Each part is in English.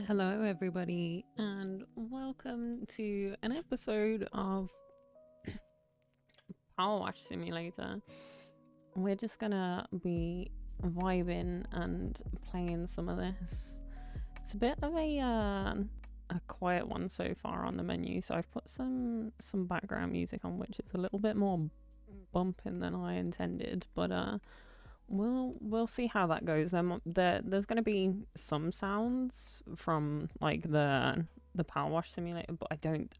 Hello, everybody, and welcome to an episode of PowerWash Simulator. We're just gonna be vibing and playing some of this. It's a bit of a quiet one so far on the menu, so I've put some background music on, which is a little bit more bumping than I intended, but we'll see how that goes. There's going to be some sounds from like the PowerWash simulator, but I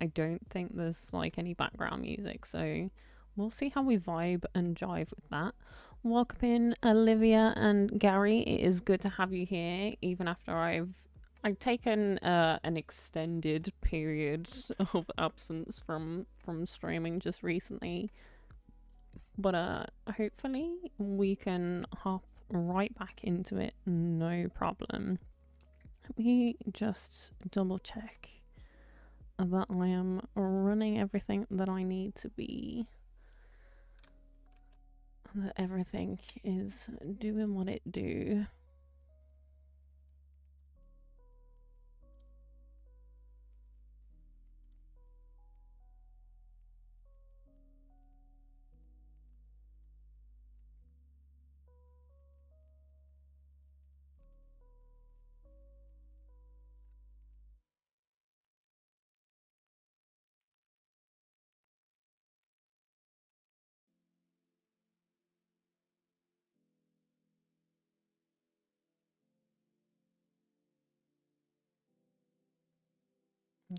don't think there's like any background music, so we'll see how we vibe and jive with that. Welcome in, Olivia and Gary. It is good to have you here, even after I've taken an extended period of absence from streaming just recently. But hopefully we can hop right back into it, no problem. Let me just double check that I am running everything that I need to be. That everything is doing what it do.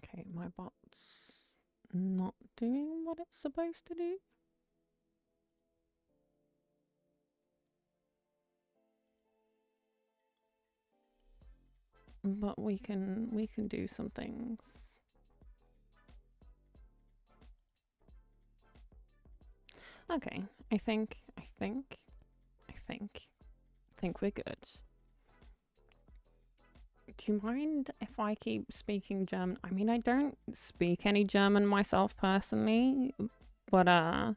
Okay, my bot's not doing what it's supposed to do. But we can do some things. Okay, I think we're good. Do you mind if I keep speaking German? I mean, I don't speak any German myself personally, but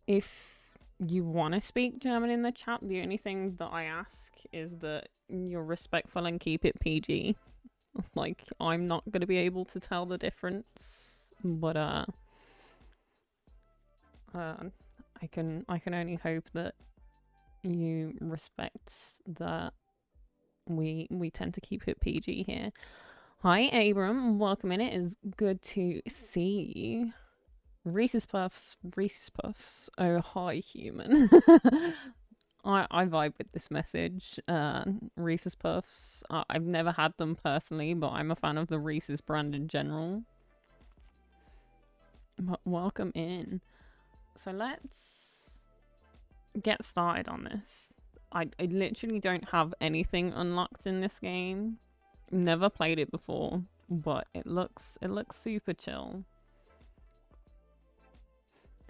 if you want to speak German in the chat, the only thing that I ask is that you're respectful and keep it PG. Like, I'm not going to be able to tell the difference, but I can only hope that you respect that we tend to keep it PG here. Hi, Abram. Welcome in. It is good to see you. Reese's Puffs. Oh, hi, human. I vibe with this message. Reese's Puffs. I've never had them personally, but I'm a fan of the Reese's brand in general. But welcome in. So let's get started on this. I literally don't have anything unlocked in this game. Never played it before, but it looks super chill.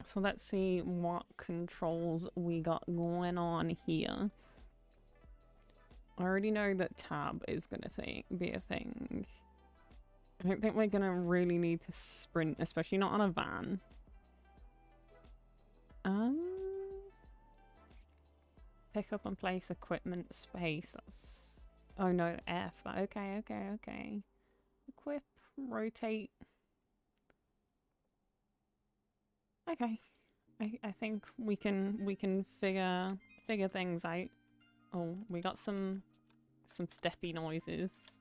So let's see what controls we got going on here. I already know that tab is gonna be a thing. I don't think we're gonna really need to sprint, especially not on a van. Pick up and place equipment space. That's... Oh no, F. Okay. Equip, rotate. Okay. I think we can figure things out. Oh, we got some steppy noises.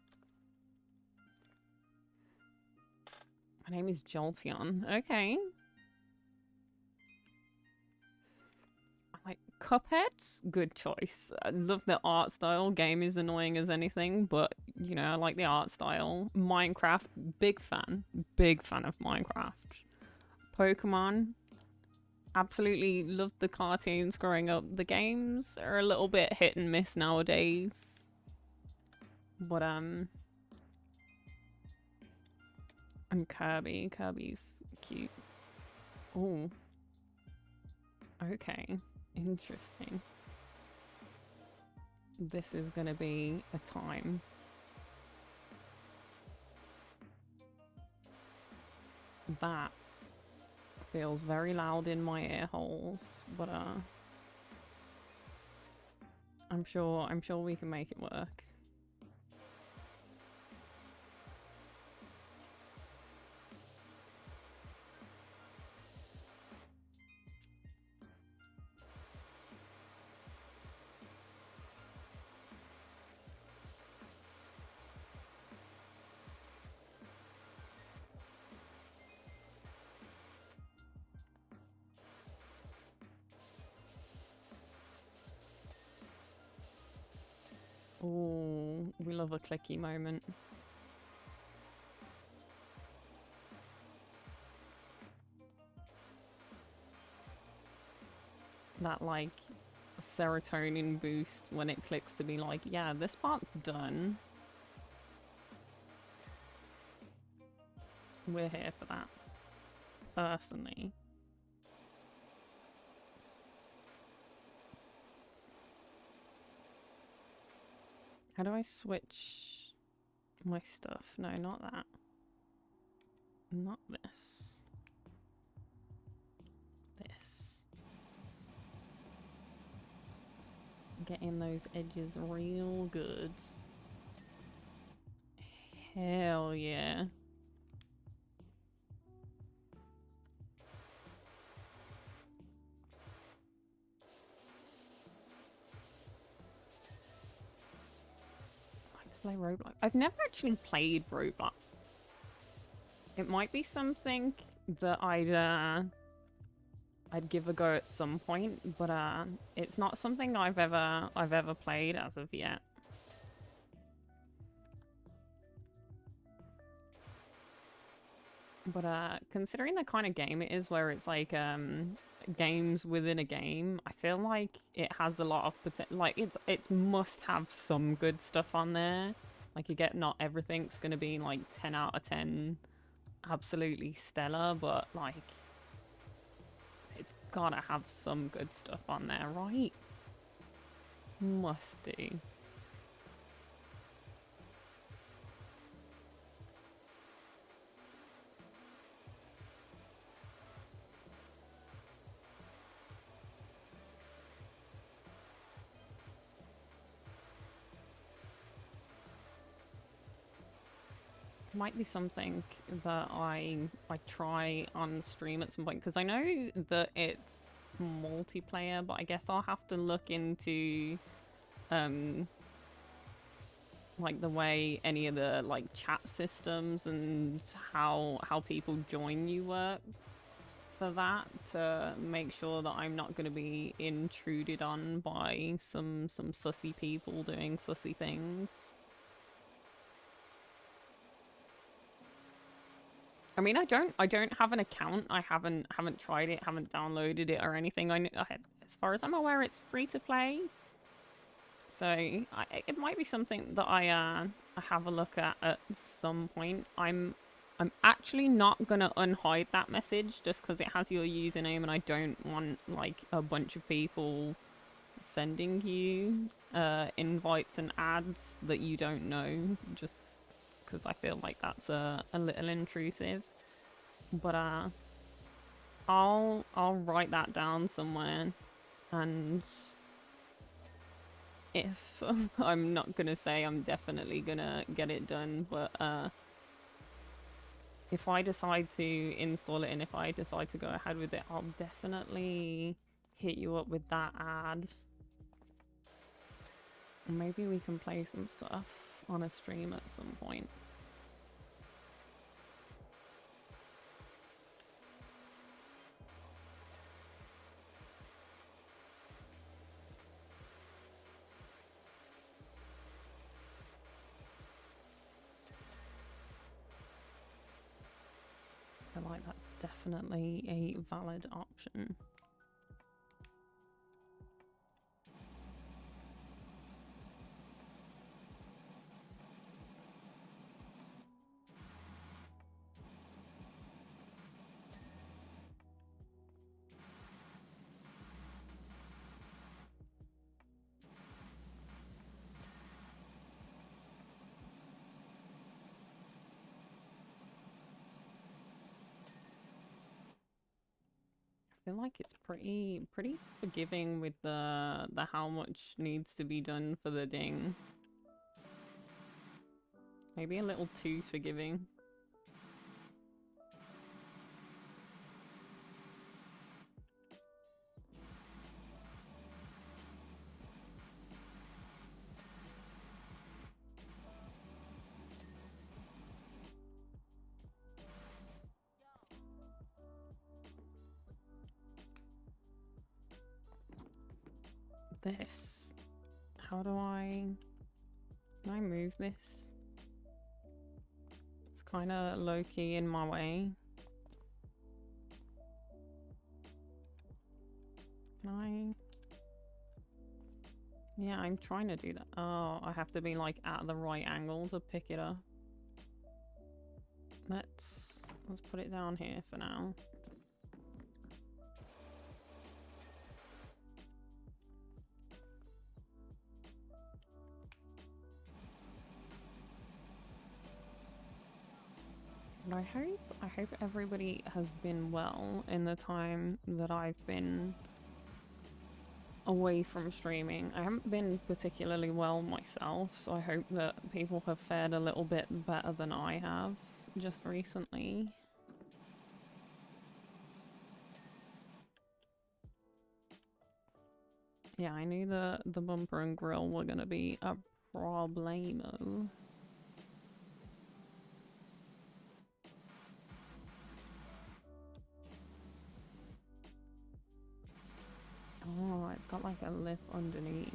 My name is Jolteon. Okay. Like Cuphead, good choice. I love the art style. Game is annoying as anything, but you know, I like the art style. Minecraft, big fan of Minecraft. Pokemon, absolutely loved the cartoons growing up. The games are a little bit hit and miss nowadays, but and Kirby's cute. Oh, okay. Interesting. This is gonna be a time. That feels very loud in my ear holes, but I'm sure we can make it work. Oh, we love a clicky moment. That, like, serotonin boost when it clicks to be like, yeah, this part's done. We're here for that. Personally. How do I switch my stuff? No, not that. Not this. This. Getting those edges real good. Hell yeah. Play Roblox. I've never actually played Roblox. It might be something that I'd give a go at some point, but it's not something I've ever played as of yet. But considering the kind of game it is, where it's like games within a game, I feel like it has a lot of potential. Like it's must have some good stuff on there. Like you get, not everything's gonna be like 10 out of 10, absolutely stellar, but like it's gotta have some good stuff on there, right? Must do. Might be something that I try on stream at some point, because I know that it's multiplayer, but I guess I'll have to look into like the way any of the like chat systems and how people join you works for that, to make sure that I'm not going to be intruded on by some sussy people doing sussy things. I mean, I don't have an account. I haven't tried it, haven't downloaded it or anything. As far as I'm aware, it's free to play. So it might be something that I have a look at some point. I'm actually not gonna unhide that message just because it has your username, and I don't want like a bunch of people sending you invites and ads that you don't know, just because I feel like that's a little intrusive. But I'll write that down somewhere, and if I'm not gonna say I'm definitely gonna get it done, but if I decide to install it and if I decide to go ahead with it, I'll definitely hit you up with that ad. Maybe we can play some stuff on a stream at some point. I feel like that's definitely a valid option. I feel like it's pretty forgiving with the how much needs to be done for the ding. Maybe a little too forgiving. This. How do I... Can I move this? It's kind of low-key in my way. Can I? Yeah, I'm trying to do that. Oh, I have to be like at the right angle to pick it up. Let's put it down here for now. But I hope everybody has been well in the time that I've been away from streaming. I haven't been particularly well myself, so I hope that people have fared a little bit better than I have just recently. Yeah, I knew the bumper and grill were gonna be a problemo. Oh, it's got like a lip underneath.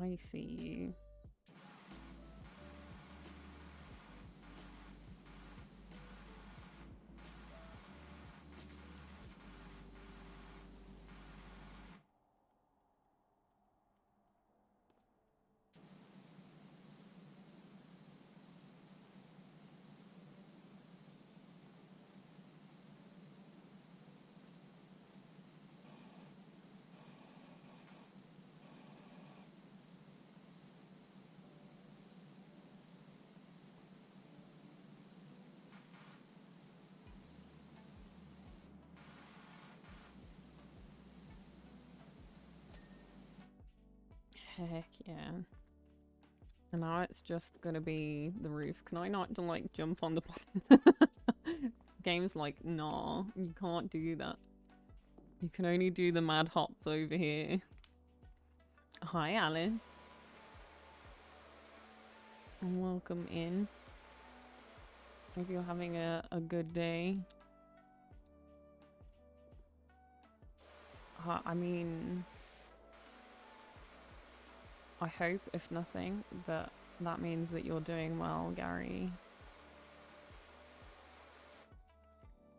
I see you. Heck yeah. And now it's just gonna be the roof. Can I not like jump on the game's like, nah, you can't do that. You can only do the mad hops over here. Hi Alice. And welcome in. Hope you're having a good day. I mean, I hope, if nothing, that means that you're doing well, Gary.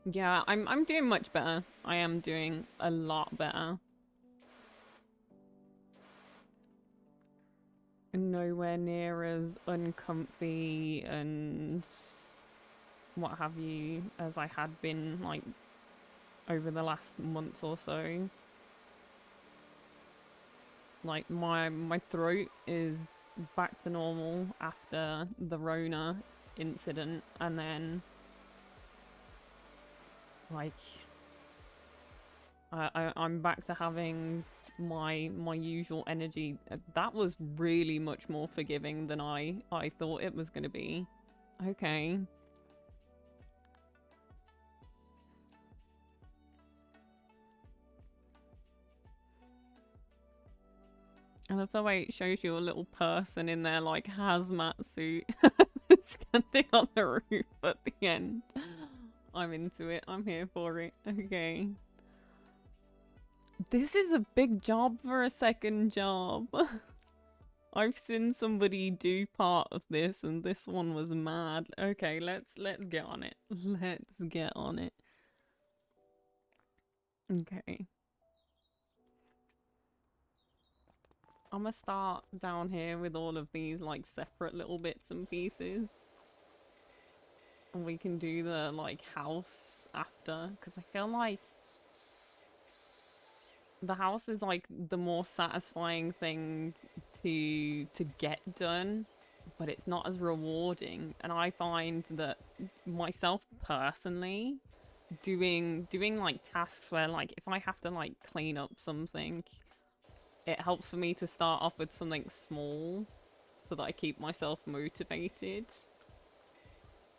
Yeah, I'm doing much better. I am doing a lot better. Nowhere near as uncomfy and what have you as I had been like over the last month or so. Like my throat is back to normal after the Rona incident, and then like I'm back to having my usual energy. That was really much more forgiving than I thought it was going to be. Okay. I love the way it shows you a little person in their like hazmat suit standing on the roof at the end. I'm into it. I'm here for it. Okay. This is a big job for a second job. I've seen somebody do part of this and this one was mad. Okay, let's get on it. Let's get on it. Okay. I'm gonna start down here with all of these like separate little bits and pieces. And we can do the like house after, because I feel like the house is like the more satisfying thing to get done, but it's not as rewarding. And I find that myself personally doing like tasks where like if I have to like clean up something, it helps for me to start off with something small so that I keep myself motivated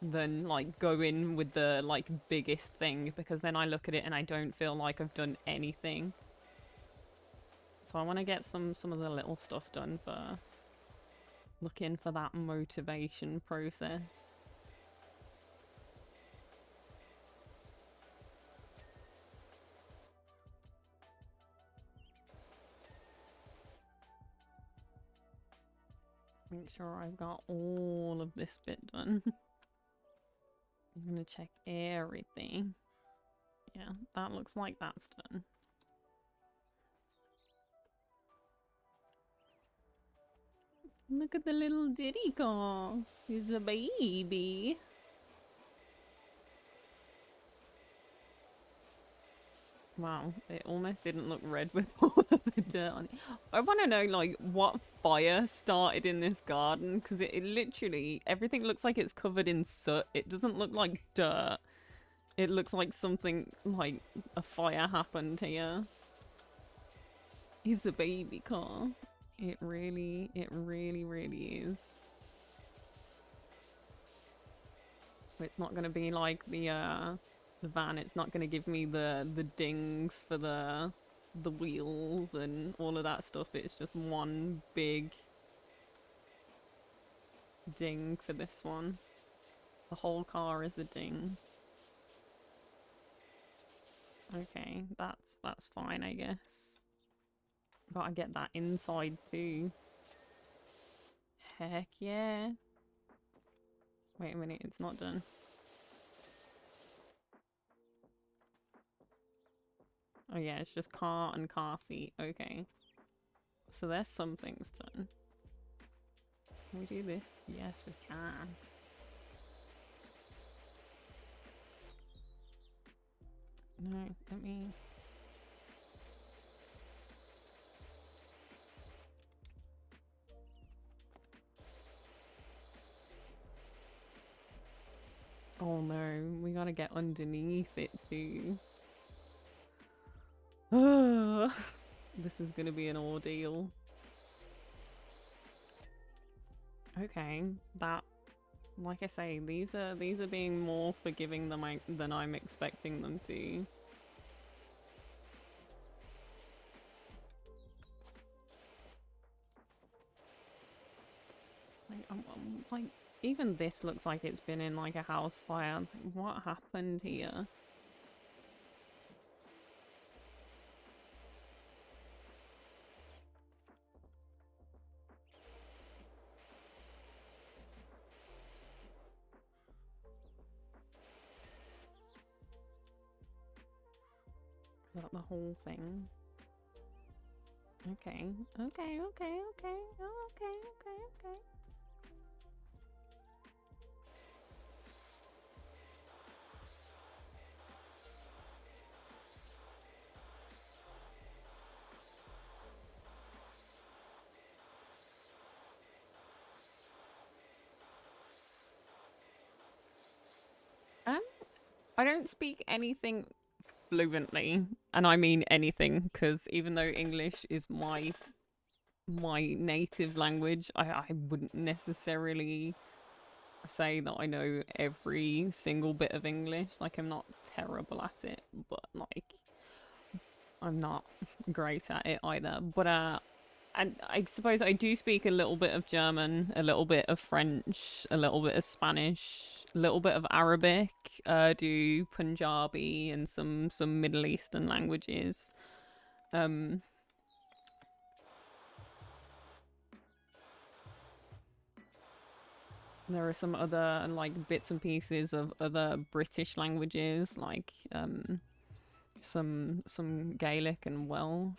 than like go in with the like biggest thing, because then I look at it and I don't feel like I've done anything. So I want to get some of the little stuff done first. Looking for that motivation process. Make sure I've got all of this bit done. I'm gonna check everything. Yeah, that looks like that's done. Look at the little ditty car. He's a baby. Wow, it almost didn't look red with all of the dirt on it. I want to know, like, what fire started in this garden, because it literally, everything looks like it's covered in soot. It doesn't look like dirt. It looks like something, like, a fire happened here. He's a baby car. It really, really is. It's not going to be like the van. It's not going to give me the dings for the wheels and all of that stuff. It's just one big ding for this one. The whole car is a ding. Okay, that's fine, I guess. Gotta get that inside too. Heck yeah. Wait a minute, it's not done. Oh yeah, it's just car and car seat. Okay. So there's some things done. Can we do this? Yes, we can. No, let me... Oh no, we gotta get underneath it too. This is gonna be an ordeal. Okay, that... Like I say, these are being more forgiving than I'm expecting them to. Like, even this looks like it's been in like a house fire. What happened here? Is that the whole thing? Okay, okay, okay, okay, okay, okay, okay. I don't speak anything fluently, and I mean anything, because even though English is my native language, I wouldn't necessarily say that I know every single bit of English. Like, I'm not terrible at it, but like, I'm not great at it either. But and I suppose I do speak a little bit of German, a little bit of French, a little bit of Spanish, a little bit of Arabic, do Punjabi and some Middle Eastern languages. There are some other like bits and pieces of other British languages, like some Gaelic and Welsh.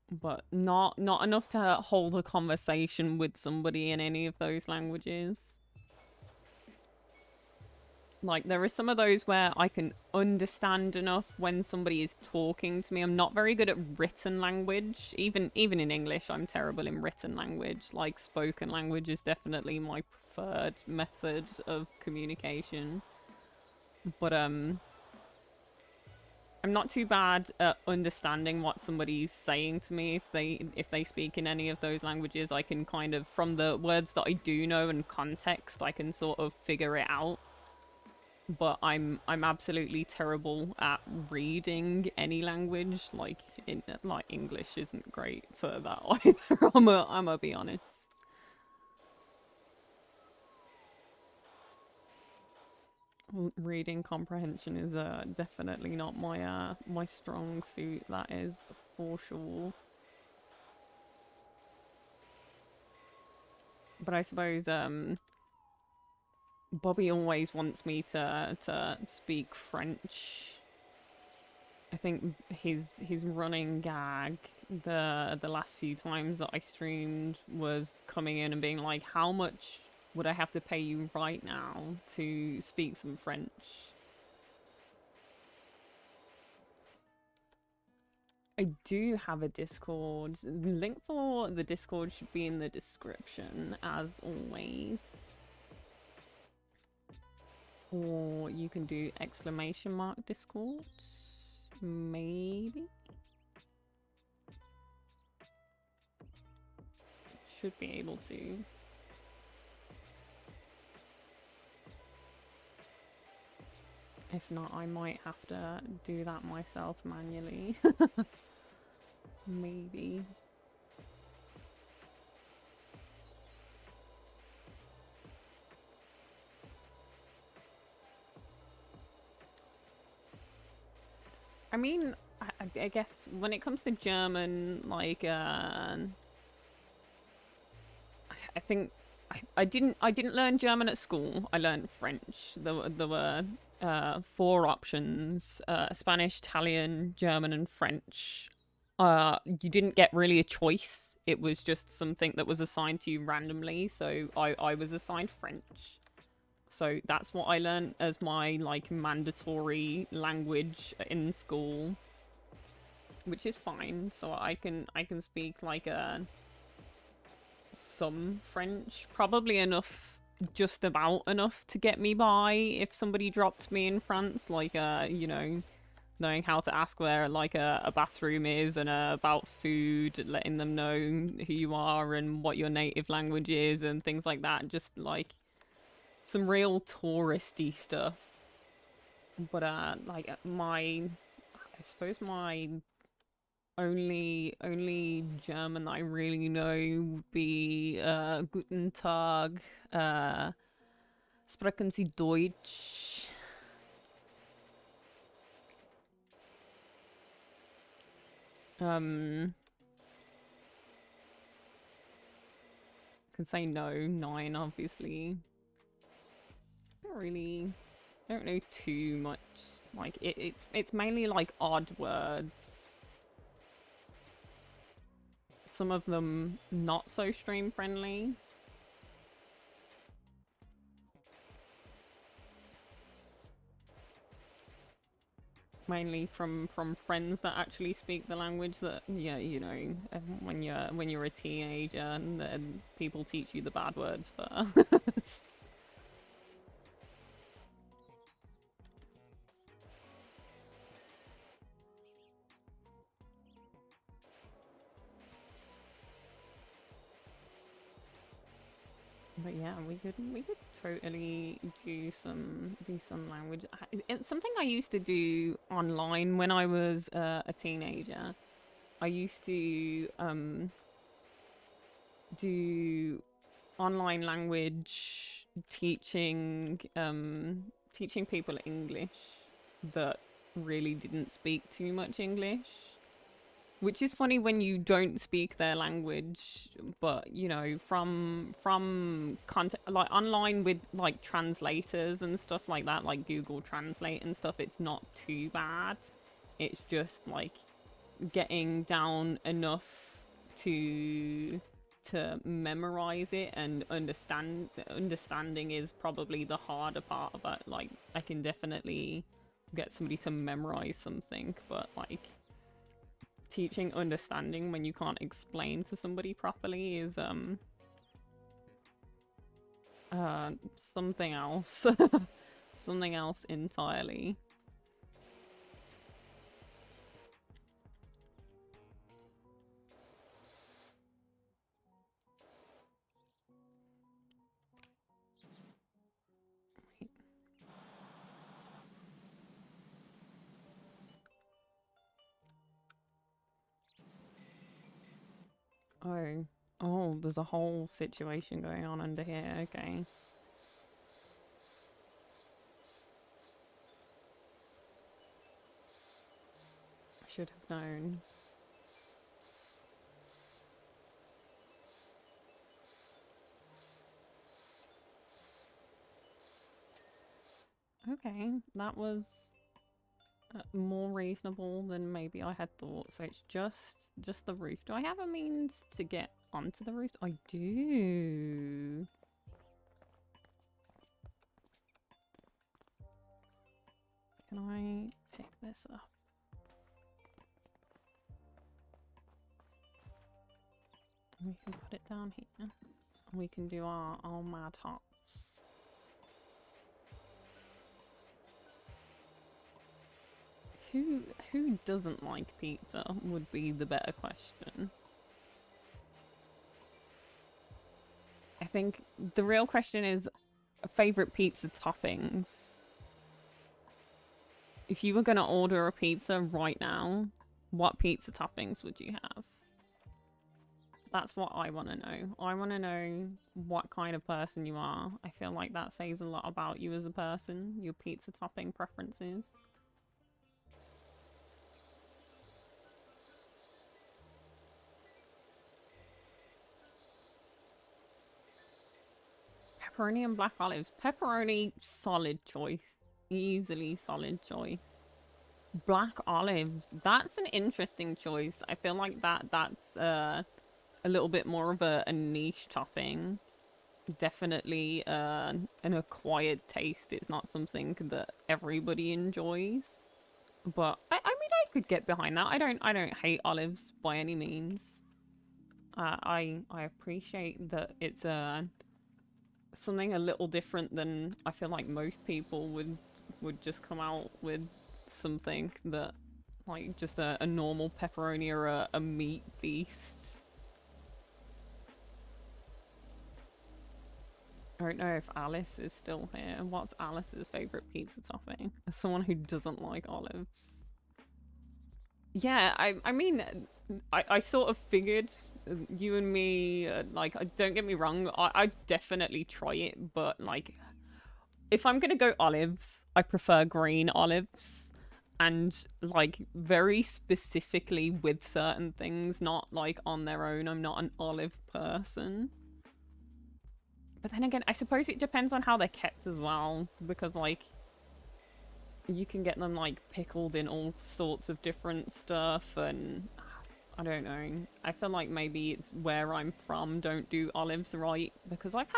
But not enough to hold a conversation with somebody in any of those languages. Like, there are some of those where I can understand enough when somebody is talking to me. I'm not very good at written language. Even in English, I'm terrible in written language. Like, spoken language is definitely my preferred method of communication. But, I'm not too bad at understanding what somebody's saying to me. If they speak in any of those languages, I can kind of, from the words that I do know and context, I can sort of figure it out. But I'm absolutely terrible at reading any language. Like, English isn't great for that either. I'm gonna be honest. Reading comprehension is definitely not my my strong suit. That is for sure. But I suppose Bobby always wants me to speak French. I think his running gag the last few times that I streamed was coming in and being like, how much would I have to pay you right now to speak some French? I do have a Discord. Link for the Discord should be in the description, as always. Or you can do ! Discord. Maybe? Should be able to. If not, I might have to do that myself manually. Maybe. I mean, I guess when it comes to German, like, I think I didn't learn German at school. I learned French. There were 4 options: Spanish, Italian, German, and French. You didn't get really a choice. It was just something that was assigned to you randomly. So I was assigned French. So that's what I learned as my like mandatory language in school, which is fine. So I can speak like some French, probably enough, just about enough to get me by if somebody dropped me in France, like you know, knowing how to ask where like a bathroom is and about food, letting them know who you are and what your native language is and things like that. Just like some real touristy stuff. But like I suppose my only German that I really know would be Guten Tag, sprechen Sie Deutsch? Can say no, 9 obviously. Don't know too much. Like it's mainly like odd words. Some of them not so stream friendly. Mainly from friends that actually speak the language. That, yeah, you know, when you're a teenager and then people teach you the bad words first. But yeah, we could totally do some language. It's something I used to do online when I was a teenager. I used to do online language teaching teaching people English that really didn't speak too much English. Which is funny when you don't speak their language, but you know, from content, like online with like translators and stuff like that, like Google Translate and stuff, it's not too bad. It's just like getting down enough to memorize it and understanding is probably the harder part of it. Like I can definitely get somebody to memorize something, but like teaching understanding when you can't explain to somebody properly is something else. Something else entirely. Oh. Oh, there's a whole situation going on under here. Okay. I should have known. Okay, that was more reasonable than maybe I had thought. So it's just the roof. Do I have a means to get onto the roof? I do. Can I pick this up? We can put it down here. We can do our mad hops. Who doesn't like pizza would be the better question. I think the real question is favorite pizza toppings. If you were going to order a pizza right now, what pizza toppings would you have? That's what I want to know. I want to know what kind of person you are. I feel like that says a lot about you as a person, your pizza topping preferences. Pepperoni and black olives. Pepperoni, solid choice. Easily solid choice. Black olives, that's an interesting choice. I feel like that's a little bit more of a niche topping. Definitely an acquired taste. It's not something that everybody enjoys. But I mean, I could get behind that. I don't hate olives by any means. I appreciate that it's something a little different than I feel like most people would just come out with something that like just a normal pepperoni or a meat feast. I don't know if Alice is still here. What's Alice's favorite pizza topping? As someone who doesn't like olives. Yeah, I mean, I sort of figured you and me, like, don't get me wrong, I'd definitely try it, but, like, if I'm gonna go olives, I prefer green olives, and, like, very specifically with certain things, not, like, on their own. I'm not an olive person. But then again, I suppose it depends on how they're kept as well, because, like, you can get them, like, pickled in all sorts of different stuff, and I don't know. I feel like maybe it's where I'm from don't do olives right, because I've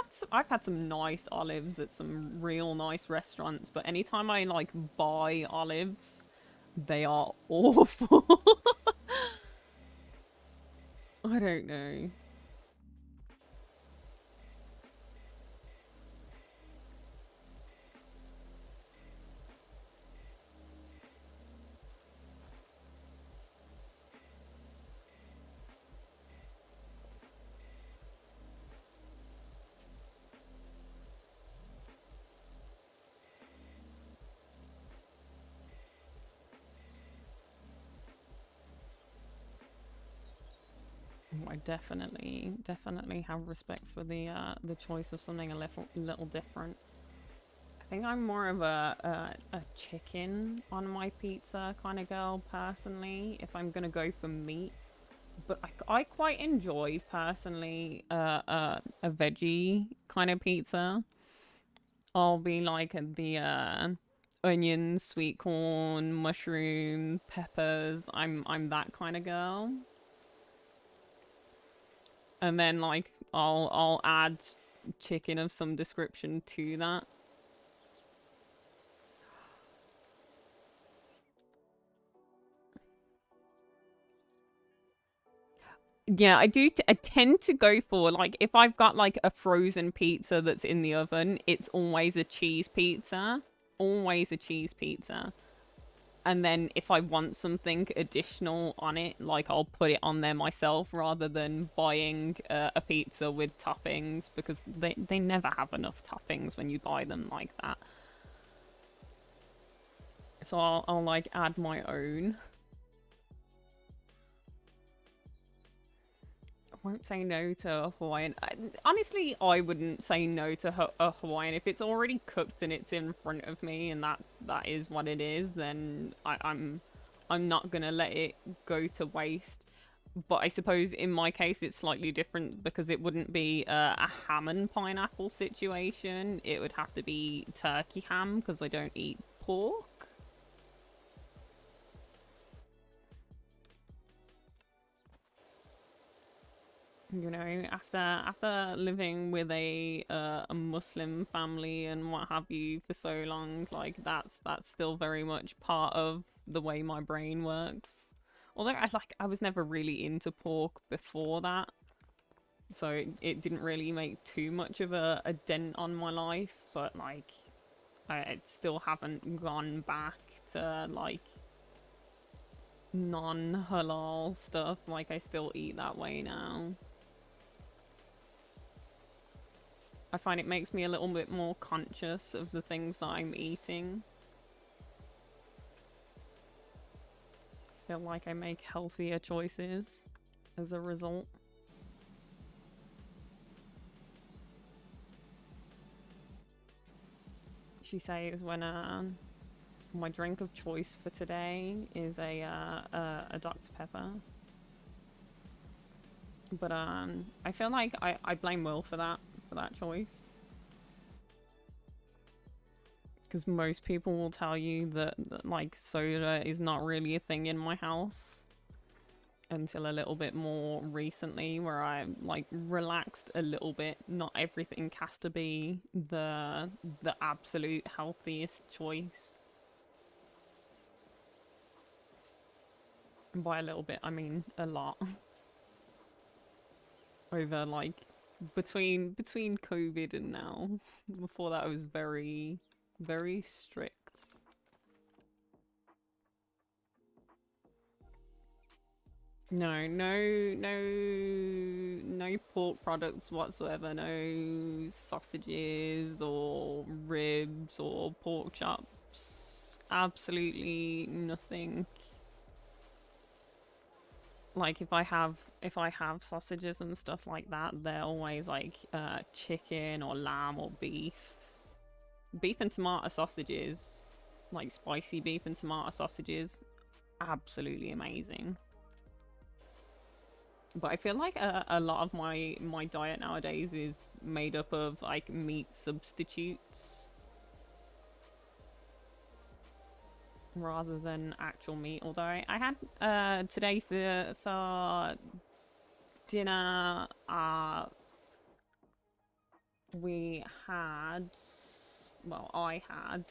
had some nice olives at some real nice restaurants, but anytime I, like, buy olives, they are awful. I don't know. I definitely have respect for the choice of something a little different. I think I'm more of a chicken on my pizza kind of girl personally. If I'm gonna go for meat, but I quite enjoy personally a veggie kind of pizza. I'll be like the onions, sweet corn, mushroom, peppers. I'm that kind of girl. And then like I'll add chicken of some description to that. Yeah, I tend to go for like if I've got like a frozen pizza that's in the oven, it's always a cheese pizza. Always a cheese pizza. And then if I want something additional on it, like I'll put it on there myself rather than buying a pizza with toppings, because they never have enough toppings when you buy them like that. So I'll like add my own. I won't say no to a Hawaiian. Honestly, I wouldn't say no to a Hawaiian. If it's already cooked and it's in front of me and that is what it is, then I'm not gonna let it go to waste. But I suppose in my case it's slightly different because it wouldn't be a ham and pineapple situation. It would have to be turkey ham because I don't eat pork. You know, after living with a Muslim family and what have you for so long, like that's still very much part of the way my brain works. Although I was never really into pork before that, so it didn't really make too much of a dent on my life. But like, I still haven't gone back to like non-halal stuff. Like I still eat that way now. I find it makes me a little bit more conscious of the things that I'm eating. I feel like I make healthier choices as a result. She says when my drink of choice for today is a Dr. Pepper. But I feel like I blame Will for that choice. Because most people will tell you that like soda is not really a thing in my house until a little bit more recently, where I like relaxed a little bit. Not everything has to be the absolute healthiest choice. And by a little bit, I mean a lot. Over like between COVID and now. Before that, I was very, very strict. No pork products whatsoever. No sausages or ribs or pork chops. Absolutely nothing. Like if I have sausages and stuff like that, they're always like chicken or lamb or beef. Beef and tomato sausages, like spicy beef and tomato sausages, absolutely amazing. But I feel like a lot of my diet nowadays is made up of like meat substitutes rather than actual meat. Although I had today for dinner, we had, well, I had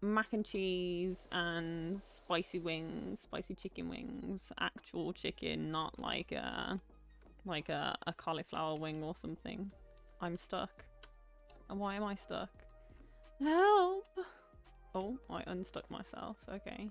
mac and cheese and spicy wings, spicy chicken wings, actual chicken, not like a cauliflower wing or something. I'm stuck. And why am I stuck? Help! Oh, I unstuck myself. Okay.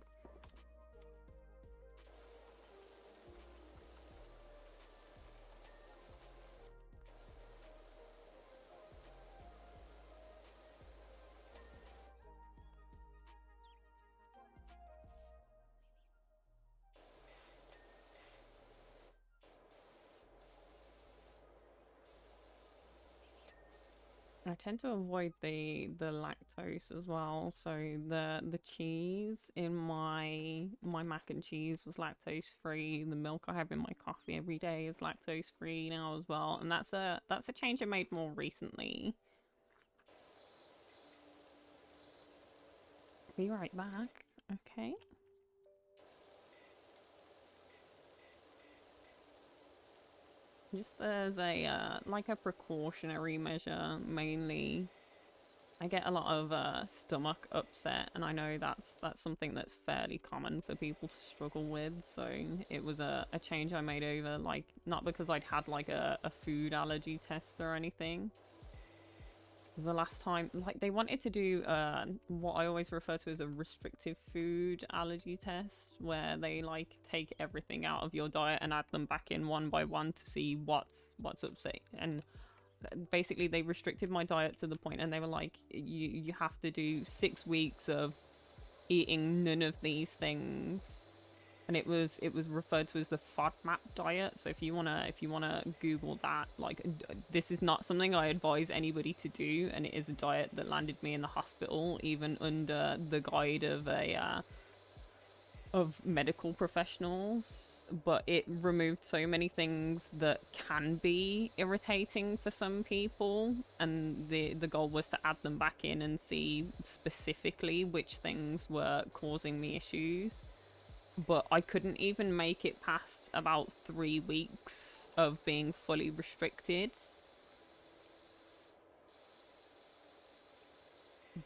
I tend to avoid the lactose as well. So the cheese in my mac and cheese was lactose free. The milk I have in my coffee every day is lactose free now as well. And that's a change I made more recently. Be right back. Okay. Just as a like a precautionary measure, mainly. I get a lot of stomach upset, and I know that's something that's fairly common for people to struggle with. So it was a change I made over, like, not because I'd had like a food allergy test or anything. The last time, like, they wanted to do what I always refer to as a restrictive food allergy test, where they like take everything out of your diet and add them back in one by one to see what's upset. And basically they restricted my diet to the point, and they were like, you have to do 6 weeks of eating none of these things. And it was referred to as the FODMAP diet. So if you wanna Google that, like, this is not something I advise anybody to do, and it is a diet that landed me in the hospital, even under the guide of a of medical professionals, but it removed so many things that can be irritating for some people, and the goal was to add them back in and see specifically which things were causing me issues. But I couldn't even make it past about 3 weeks of being fully restricted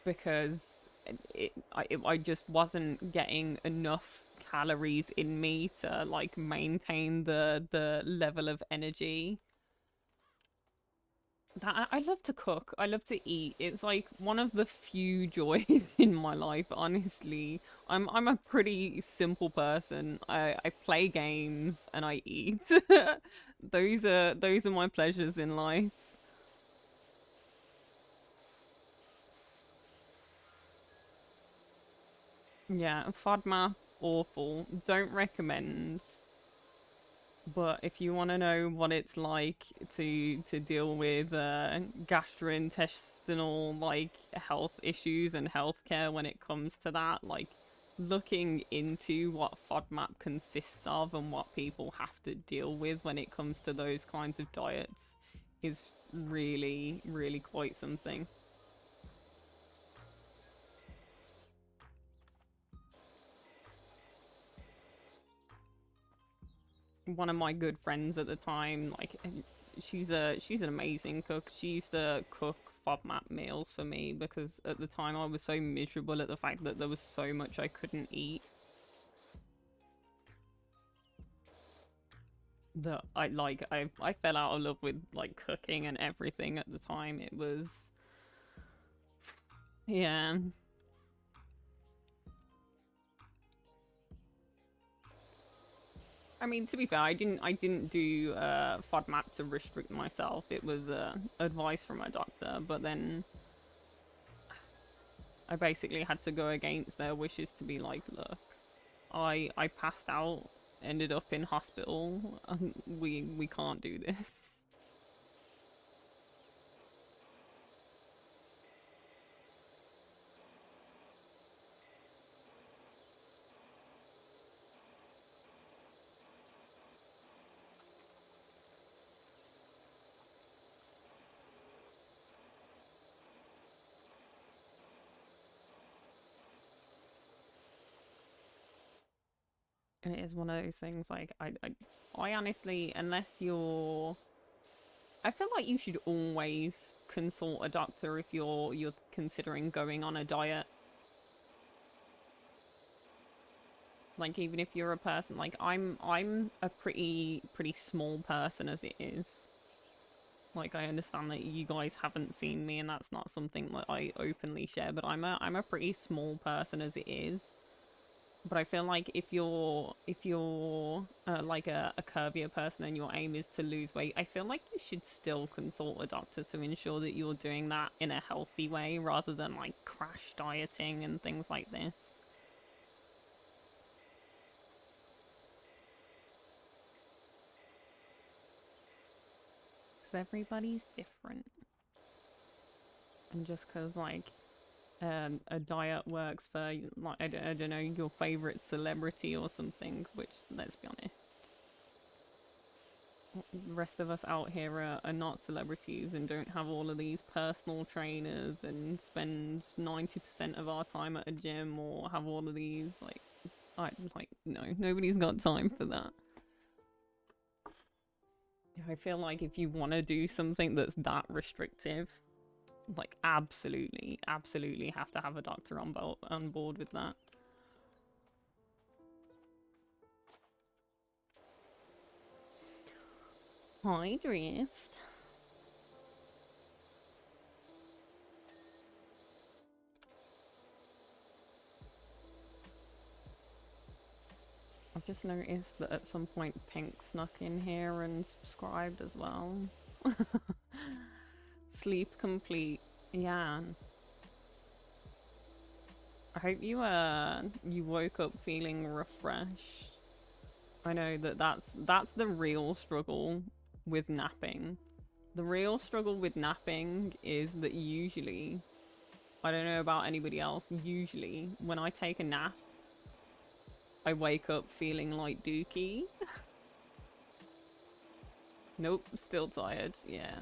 because I just wasn't getting enough calories in me to like maintain the level of energy. That I love to cook. I love to eat. It's like one of the few joys in my life, honestly. I'm a pretty simple person. I play games and I eat. Those are my pleasures in life. Yeah, FODMAP, awful. Don't recommend. But if you want to know what it's like to deal with gastrointestinal like health issues and healthcare when it comes to that, like looking into what FODMAP consists of and what people have to deal with when it comes to those kinds of diets is really, really quite something. One of my good friends at the time, like she's an amazing cook. She used to cook FODMAP meals for me because at the time I was so miserable at the fact that there was so much I couldn't eat that I fell out of love with like cooking and everything at the time. It was yeah. I mean, to be fair, I didn't do FODMAP to restrict myself. It was advice from a doctor, but then I basically had to go against their wishes to be like, look, I passed out, ended up in hospital. We can't do this. And it is one of those things like I honestly, unless you're, I feel like you should always consult a doctor if you're considering going on a diet. Like even if you're a person like I'm a pretty small person as it is. Like I understand that you guys haven't seen me and that's not something that I openly share, but I'm a pretty small person as it is. But I feel like if you're like a curvier person and your aim is to lose weight, I feel like you should still consult a doctor to ensure that you're doing that in a healthy way rather than like crash dieting and things like this. Because everybody's different. And just because like a diet works for like I don't know your favorite celebrity or something, which let's be honest, the rest of us out here are not celebrities and don't have all of these personal trainers and spend 90% of our time at a gym or have all of these like no, nobody's got time for that. I feel like if you want to do something that's that restrictive, like absolutely, absolutely have to have a doctor on board with that. Hi, Drift. I've just noticed that at some point Pink snuck in here and subscribed as well. Sleep complete. Yeah. I hope you woke up feeling refreshed. I know that that's the real struggle with napping. The real struggle with napping is that usually, I don't know about anybody else, usually when I take a nap, I wake up feeling like Dookie. Nope, still tired, yeah.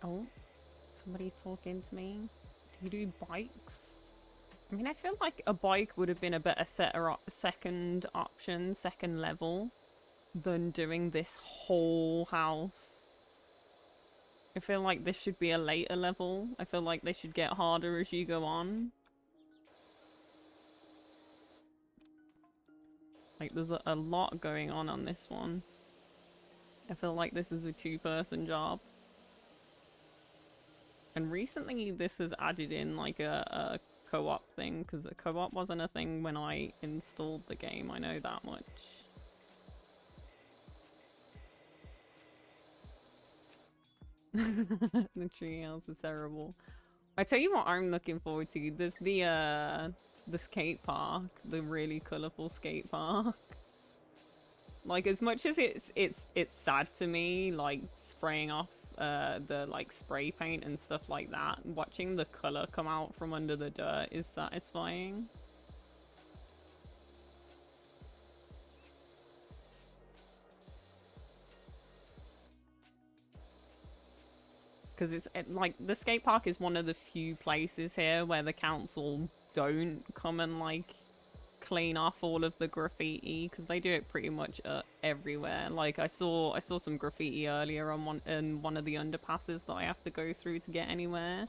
Oh, somebody's talking to me. Do you do bikes? I mean, I feel like a bike would have been a better second option, second level, than doing this whole house. I feel like this should be a later level. I feel like they should get harder as you go on. Like, there's a lot going on this one. I feel like this is a two-person job. And recently this has added in like a co-op thing, because the co-op wasn't a thing when I installed the game, I know that much. The treehouse is terrible. I tell you what I'm looking forward to. There's the skate park, the really colourful skate park. Like, as much as it's sad to me, like spraying off the like spray paint and stuff like that, watching the colour come out from under the dirt is satisfying. Because it's like the skate park is one of the few places here where the council don't come and like clean off all of the graffiti, because they do it pretty much everywhere. Like I saw some graffiti earlier on one of the underpasses that I have to go through to get anywhere,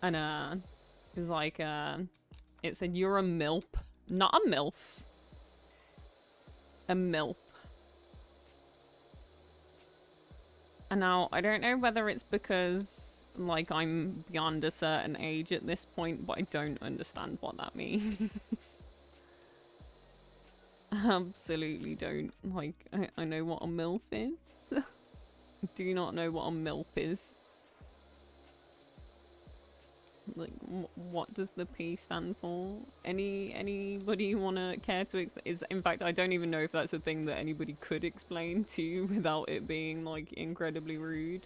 and it's like it said you're a milp, not a milf, a milp. And now, I don't know whether it's because, like, I'm beyond a certain age at this point, but I don't understand what that means. Absolutely don't. Like, I know what a MILF is. Do you not know what a MILF is? Like, what does the P stand for? Anybody wanna care to in fact, I don't even know if that's a thing that anybody could explain to you without it being, like, incredibly rude.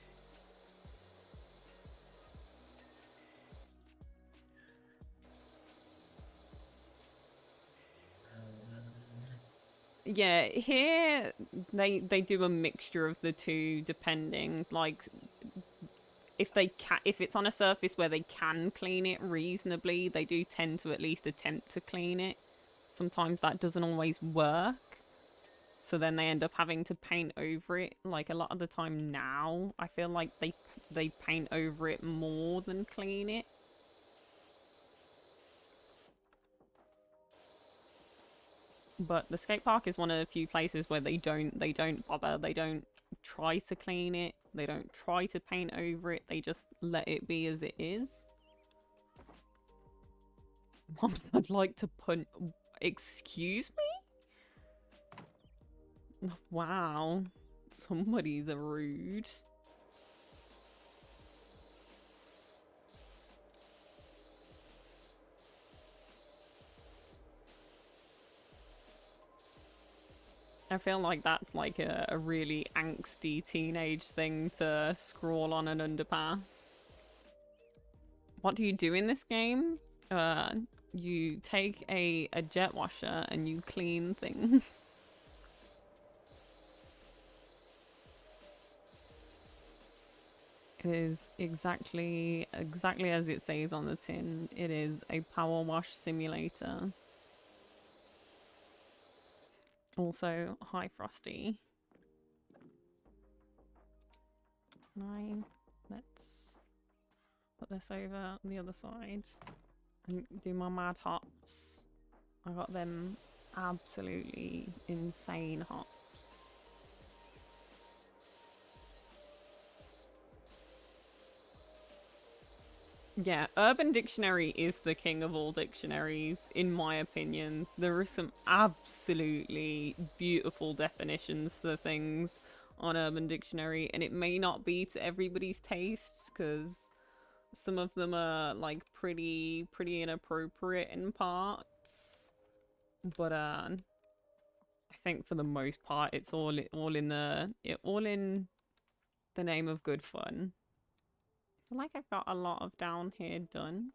Yeah, here they do a mixture of the two, depending. Like, if it's on a surface where they can clean it reasonably, they do tend to at least attempt to clean it. Sometimes that doesn't always work, so then they end up having to paint over it. Like, a lot of the time now, I feel like they paint over it more than clean it. But the skate park is one of the few places where they don't bother. They don't try to clean it. They don't try to paint over it. They just let it be as it is. Mom, I'd like to punch. Excuse me? Wow. Somebody's a rude. I feel like that's like a really angsty teenage thing to scrawl on an underpass. What do you do in this game? You take a jet washer and you clean things. It is exactly as it says on the tin. It is a power wash simulator. Also, hi Frosty. Let's put this over on the other side and do my mad hops. I got them absolutely insane hops. Yeah, Urban Dictionary is the king of all dictionaries, in my opinion. There are some absolutely beautiful definitions for things on Urban Dictionary, and it may not be to everybody's taste, because some of them are, like, pretty inappropriate in parts. But, I think for the most part, it's all in the name of good fun. I feel like I've got a lot of down here done.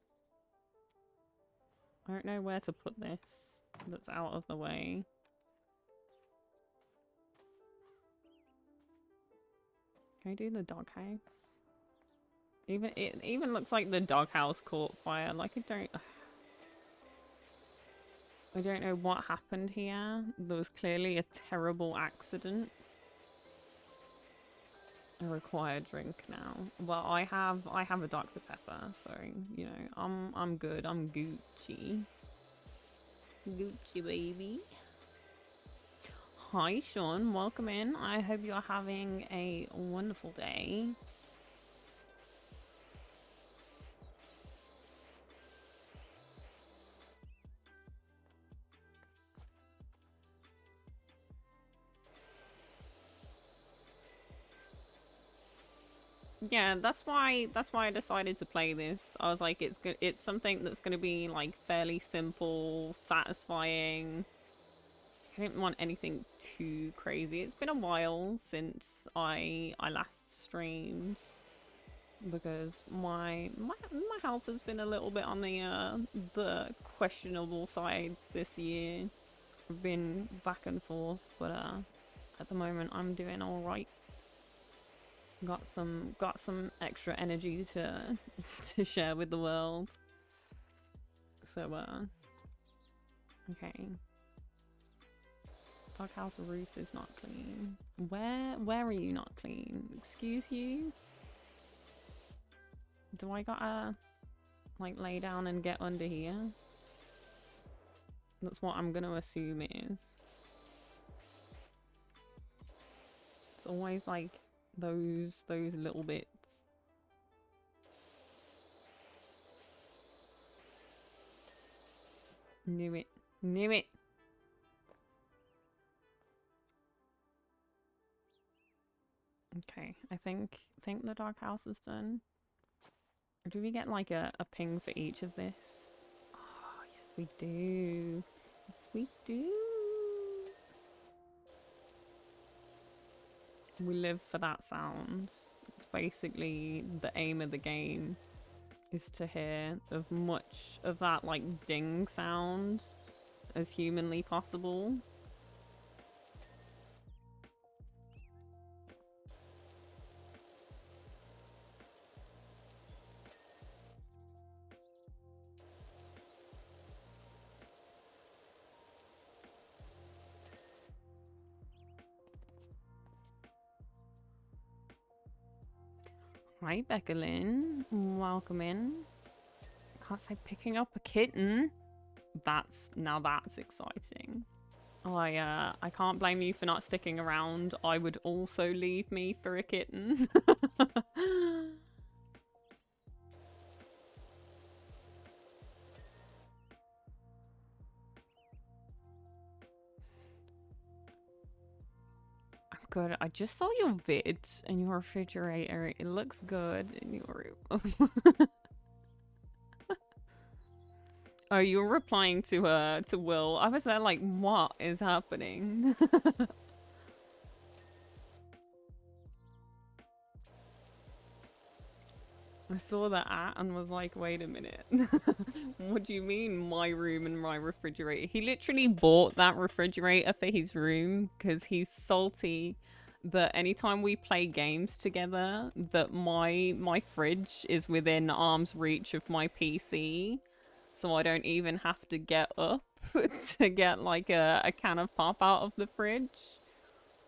I don't know where to put this that's out of the way. Can I do the doghouse? It even looks like the doghouse caught fire. Like I don't know what happened here. There was clearly a terrible accident. A required drink now. Well, I have a Dr. Pepper, so you know, I'm good. I'm Gucci. Gucci baby. Hi Sean, welcome in. I hope you're having a wonderful day. Yeah, that's why I decided to play this. I was like, it's something that's gonna be like fairly simple, satisfying. I didn't want anything too crazy. It's been a while since I last streamed because my health has been a little bit on the questionable side this year. I've been back and forth, but at the moment I'm doing all right. Got some extra energy to to share with the world. So okay. Doghouse roof is not clean. Where are you not clean? Excuse you? Do I gotta like lay down and get under here? That's what I'm gonna assume it is. It's always like those little bits. Knew it. Knew it. Okay, I think the doghouse is done. Do we get like a ping for each of this? Oh, yes we do. Yes we do. We live for that sound. It's basically the aim of the game is to hear as much of that like ding sound as humanly possible. Hi, Becca Lynn. Welcome in. Can't say picking up a kitten. Now that's exciting. I can't blame you for not sticking around. I would also leave me for a kitten. Good. I just saw your vid in your refrigerator. It looks good in your room. Oh, you were replying to Will. I was there like, what is happening? I saw that and was like, wait a minute. What do you mean my room and my refrigerator? He literally bought that refrigerator for his room because he's salty that anytime we play games together that my fridge is within arm's reach of my PC. So I don't even have to get up to get like a can of pop out of the fridge.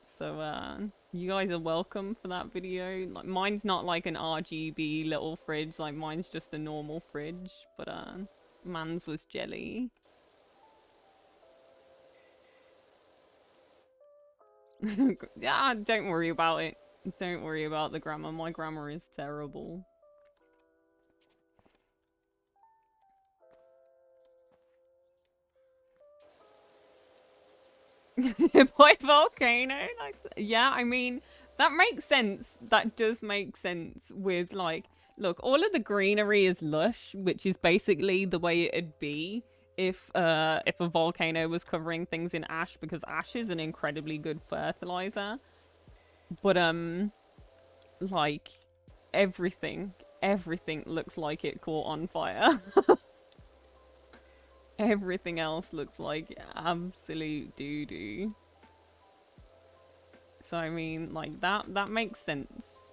So you guys are welcome for that video. Like, mine's not like an RGB little fridge, like mine's just a normal fridge, but man's was jelly. Yeah, don't worry about it. Don't worry about the grammar. My grammar is terrible. Boy volcano. Yeah, I mean, that makes sense. That does make sense with like, look, all of the greenery is lush, which is basically the way it'd be if a volcano was covering things in ash, because ash is an incredibly good fertilizer. But like everything looks like it caught on fire. Everything else looks like absolute doo-doo. So I mean, like that makes sense.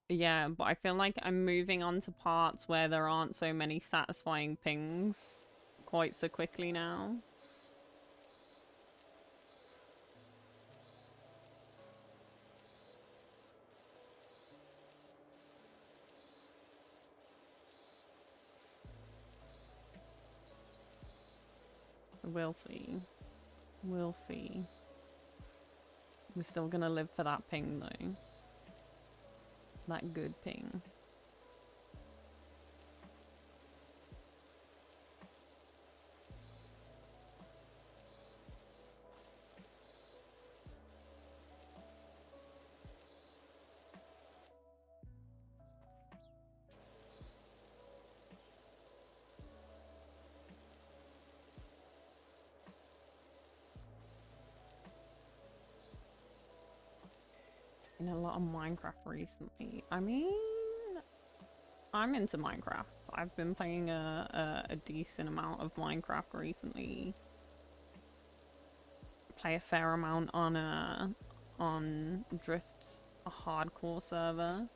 Yeah, but I feel like I'm moving on to parts where there aren't so many satisfying pings quite so quickly now. We'll see. We'll see. We're still gonna live for that ping though. That good ping. In a lot of Minecraft recently. I mean, I'm into Minecraft. I've been playing a decent amount of Minecraft recently. Play a fair amount on Drift's hardcore server.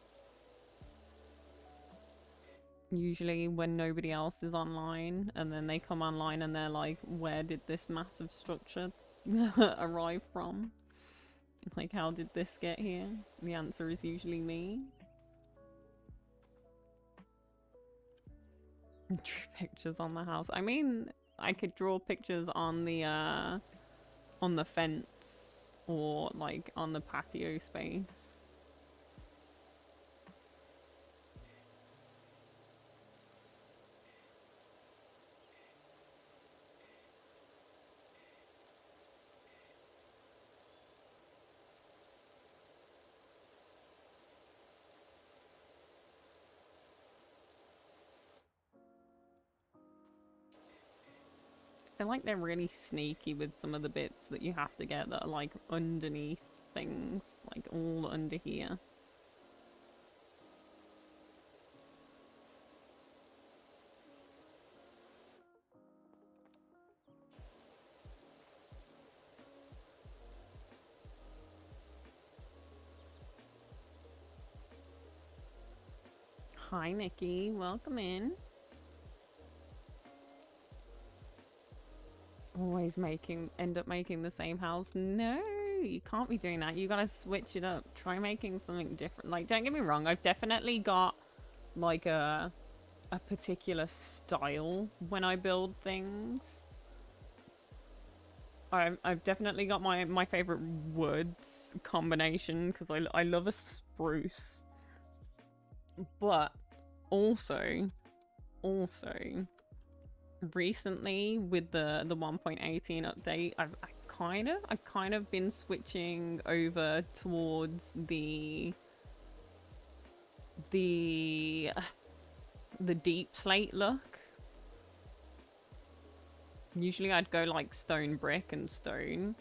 Usually when nobody else is online, and then they come online and they're like, where did this massive structure arrive from? Like, how did this get here? The answer is usually me. Draw pictures on the house. I mean, I could draw pictures on the fence, or like on the patio space. I feel like they're really sneaky with some of the bits that you have to get that are like underneath things, like all under here. Hi Nikki, welcome in. Always end up making the same house. No, you can't be doing that. You gotta switch it up. Try making something different. Like, don't get me wrong, I've definitely got like a particular style when I build things. I've definitely got my favorite woods combination, because I love a spruce. But also recently with the 1.18 update, I I've kind of been switching over towards the deep slate look. Usually I'd go like stone brick and stone,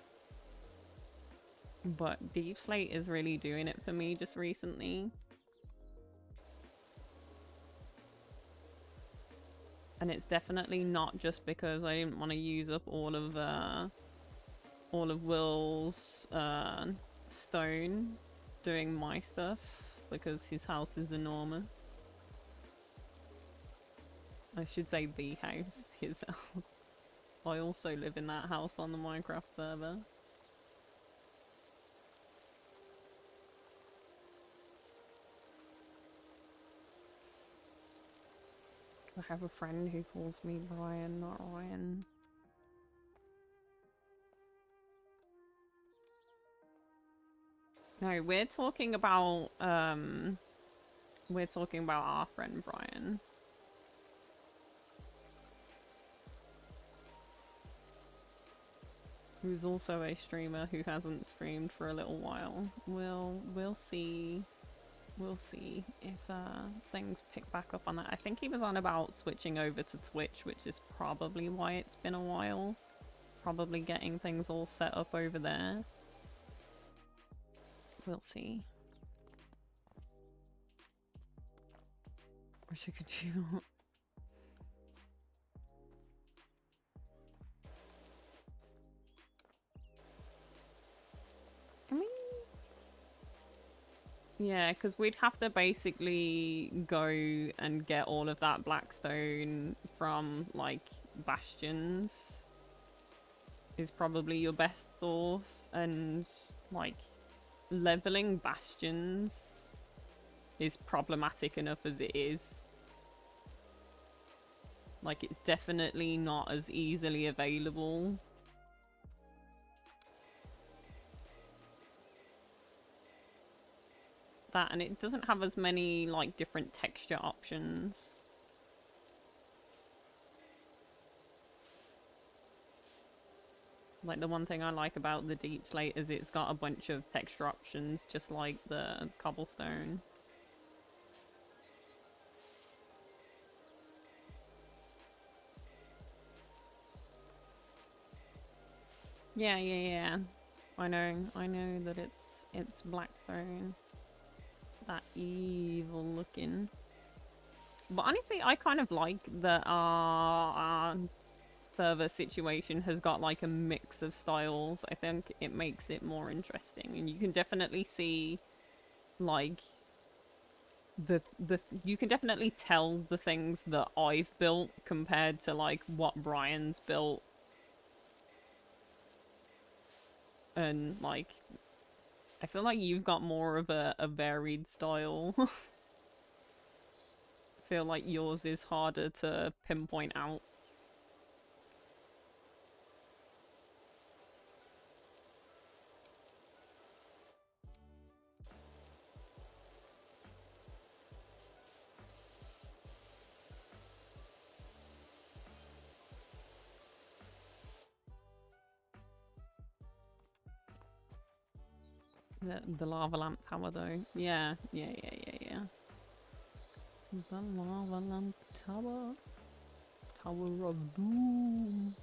but deep slate is really doing it for me just recently. And it's definitely not just because I didn't want to use up all of Will's stone doing my stuff, because his house is enormous. I should say the house, his house. I also live in that house on the Minecraft server. I have a friend who calls me Brian, not Ryan. No, we're talking about our friend Brian. Who's also a streamer who hasn't streamed for a little while. We'll see. We'll see if things pick back up on that. I think he was on about switching over to Twitch, which is probably why it's been a while. Probably getting things all set up over there. We'll see. Wish I could do. I mean, yeah, because we'd have to basically go and get all of that blackstone from, like, bastions is probably your best thought, and, like, leveling bastions is problematic enough as it is. Like, it's definitely not as easily available. That, and it doesn't have as many, like, different texture options. Like, the one thing I like about the deep slate is it's got a bunch of texture options, just like the cobblestone. Yeah. I know that it's blackstone. That evil looking. But honestly, I kind of like that our server situation has got like a mix of styles. I think it makes it more interesting, and you can definitely see like you can definitely tell the things that I've built compared to like what Brian's built. And like I feel like you've got more of a varied style. I feel like yours is harder to pinpoint out. The lava lamp tower though. Yeah. The lava lamp tower. Tower of Doom.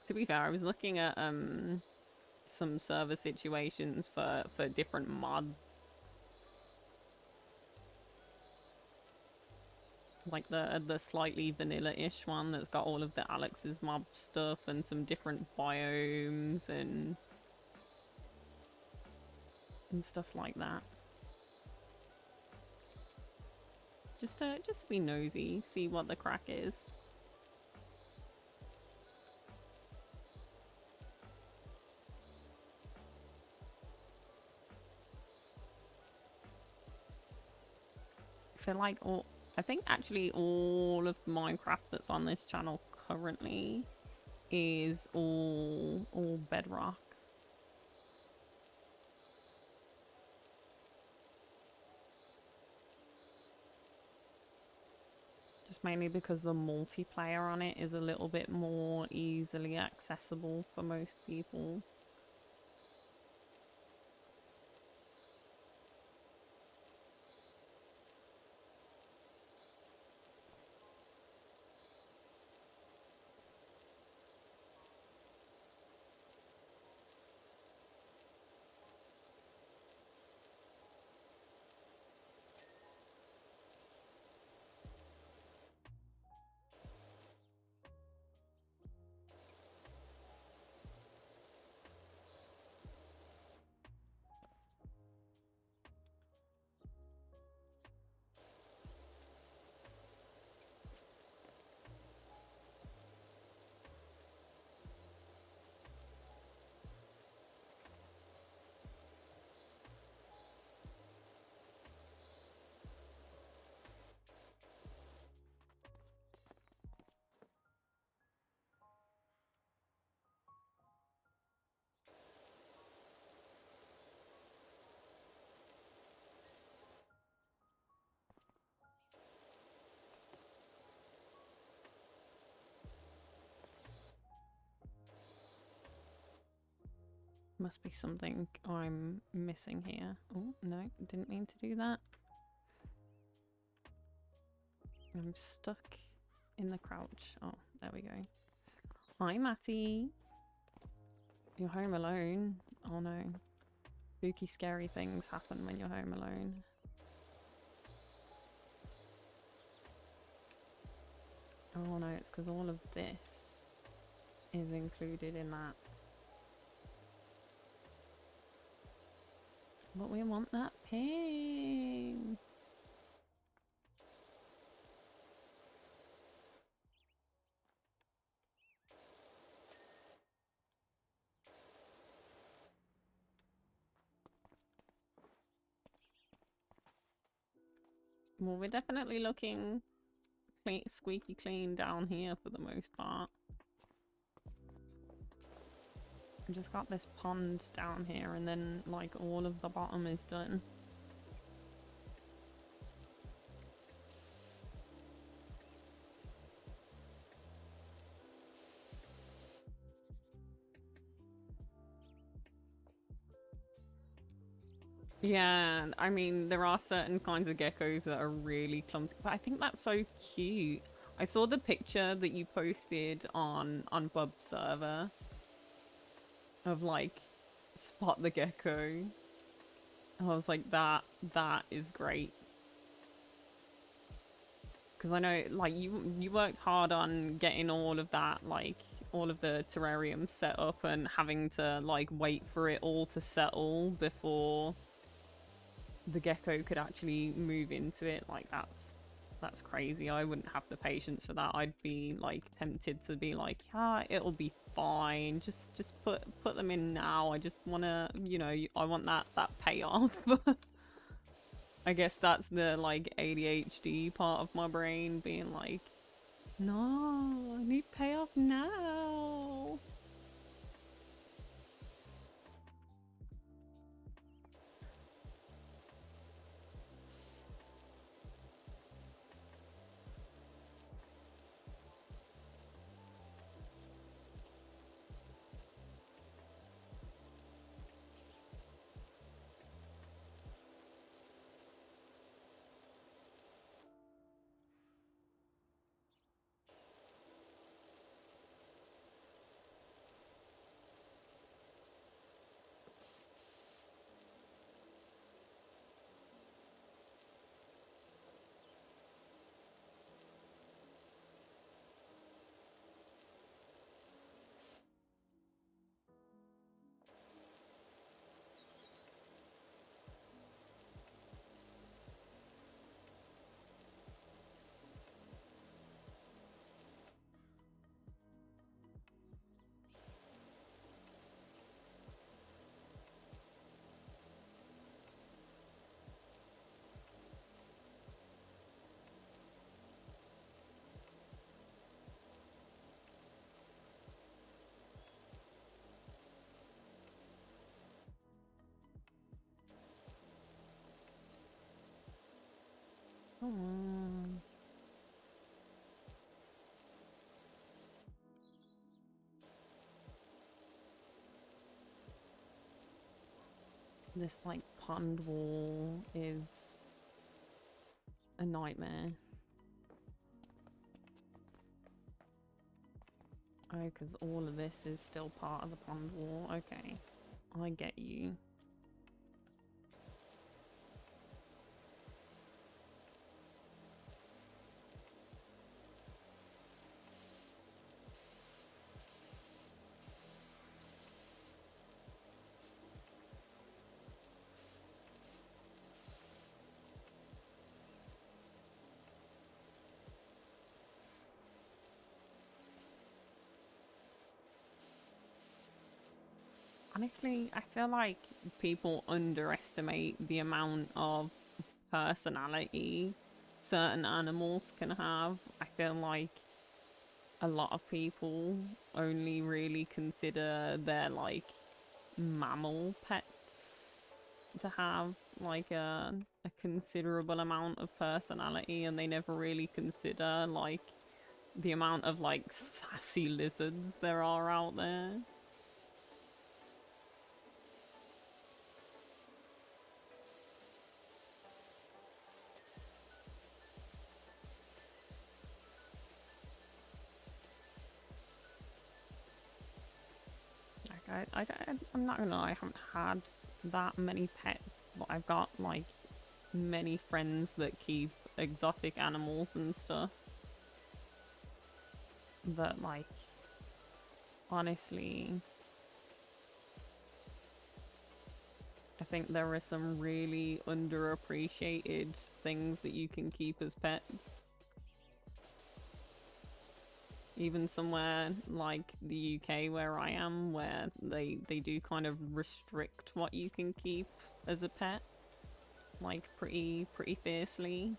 To be fair, I was looking at some server situations for different mods. Like the slightly vanilla-ish one that's got all of the Alex's mob stuff and some different biomes and stuff like that. Just to be nosy, see what the crack is. I feel like I think actually all of Minecraft that's on this channel currently is all bedrock. mainly because the multiplayer on it is a little bit more easily accessible for most people. Must be something I'm missing here. Oh, no, didn't mean to do that. I'm stuck in the crouch. Oh, there we go. Hi, Matty. You're home alone. Oh no. Spooky, scary things happen when you're home alone. Oh no, it's because all of this is included in that. But we want that ping. Well, we're definitely looking clean, squeaky clean down here for the most part. I just got this pond down here and then like all of the bottom is done. Yeah, I mean, there are certain kinds of geckos that are really clumsy, but I think that's so cute. I saw the picture that you posted on Bub's server of like spot the gecko. I was like, that is great. Because I know, like, you worked hard on getting all of that, like, all of the terrarium set up and having to, like, wait for it all to settle before the gecko could actually move into it. Like, that's crazy. I wouldn't have the patience for that. I'd be, like, tempted to be like, yeah, it'll be fine. Just put them in now. I just want to, you know, I want that payoff. I guess that's the, like, ADHD part of my brain being like, no, I need payoff now. Come on. This like pond wall is a nightmare. Oh, because all of this is still part of the pond wall. Okay, I get you. Honestly, I feel like people underestimate the amount of personality certain animals can have. I feel like a lot of people only really consider their like mammal pets to have like a considerable amount of personality, and they never really consider like the amount of like sassy lizards there are out there. Like I'm not gonna lie, I haven't had that many pets, but I've got like many friends that keep exotic animals and stuff that like honestly I think there are some really underappreciated things that you can keep as pets. Even somewhere like the UK where I am, where they do kind of restrict what you can keep as a pet, like pretty fiercely.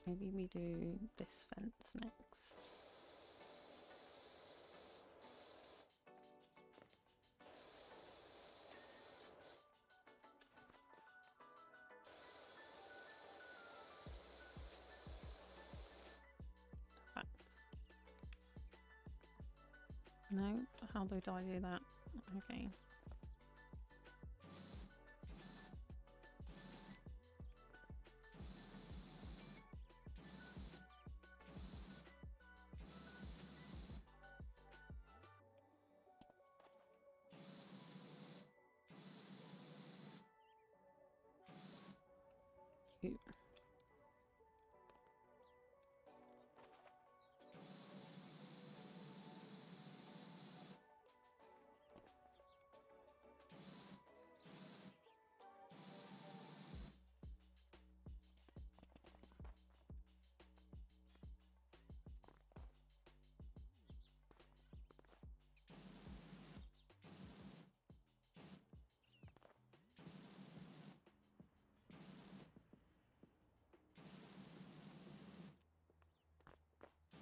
Maybe we do this fence next. Fact. No? How do I do that? Okay. Cute.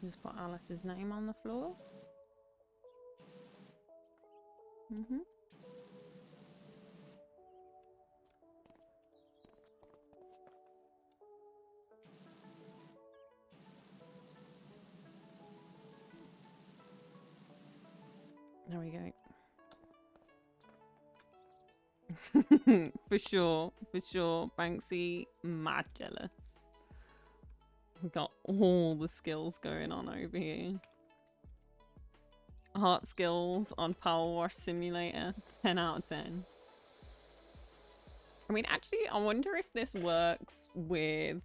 Just put Alice's name on the floor. Mm-hmm. There we go. For sure. Banksy, mad jealous. We got all the skills going on over here. Heart skills on PowerWash Simulator, 10 out of 10. I mean, actually, I wonder if this works with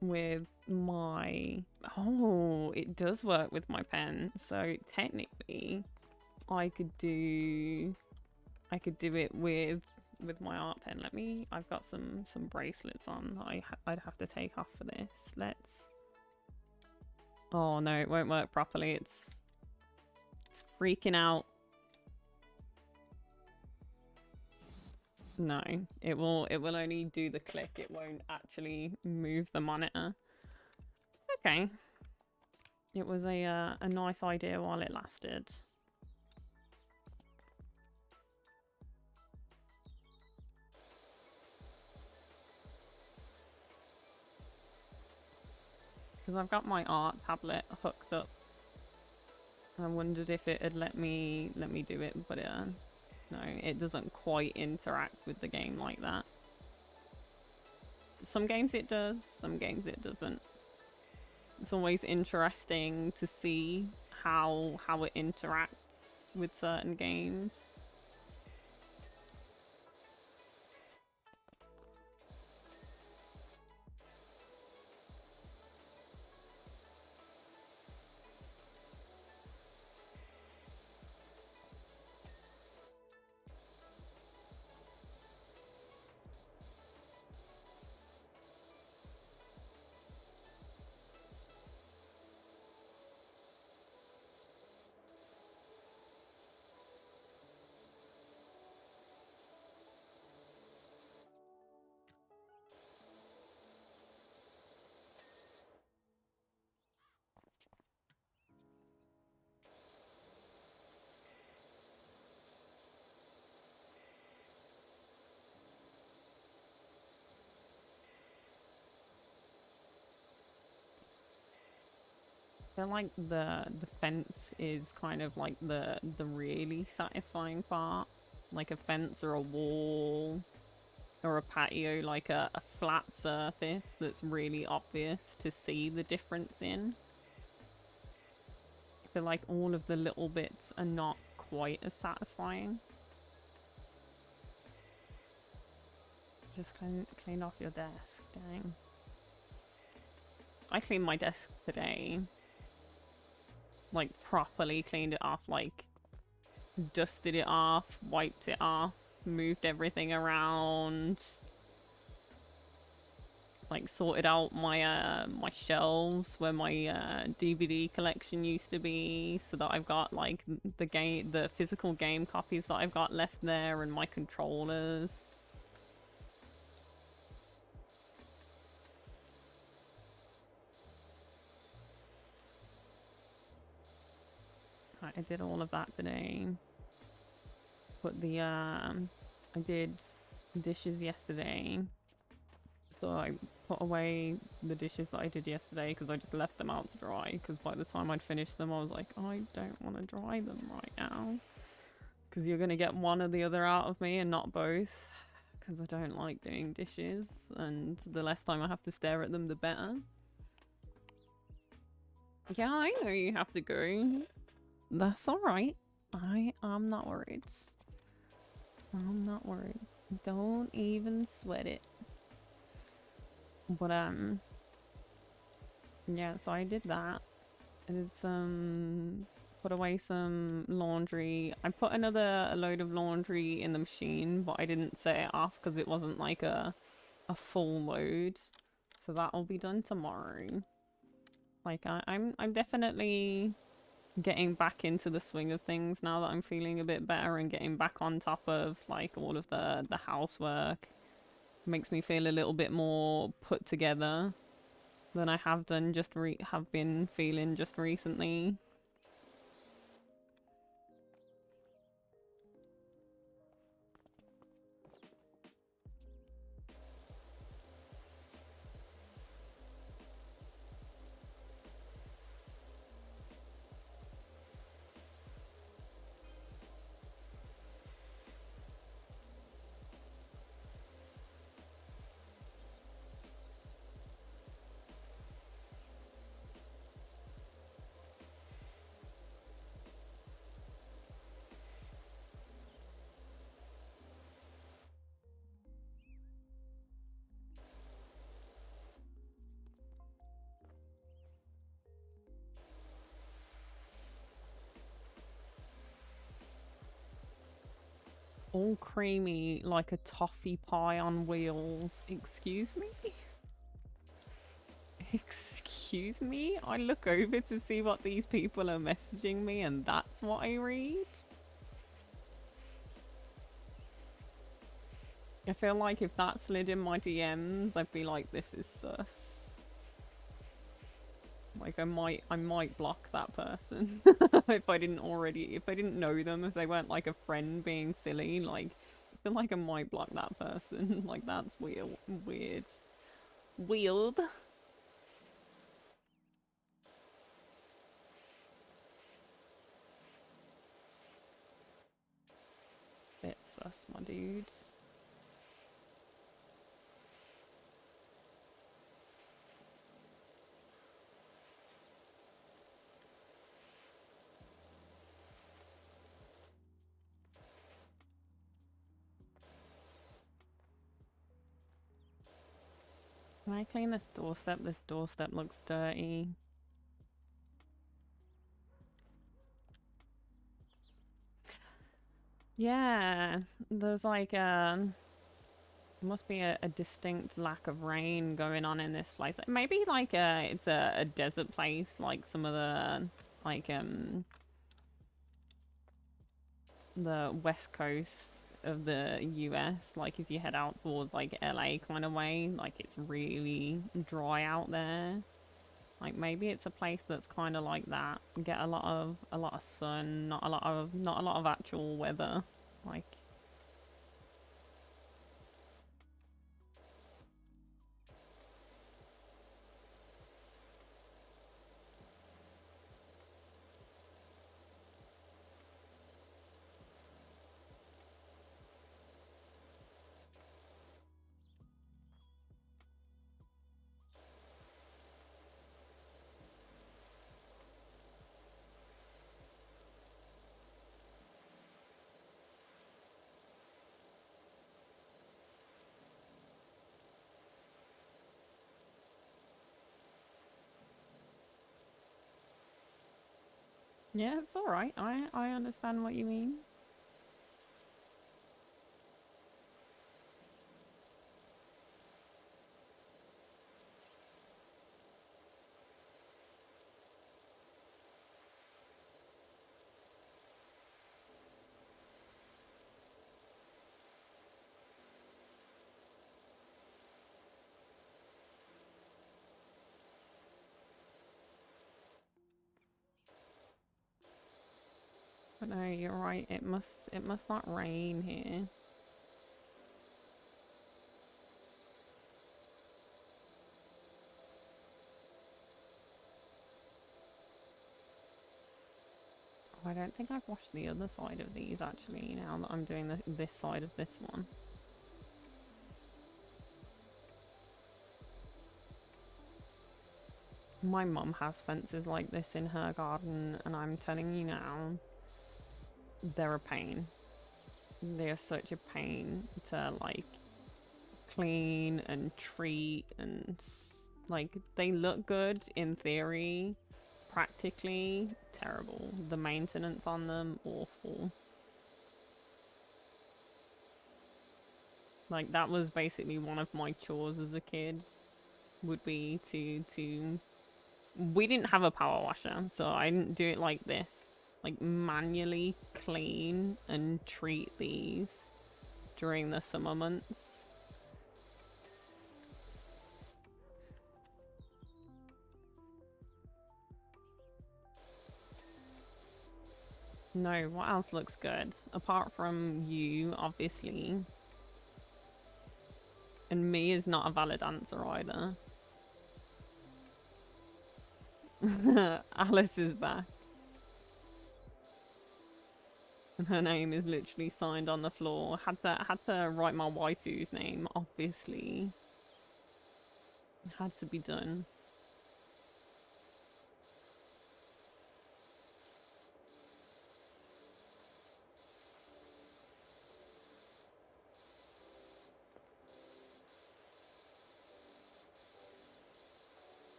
my... Oh, it does work with my pen. So technically, I could do it with my art pen. Let me... I've got some bracelets on that I'd have to take off for this. Let's... Oh no, it won't work properly. It's freaking out. No, it will only do the click. It won't actually move the monitor. Okay. It was a nice idea while it lasted. Because I've got my art tablet hooked up. I wondered if it had let me do it, but no, it doesn't quite interact with the game like that. Some games it does, some games it doesn't. It's always interesting to see how it interacts with certain games. I feel like the fence is kind of like the really satisfying part. Like a fence or a wall or a patio, like a flat surface that's really obvious to see the difference in. I feel like all of the little bits are not quite as satisfying. Just clean off your desk, dang. I cleaned my desk today. Like, properly cleaned it off, like, dusted it off, wiped it off, moved everything around. Like, sorted out my my shelves where my DVD collection used to be, so that I've got, like, the physical game copies that I've got left there, and my controllers. I did all of that today. Put the I did dishes yesterday, so I put away the dishes that I did yesterday because I just left them out to dry, because by the time I'd finished them I was like, I don't want to dry them right now, because you're gonna get one or the other out of me and not both, because I don't like doing dishes, and the less time I have to stare at them the better. Yeah, I know you have to go. That's alright. I'm not worried. I'm not worried. Don't even sweat it. But yeah, so I did that. I did put away some laundry. I put another load of laundry in the machine, but I didn't set it off because it wasn't like a full load. So that'll be done tomorrow. Like I'm definitely getting back into the swing of things now that I'm feeling a bit better, and getting back on top of like all of the housework. Makes me feel a little bit more put together than I have done have been feeling just recently. All creamy like a toffee pie on wheels. Excuse me? Excuse me? I look over to see what these people are messaging me, and that's what I read? I feel like if that slid in my DMs, I'd be like, this is sus. Like, I might block that person if I didn't know them, if they weren't like a friend being silly. Like, I feel like I might block that person. Like, that's weird. Bit sus, my dude. Can I clean this doorstep? This doorstep looks dirty. Yeah, there's like must be a distinct lack of rain going on in this place. Maybe like it's a desert place, like some of the west coast of the US. Like if you head out towards like LA kind of way, like it's really dry out there. Like maybe it's a place that's kind of like that. Get a lot of sun, not a lot of actual weather. Like yeah, it's all right. I understand what you mean. But no, you're right. It must not rain here. Oh, I don't think I've washed the other side of these actually. Now that I'm doing this side of this one. My mum has fences like this in her garden, and I'm telling you now, they're a pain. They're such a pain to like clean and treat, and like they look good in theory, practically terrible. The maintenance on them, awful. Like that was basically one of my chores as a kid, would be to we didn't have a power washer, so I didn't do it like this. Like manually clean and treat these during the summer months. No, what else looks good? Apart from you, obviously. And me is not a valid answer either. Alice is back. And her name is literally signed on the floor. Had to write my waifu's name, obviously. It had to be done.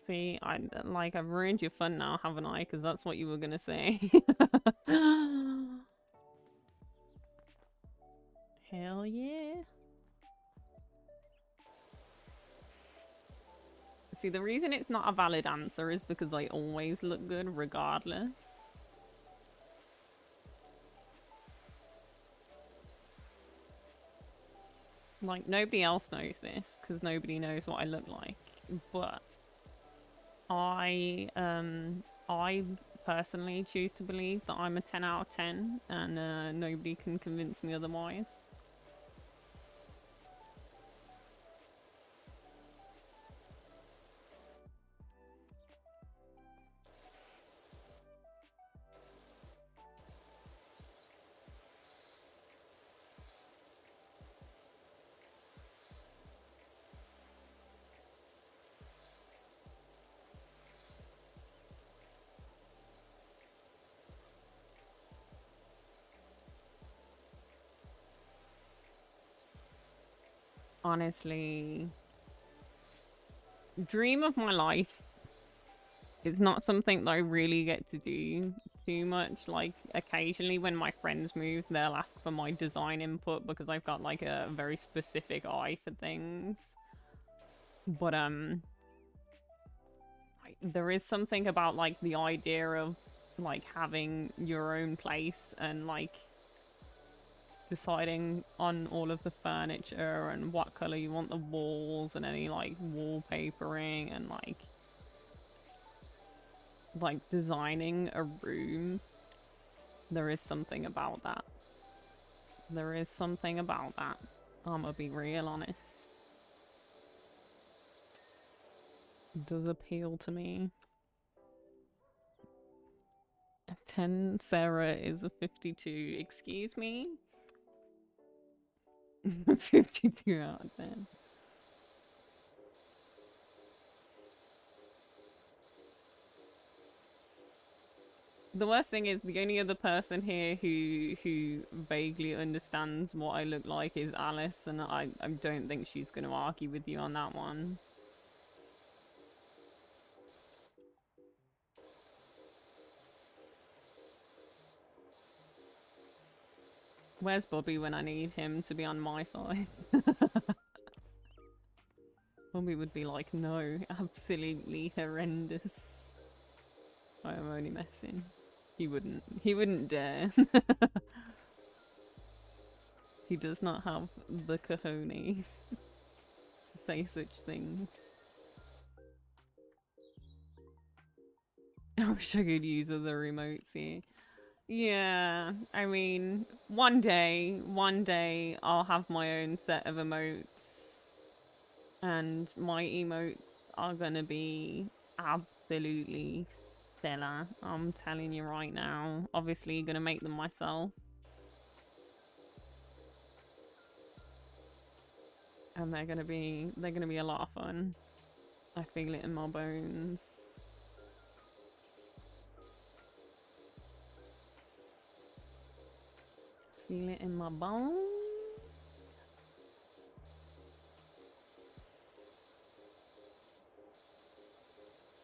See, I've ruined your fun now, haven't I? Because that's what you were gonna say. Hell yeah. See, the reason it's not a valid answer is because I always look good regardless. Like, nobody else knows this, because nobody knows what I look like. But I personally choose to believe that I'm a 10 out of 10, and nobody can convince me otherwise. Honestly, dream of my life. It's not something that I really get to do too much. Like, occasionally when my friends move, they'll ask for my design input because I've got like a very specific eye for things. But there is something about like the idea of like having your own place and like deciding on all of the furniture and what color you want the walls and any like wallpapering and like designing a room. There is something about that. There is something about that. I'm gonna be real honest. It does appeal to me. A 10 Sarah is a 52. Excuse me? 52 out of 10. The worst thing is the only other person here who vaguely understands what I look like is Alice, and I don't think she's going to argue with you on that one. Where's Bobby when I need him to be on my side? Bobby would be like, no, absolutely horrendous. I'm only messing. He wouldn't dare. He does not have the cojones to say such things. I wish I could use other remotes here. Yeah, I mean, one day I'll have my own set of emotes, and my emotes are gonna be absolutely stellar. I'm telling you right now. Obviously, gonna make them myself. And they're gonna be a lot of fun. I feel it in my bones. Feel it in my bones.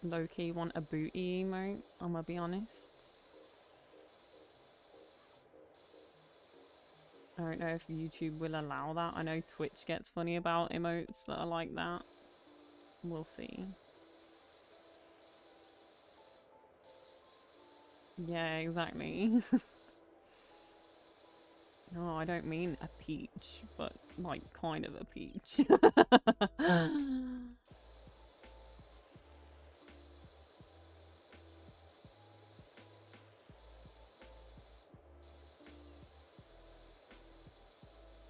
Low-key want a booty emote, I'm gonna be honest. I don't know if YouTube will allow that. I know Twitch gets funny about emotes that are like that. We'll see. Yeah, exactly. No, I don't mean a peach, but like kind of a peach.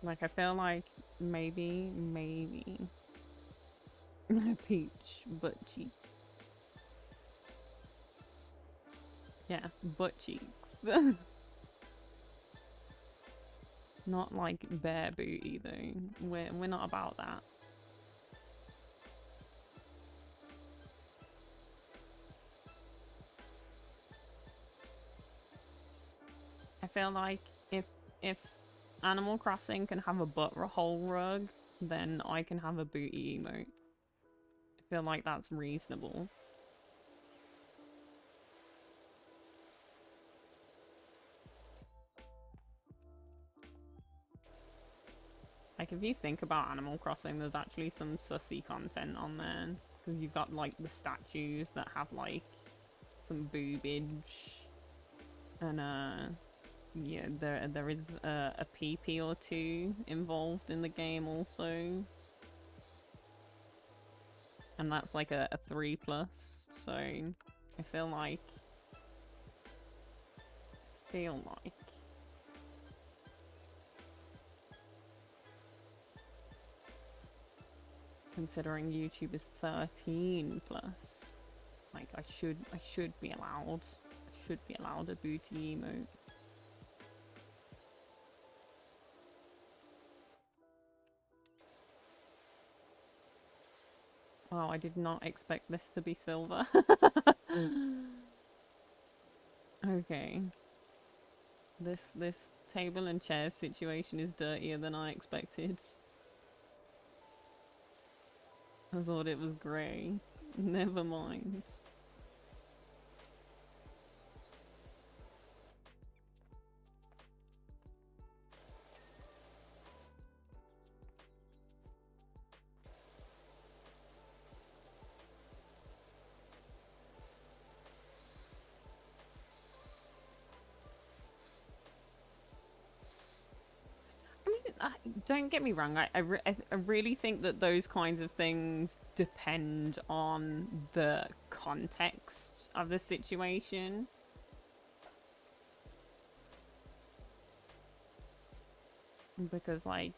Like, I feel like maybe a peach butt cheek. Yeah, butt cheeks. Not like bare booty though. We're not about that. I feel like if Animal Crossing can have a butthole rug, then I can have a booty emote. I feel like that's reasonable. Like, if you think about Animal Crossing, there's actually some sussy content on there. Because you've got, like, the statues that have, like, some boobage. And, yeah, there is a PP or two involved in the game also. And that's like a 3+, so I feel like considering YouTube is 13+, like I should be allowed a booty emote. Wow, I did not expect this to be silver. Okay. This table and chair situation is dirtier than I expected. I thought it was grey. Never mind. Don't get me wrong, I really think that those kinds of things depend on the context of the situation. Because, like,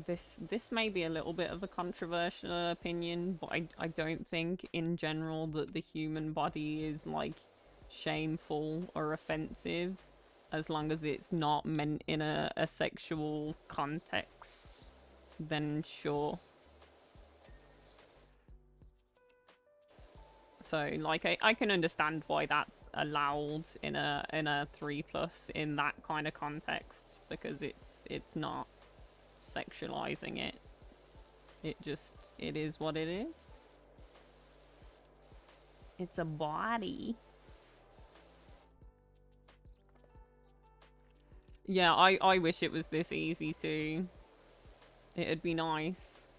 this may be a little bit of a controversial opinion, but I don't think in general that the human body is, like, shameful or offensive, as long as it's not meant in a sexual context, then sure. So, like, I can understand why that's allowed in a 3+ in that kind of context, because it's not sexualizing it. It is what it is. It's a body. Yeah, I wish it was this easy too. It'd be nice.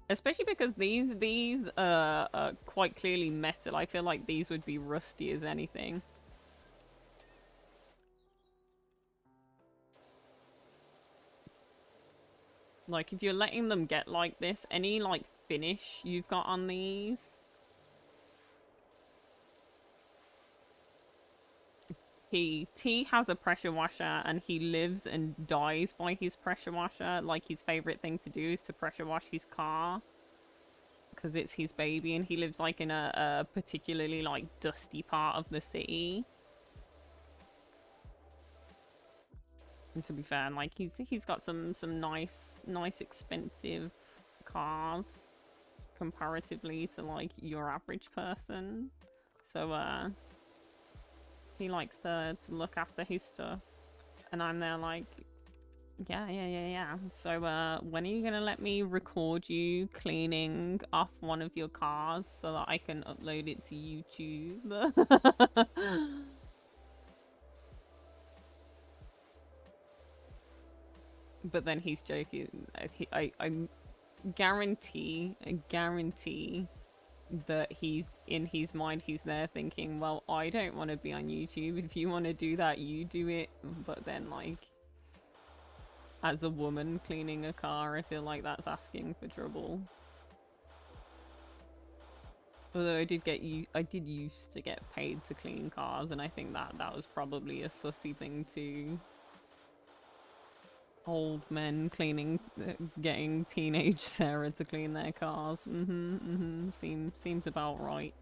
Especially because these are quite clearly metal. I feel like these would be rusty as anything. Like, if you're letting them get like this, any, like, finish you've got on these... T has a pressure washer, and he lives and dies by his pressure washer. Like, his favorite thing to do is to pressure wash his car, because it's his baby, and he lives, like, in a particularly, like, dusty part of the city. And to be fair, like, he's got some nice expensive cars comparatively to, like, your average person. So he likes to look after his stuff, and I'm there like, yeah. So when are you gonna let me record you cleaning off one of your cars so that I can upload it to YouTube? But then he's joking. I guarantee that he's in his mind, he's there thinking, well, I don't want to be on YouTube. If you want to do that, you do it. But then, like, as a woman cleaning a car, I feel like that's asking for trouble. Although I did used to get paid to clean cars, and I think that was probably a sussy thing too. Old men getting teenage Sarah to clean their cars. Seems about right.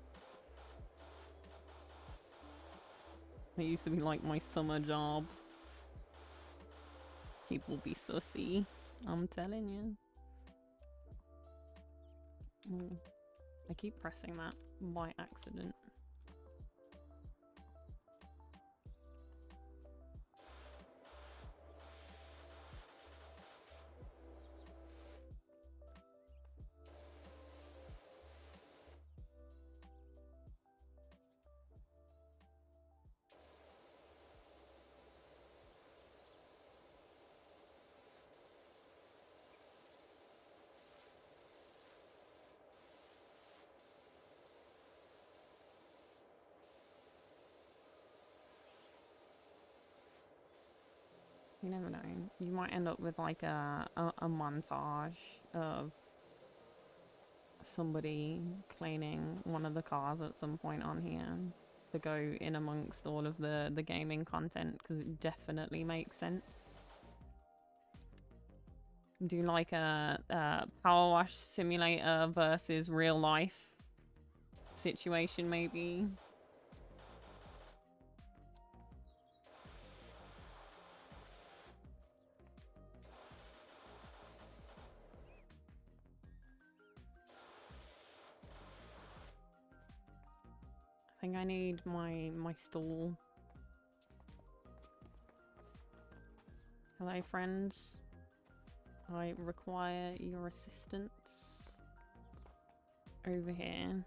It used to be like my summer job. People be sussy. I'm telling you. I keep pressing that by accident. You never know. You might end up with like a montage of somebody cleaning one of the cars at some point on here to go in amongst all of the gaming content, because it definitely makes sense. Do like a PowerWash simulator versus real life situation, maybe. I think I need my stool. Hello, friends. I require your assistance over here.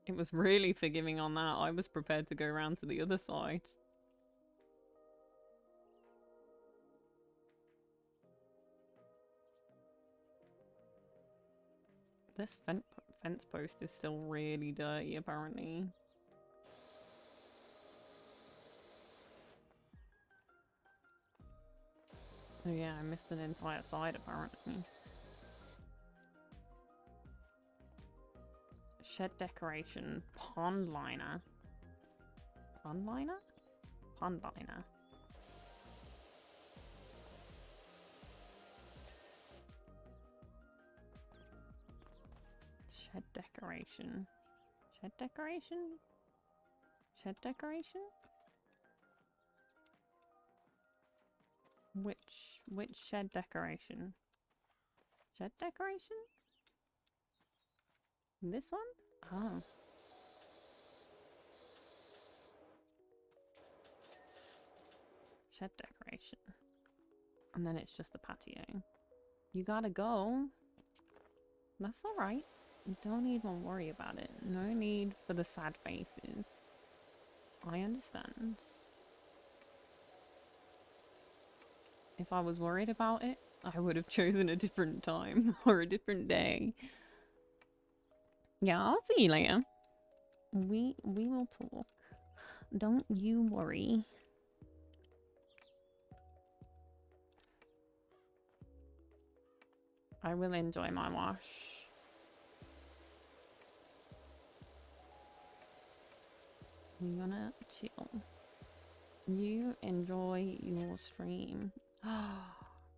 It was really forgiving on that. I was prepared to go around to the other side. This fence post is still really dirty, apparently. Oh yeah, I missed an entire side, apparently. Shed decoration. Pond liner. Pond liner? Pond liner. Shed decoration. Shed decoration? Shed decoration? Which shed decoration? Shed decoration? This one? Oh. Shed decoration. And then it's just the patio. You gotta go. That's alright. Don't even worry about it. No need for the sad faces. I understand. If I was worried about it, I would have chosen a different time or a different day. Yeah, I'll see you later. We will talk. Don't you worry. I will enjoy my wash. We're gonna chill. You enjoy your stream.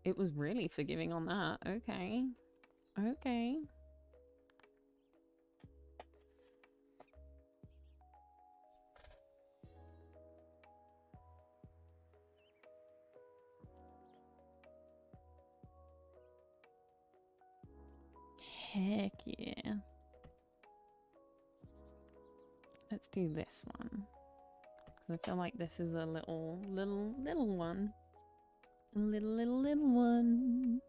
It was really forgiving on that. Okay. Okay. Heck yeah. Let's do this one. Because I feel like this is a little one. A little one.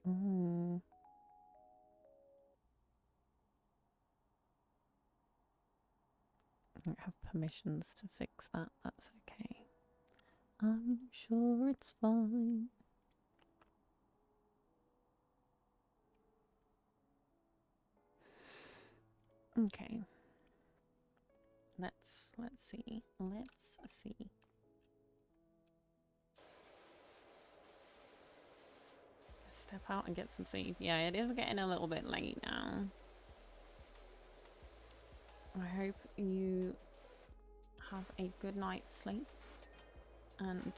Ooh. I don't have permissions to fix that. That's okay. I'm sure it's fine. Okay. Let's see. Let's see. Step out and get some sleep. Yeah, it is getting a little bit late now. I hope you have a good night's sleep, and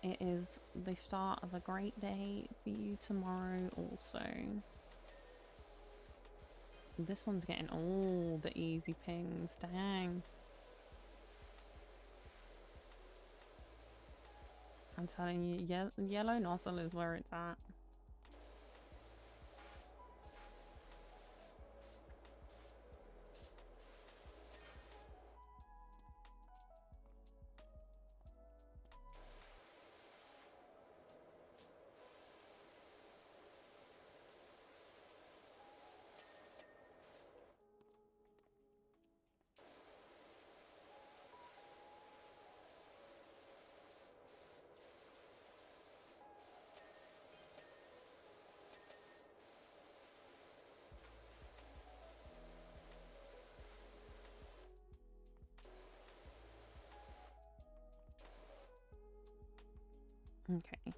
it is the start of a great day for you tomorrow also. This one's getting all the easy pings. Dang. I'm telling you, yellow nozzle is where it's at. Okay.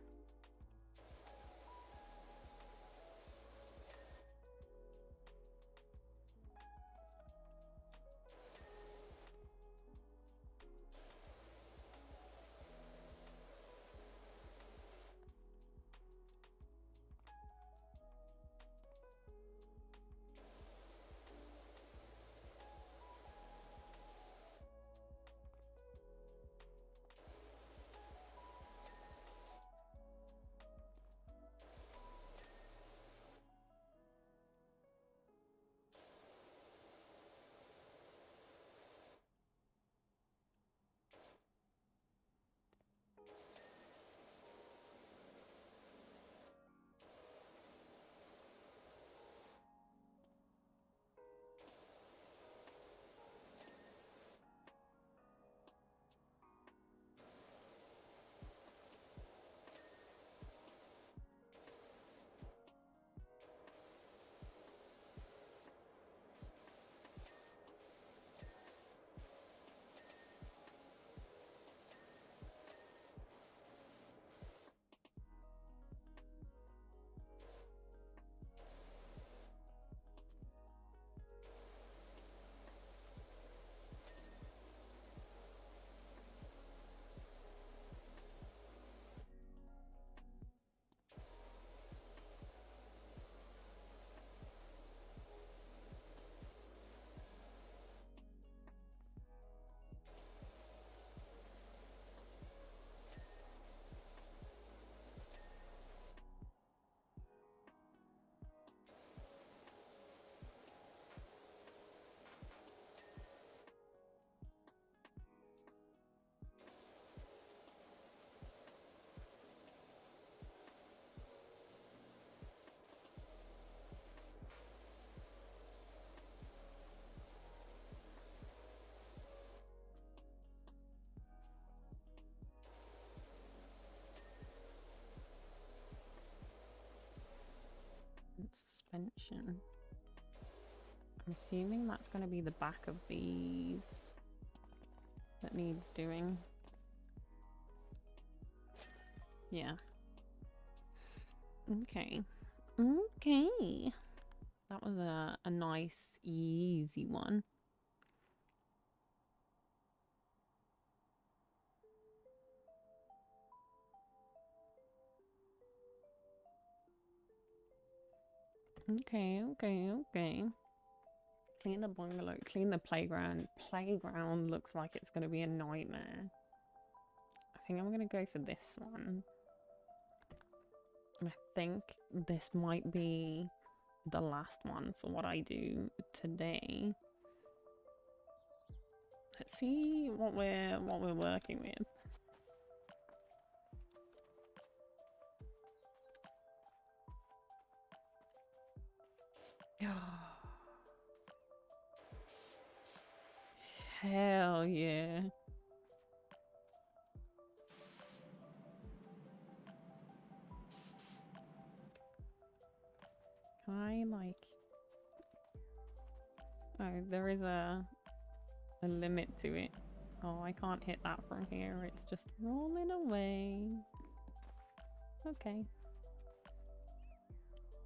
Suspension. I'm assuming that's going to be the back of these that needs doing. Yeah. Okay. Okay. That was a nice, easy one. Okay. Clean the bungalow, clean the playground. Playground looks like it's going to be a nightmare. I think I'm going to go for this one. I think this might be the last one for what I do today. Let's see what we're working with. Hell yeah. Can I like... Oh, there is a limit to it. Oh, I can't hit that from here. It's just rolling away. Okay.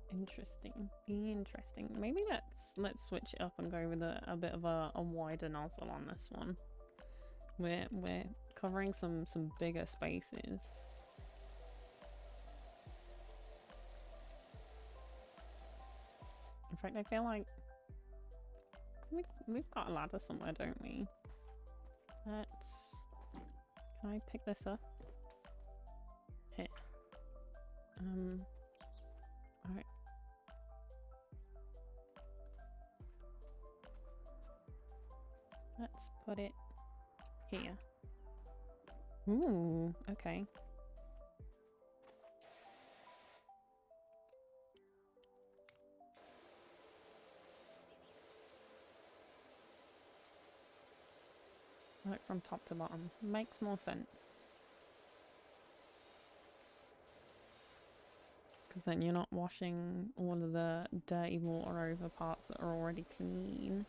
Interesting. Maybe let's switch it up and go with a bit of a wider nozzle on this one. We're covering some bigger spaces. In fact, I feel like we've got a ladder somewhere, don't we? Can I pick this up? Hit. Alright. Let's put it here. Ooh, okay. Like from top to bottom. Makes more sense. Because then you're not washing all of the dirty water over parts that are already clean.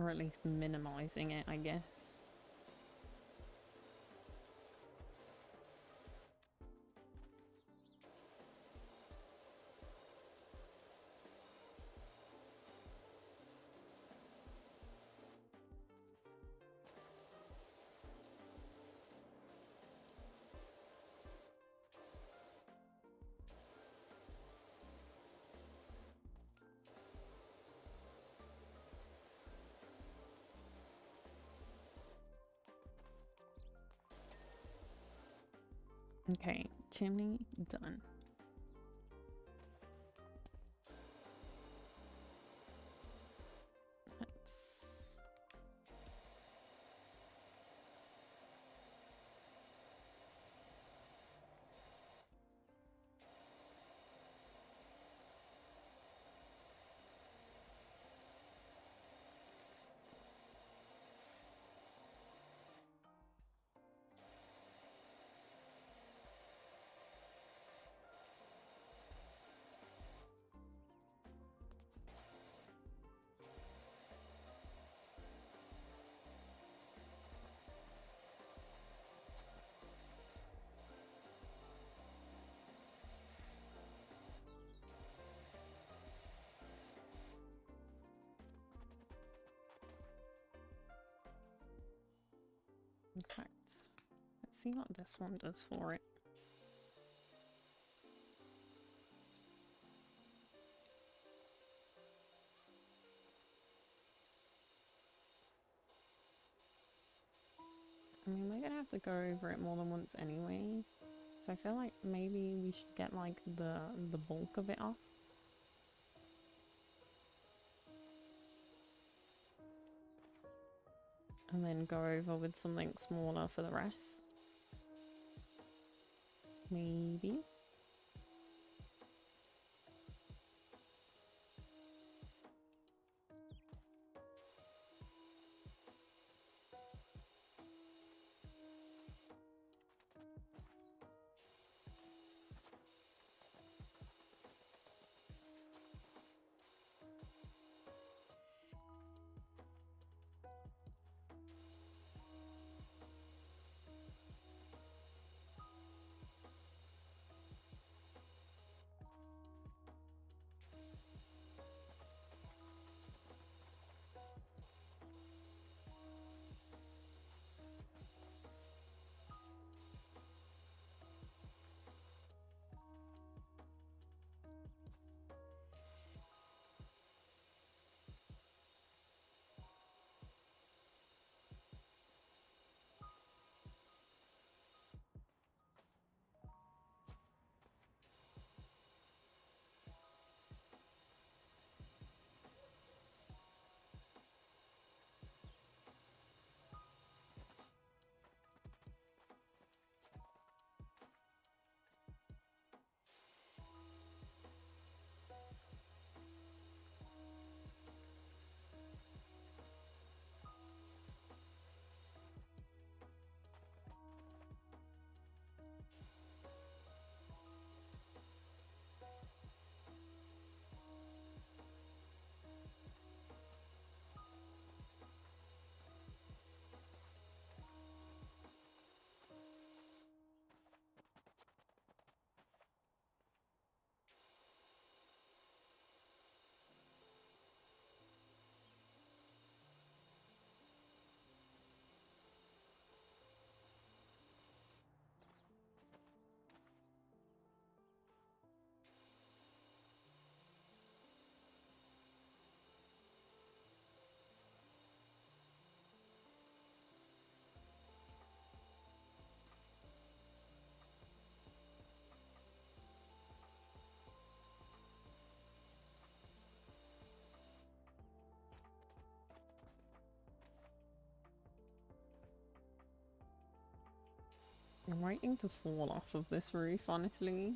Or at least minimizing it, I guess. Okay, chimney done. Let's... In fact, let's see what this one does for it. I mean, we're gonna have to go over it more than once anyway, so I feel like maybe we should get like the bulk of it off. And then go over with something smaller for the rest. Maybe. I'm waiting to fall off of this roof, honestly.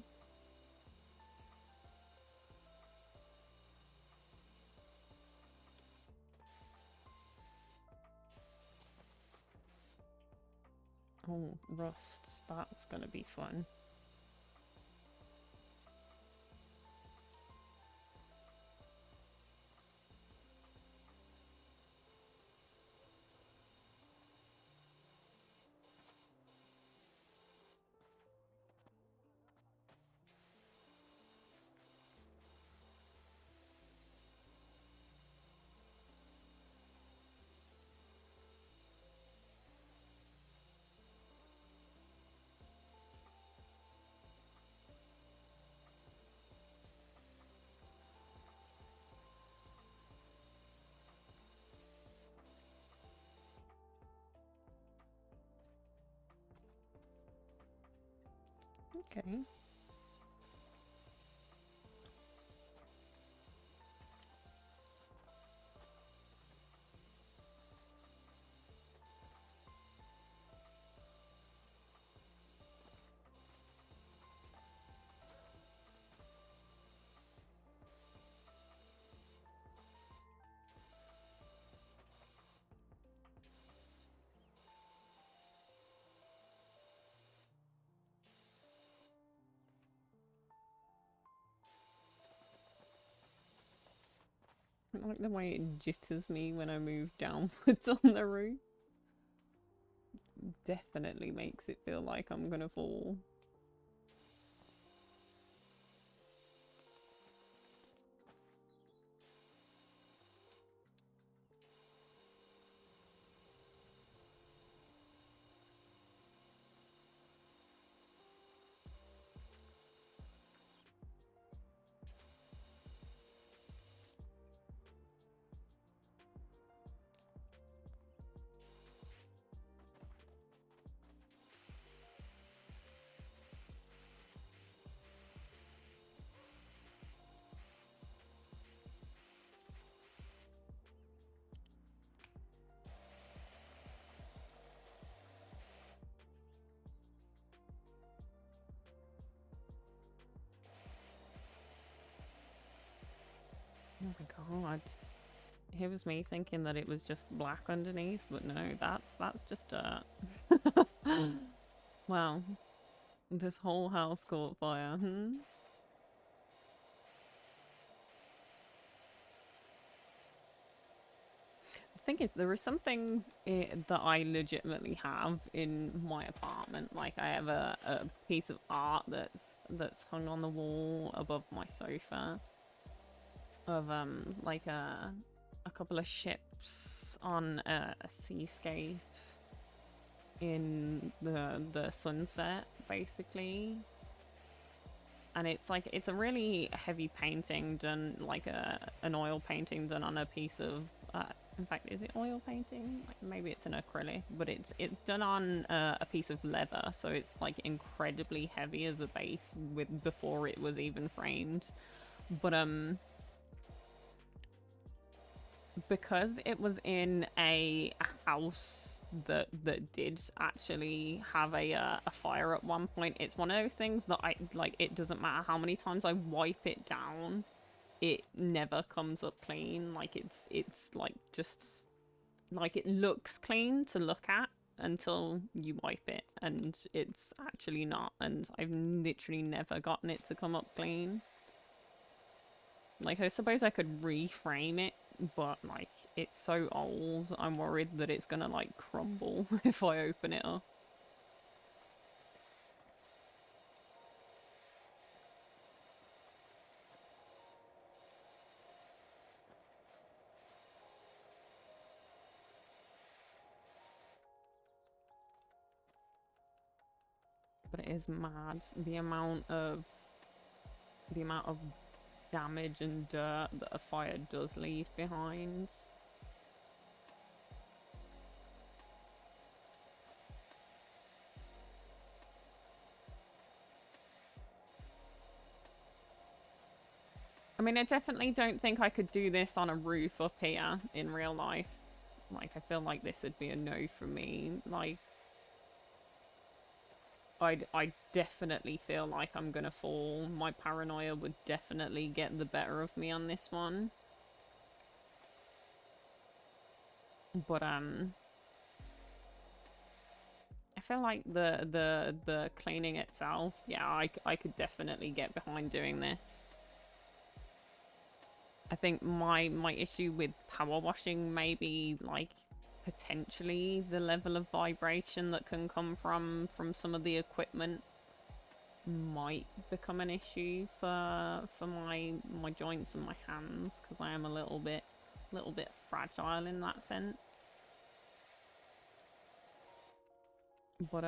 Oh, rust. That's gonna be fun. Okay. I like the way it jitters me when I move downwards on the roof. Definitely makes it feel like I'm gonna fall. Oh my god. It was me thinking that it was just black underneath, but no, that's just dirt. Wow. This whole house caught fire. Hmm? The thing is, there are some things that I legitimately have in my apartment. Like, I have a piece of art that's hung on the wall above my sofa of like a couple of ships on a seascape in the sunset, basically. And it's like, it's a really heavy painting done, like an oil painting done on a piece of in fact, is it oil painting? Like, maybe it's an acrylic, but it's done on a piece of leather, so it's like incredibly heavy as a base with before it was even framed. But because it was in a house that did actually have a fire at one point, it's one of those things that I like. It doesn't matter how many times I wipe it down, it never comes up clean. Like, it's like, just like, it looks clean to look at until you wipe it, and it's actually not. And I've literally never gotten it to come up clean. Like, I suppose I could reframe it, but like, it's so old, I'm worried that it's gonna like crumble if I open it up. But it is mad the amount of damage and dirt that a fire does leave behind. I mean, I definitely don't think I could do this on a roof up here in real life. Like, I feel like this would be a no for me. Like, I definitely feel like I'm gonna fall. My paranoia would definitely get the better of me on this one. But I feel like the cleaning itself, yeah, I could definitely get behind doing this. I think my issue with power washing may be like potentially the level of vibration that can come from some of the equipment might become an issue for my joints and my hands, because I am a little bit fragile in that sense. But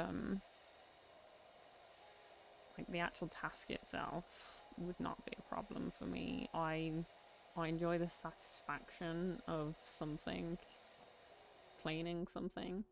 like, the actual task itself would not be a problem for me. I enjoy the satisfaction of something, cleaning something.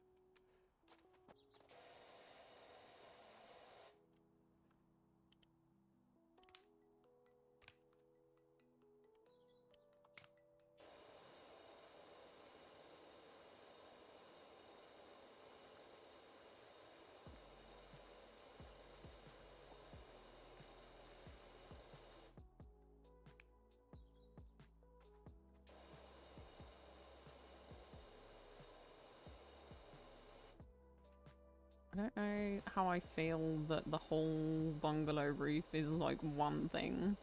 I don't know how I feel that the whole bungalow roof is like one thing.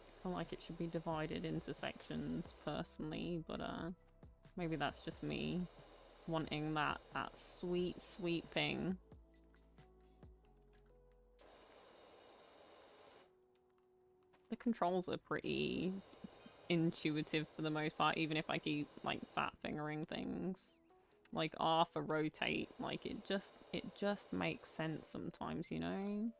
I feel like it should be divided into sections personally, but maybe that's just me wanting that sweet, sweet thing. The controls are pretty intuitive for the most part, even if I keep like fat fingering things. Like R for rotate, like it just makes sense sometimes, you know?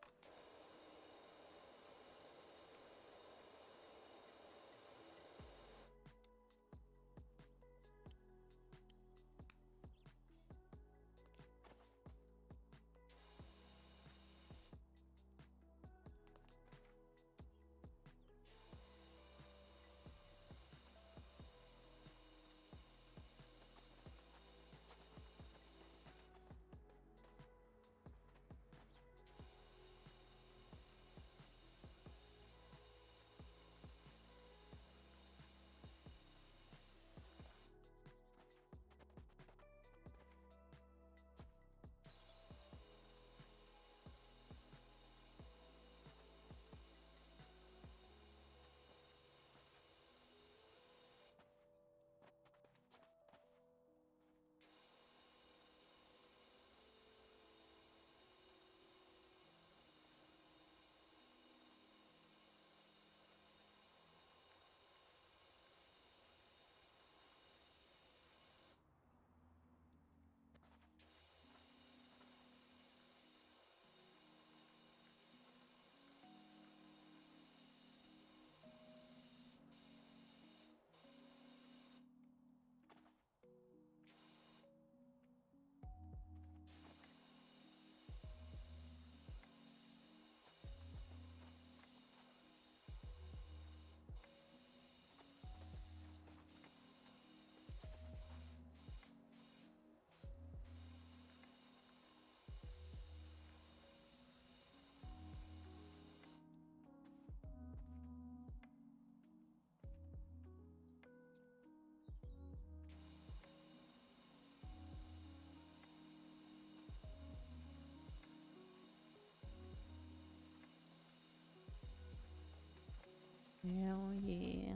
Hell yeah.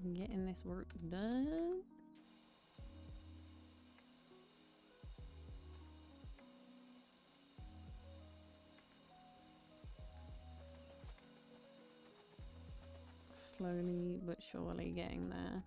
I'm getting this work done. Slowly but surely getting there.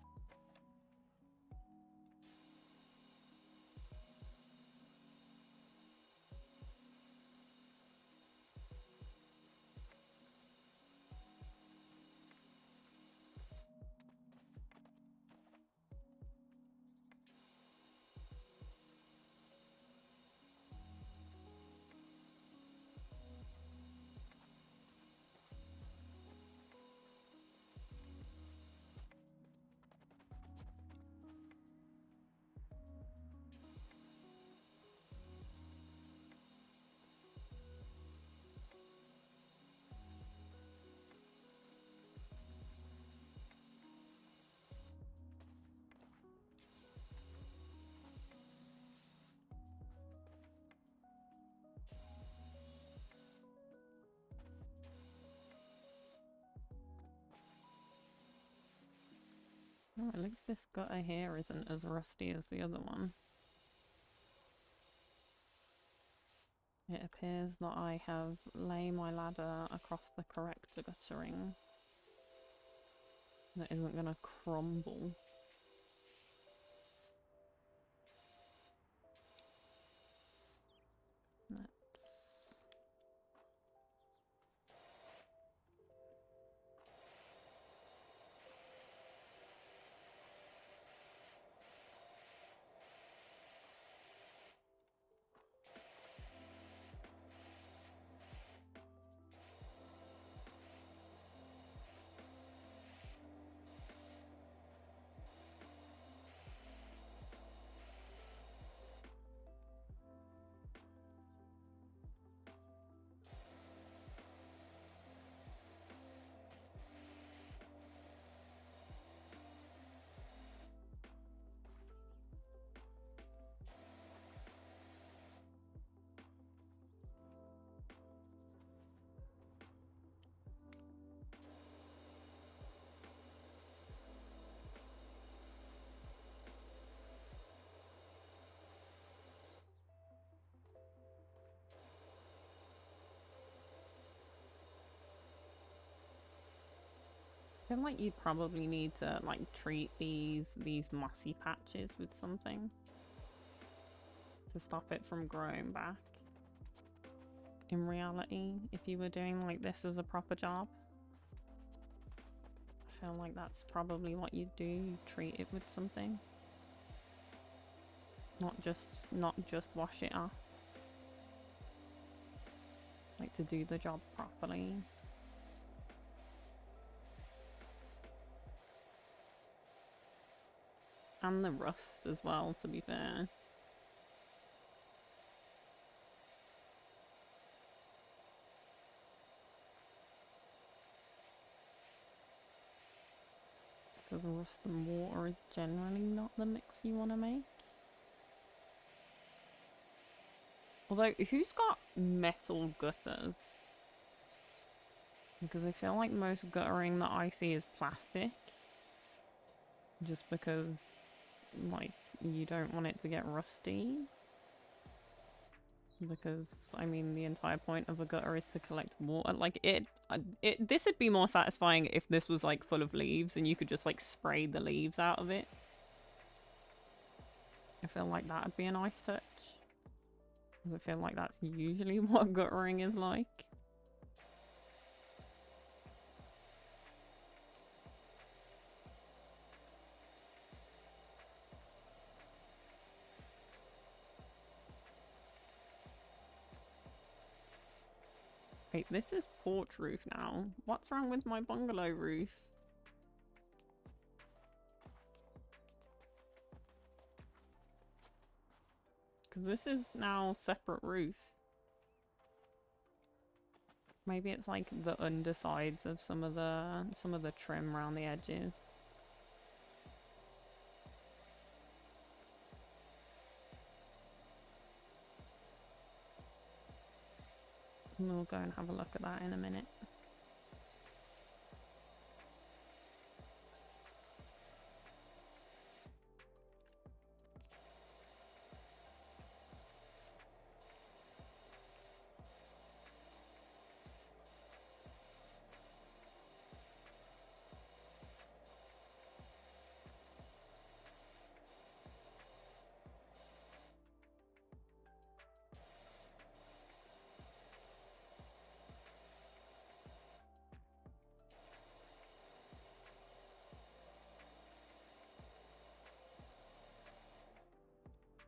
Oh, at least this gutter here isn't as rusty as the other one. It appears that I have laid my ladder across the correct guttering that isn't going to crumble. Let's... feel like you probably need to like treat these mossy patches with something to stop it from growing back. In reality, if you were doing like this as a proper job, I feel like that's probably what you'd do. You treat it with something. Not just wash it off. Like, to do the job properly. And the rust as well, to be fair. Because rust and water is generally not the mix you want to make. Although, who's got metal gutters? Because I feel like most guttering that I see is plastic. Just because, like, you don't want it to get rusty. Because, I mean, the entire point of a gutter is to collect water. Like, this would be more satisfying if this was, like, full of leaves and you could just, like, spray the leaves out of it. I feel like that would be a nice touch. Because I feel like that's usually what guttering is like. Wait, this is porch roof now. What's wrong with my bungalow roof? Because this is now separate roof. Maybe it's like the undersides of some of the trim around the edges. And we'll go and have a look at that in a minute.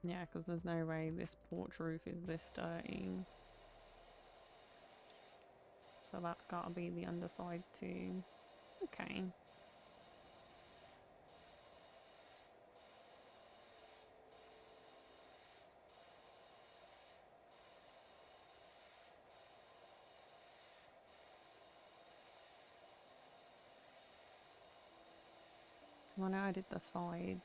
Yeah, because there's no way this porch roof is this dirty. So that's gotta be the underside too. Okay. Well, now I did the sides.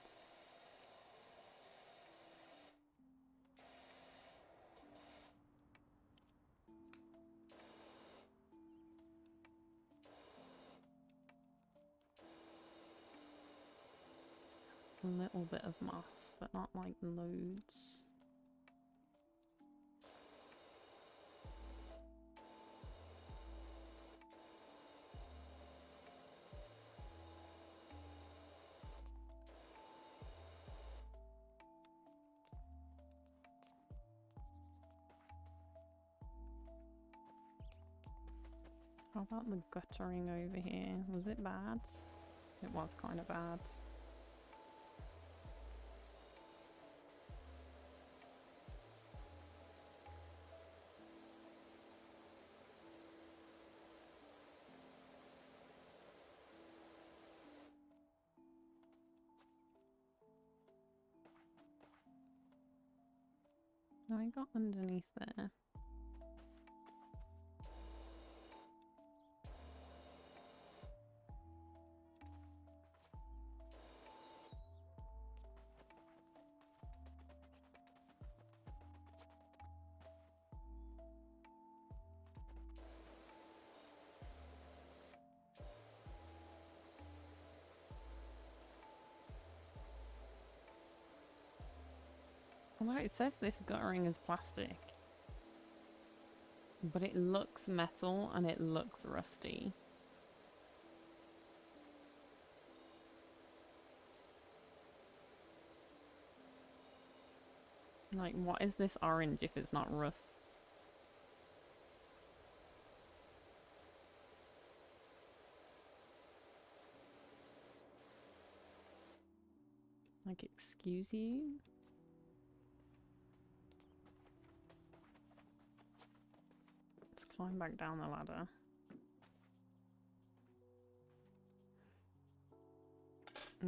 A little bit of moss, but not like loads. How about the guttering over here? Was it bad? It was kind of bad. No, I got underneath there. Although it says this guttering is plastic. But it looks metal and it looks rusty. Like, what is this orange if it's not rust? Like, excuse you? Let's climb back down the ladder.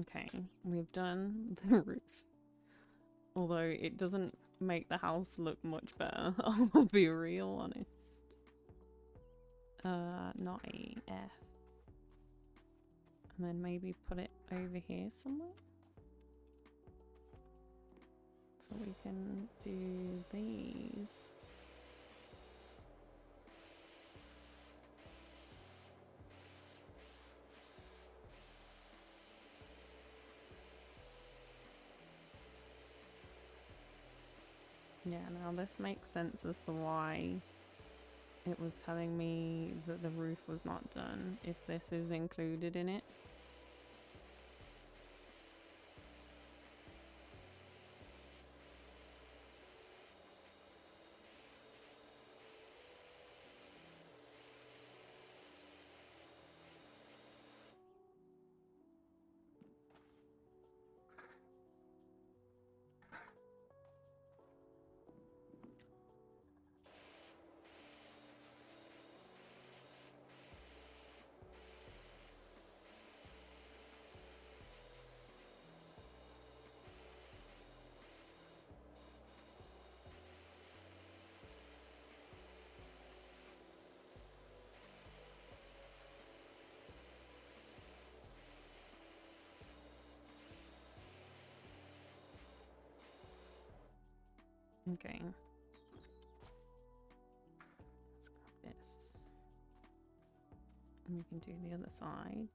Okay, we've done the roof. Although it doesn't make the house look much better, I'll be real honest. Not a F. And then maybe put it over here somewhere? So we can do these. Yeah, now this makes sense as to why it was telling me that the roof was not done, if this is included in it. Okay. Let's grab this. And we can do the other side.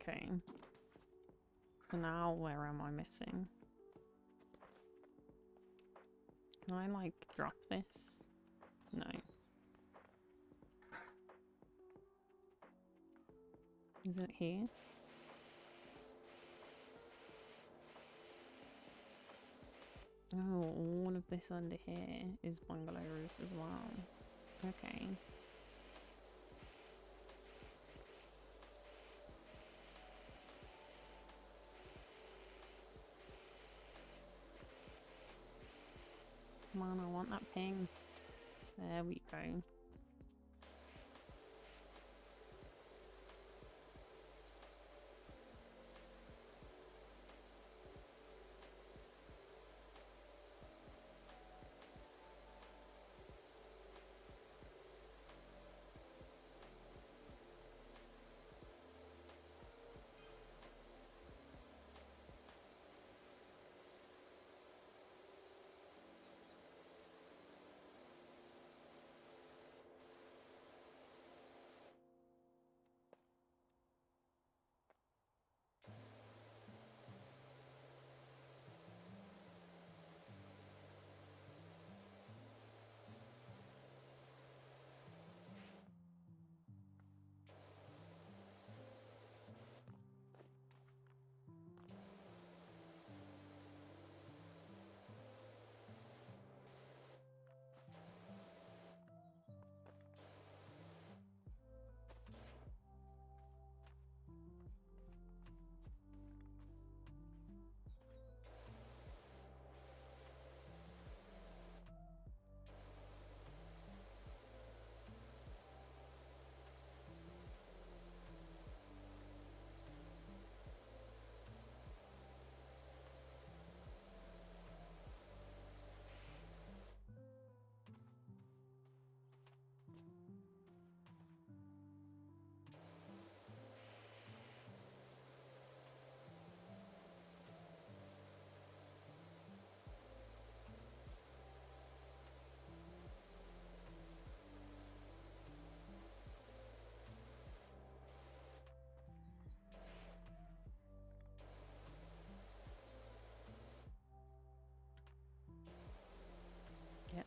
Okay. So now where am I missing? Can I like drop this? No. Is it here? Oh, all of this under here is bungalow roof as well. Okay. Come on, I want that ping. There we go.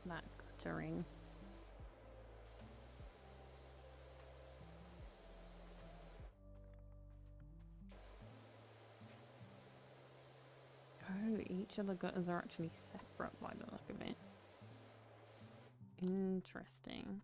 that guttering. Oh, each of the gutters are actually separate by the look of it. Interesting.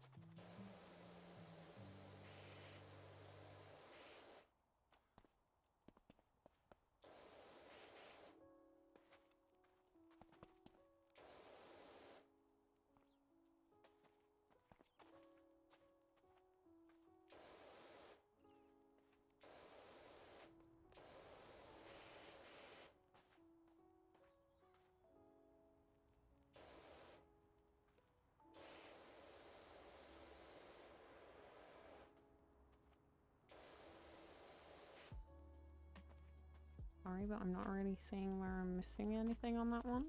Sorry, but I'm not really seeing where I'm missing anything on that one.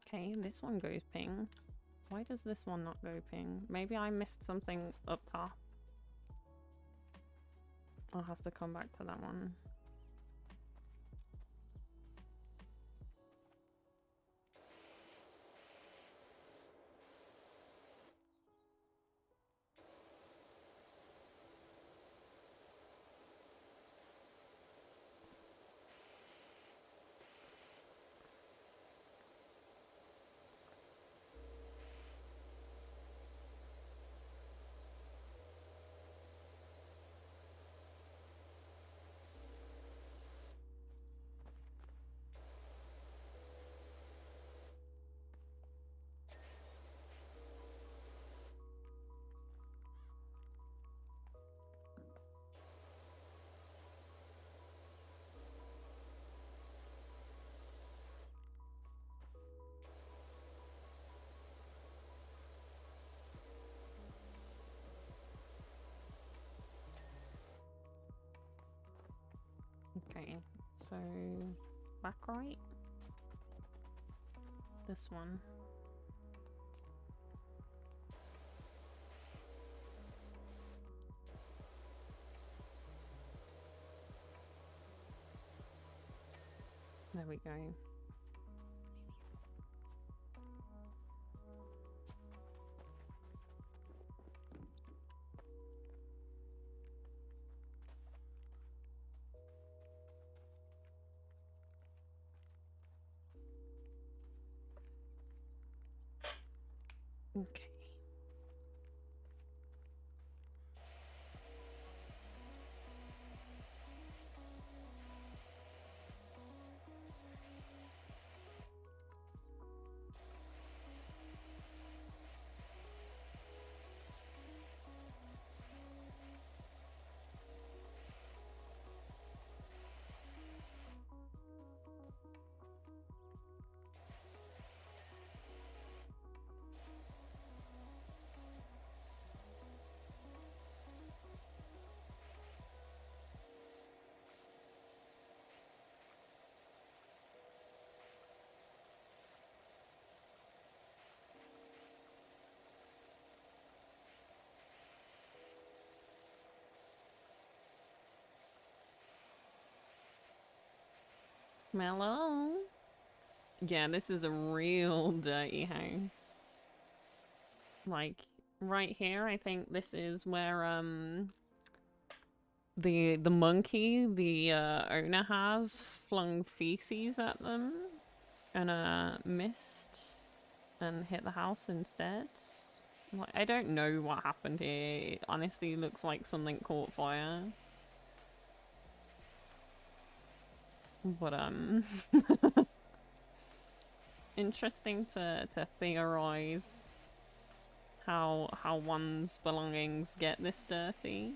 Okay, this one goes ping. Why does this one not go ping? Maybe I missed something up top. I'll have to come back to that one. Okay, so back right. This one. There we go. Okay. Hello? Yeah, this is a real dirty house. Like, right here, I think this is where, the monkey, the owner has flung feces at them and missed and hit the house instead. Like, I don't know what happened here. It honestly looks like something caught fire. But interesting to theorize how one's belongings get this dirty.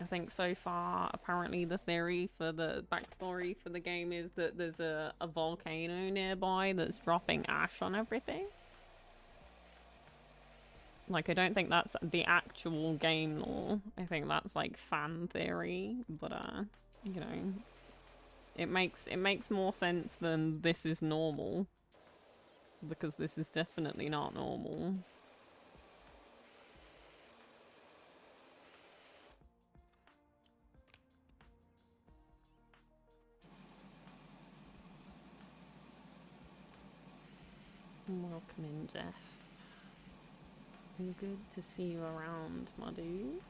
I think so far, apparently the theory for the backstory for the game is that there's a volcano nearby that's dropping ash on everything. Like, I don't think that's the actual game lore. I think that's like fan theory, but you know, it makes more sense than this is normal, because this is definitely not normal. Welcome in, Jeff. Good to see you around, my dude.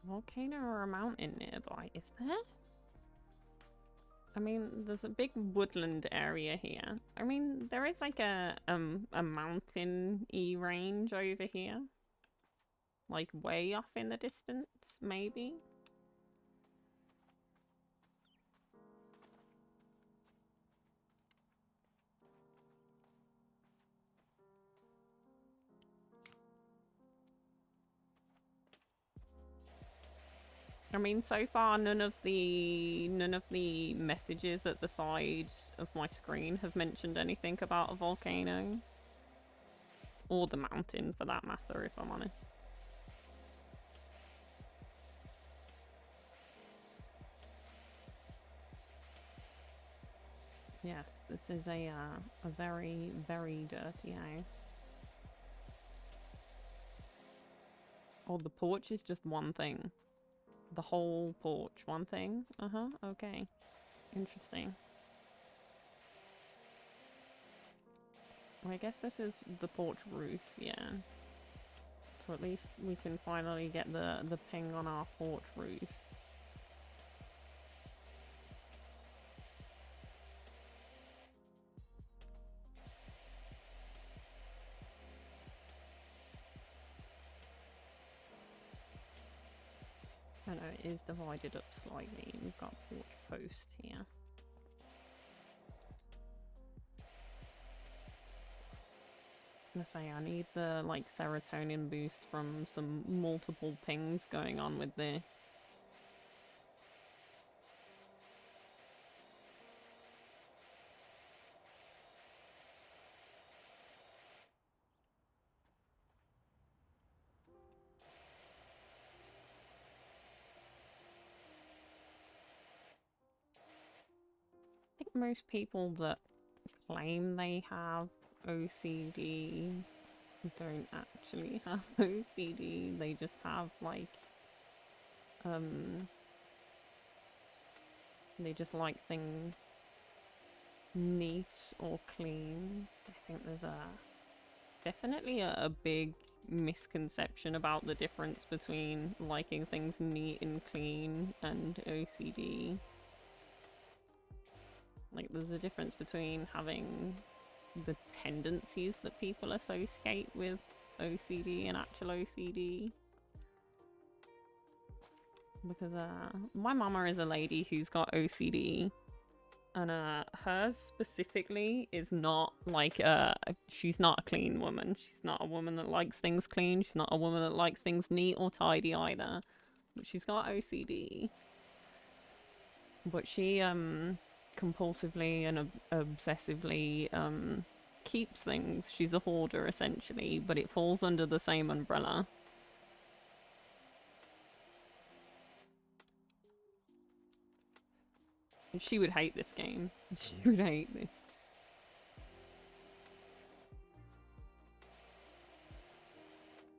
Volcano or a mountain nearby, is there? I mean, there's a big woodland area here. I mean, there is like a mountain-y range over here. Like way off in the distance, maybe? I mean, so far none of the messages at the side of my screen have mentioned anything about a volcano. Or the mountain, for that matter, if I'm honest. Yes, this is a very, very dirty house. Oh, the porch is just one thing. The whole porch, one thing? Uh-huh, okay. Interesting. Well, I guess this is the porch roof, yeah. So at least we can finally get the ping on our porch roof. I know, it is divided up slightly. We've got a porch post here. I'm gonna say, I need the, like, serotonin boost from some multiple pings going on with this. I think most people that claim they have OCD don't actually have OCD. They just have, like, they just like things neat or clean. I think there's definitely a big misconception about the difference between liking things neat and clean and OCD. Like, there's a difference between having the tendencies that people associate with OCD and actual OCD. Because my mama is a lady who's got OCD, and hers specifically is not like she's not a clean woman. She's not a woman that likes things clean. She's not a woman that likes things neat or tidy either. But she's got OCD. But she compulsively and obsessively keeps things. She's a hoarder essentially, but it falls under the same umbrella. She would hate this game. She would hate this.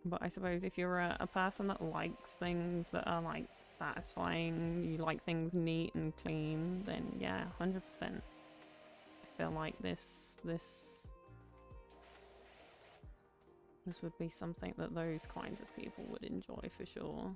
But I suppose if you're a person that likes things that are like satisfying, you like things neat and clean, then yeah, 100%. I feel like this would be something that those kinds of people would enjoy for sure.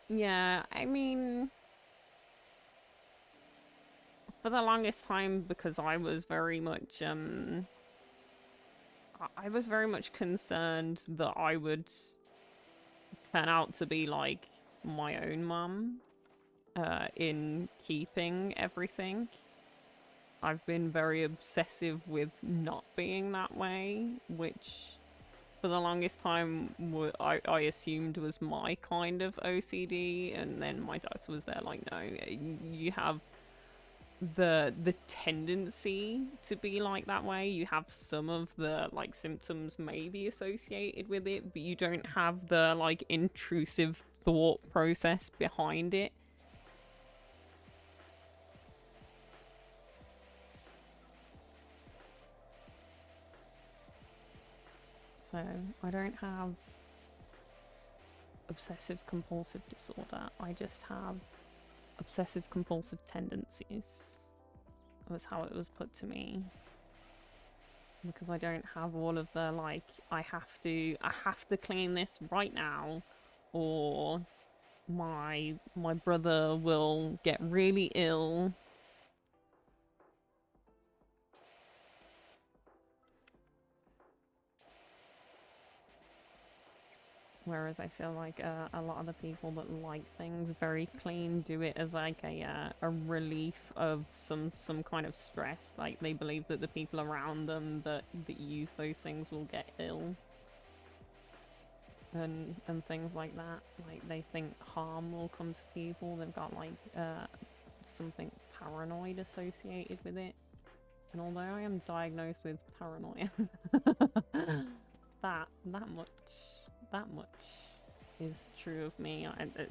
Yeah, I mean, for the longest time, because I was very much I was very much concerned that I would turn out to be like my own mum in keeping everything. I've been very obsessive with not being that way, which for the longest time I assumed was my kind of OCD, and then my doctor was there like, no, you have the tendency to be like that way. You have some of the like symptoms maybe associated with it, but you don't have the like intrusive thought process behind it. So I don't have obsessive compulsive disorder. I just have obsessive compulsive tendencies. Was how it was put to me. Because I don't have all of the like I have to clean this right now, or my brother will get really ill. Whereas I feel like a lot of the people that like things very clean do it as like a relief of some kind of stress. Like they believe that the people around them that use those things will get ill. And things like that. Like they think harm will come to people. They've got like something paranoid associated with it. And although I am diagnosed with paranoia, that much is true of me.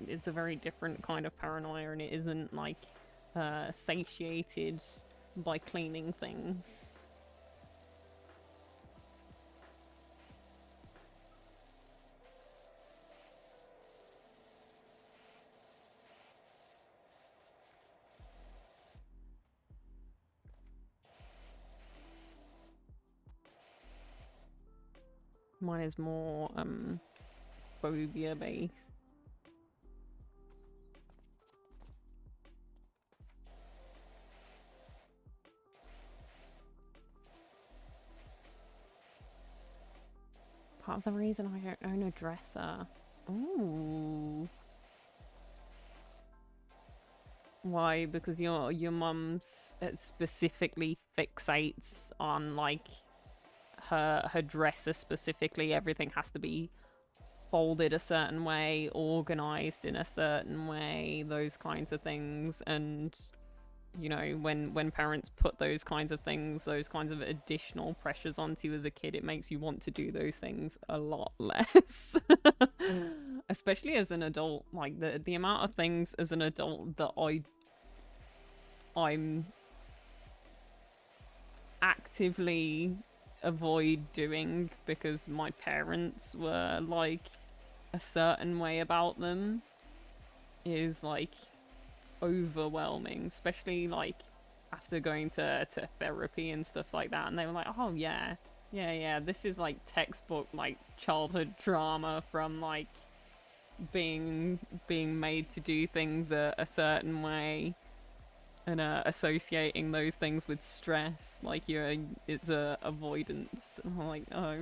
It's a very different kind of paranoia, and it isn't like satiated by cleaning things. Mine is more phobia based. Part of the reason I don't own a dresser. Ooh. Why? Because your mum's specifically fixates on like her dresser specifically. Everything has to be folded a certain way, organized in a certain way, those kinds of things. And you know, when parents put those kinds of things, those kinds of additional pressures onto you as a kid, it makes you want to do those things a lot less. Especially as an adult. Like the amount of things as an adult that I'm actively avoid doing because my parents were like a certain way about them is like overwhelming, especially like after going to therapy and stuff like that. And they were like, oh yeah, this is like textbook like childhood drama from like being made to do things a certain way, and associating those things with stress, like it's a avoidance. And I'm like, oh.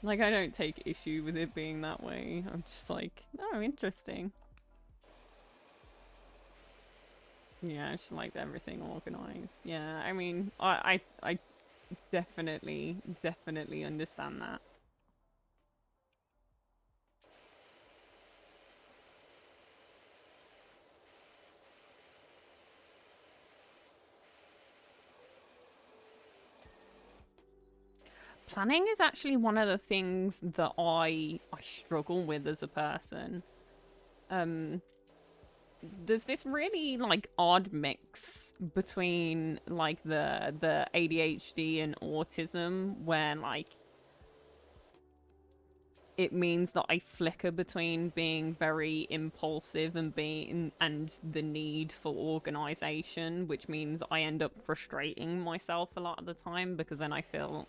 Like I don't take issue with it being that way. I'm just like, oh, interesting. Yeah, I just like everything organized. Yeah, I mean, I definitely understand that. planning is actually one of the things that I struggle with as a person. There's this really like odd mix between like the ADHD and autism where like it means that I flicker between being very impulsive and the need for organization, which means I end up frustrating myself a lot of the time because then I feel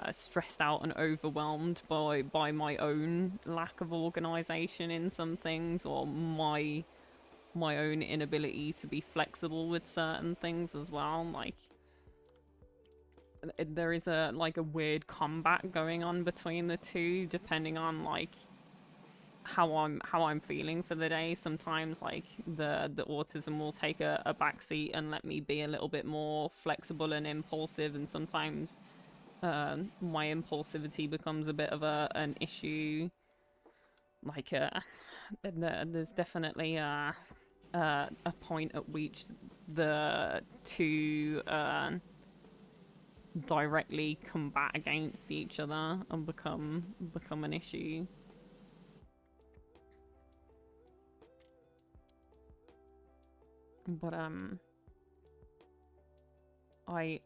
stressed out and overwhelmed by my own lack of organization in some things, or my own inability to be flexible with certain things as well. Like there is a weird combat going on between the two depending on like how I'm feeling for the day. Sometimes like the autism will take a backseat and let me be a little bit more flexible and impulsive, and sometimes my impulsivity becomes a bit of an issue. Like there's definitely a point at which the two directly combat against each other and become an issue. But I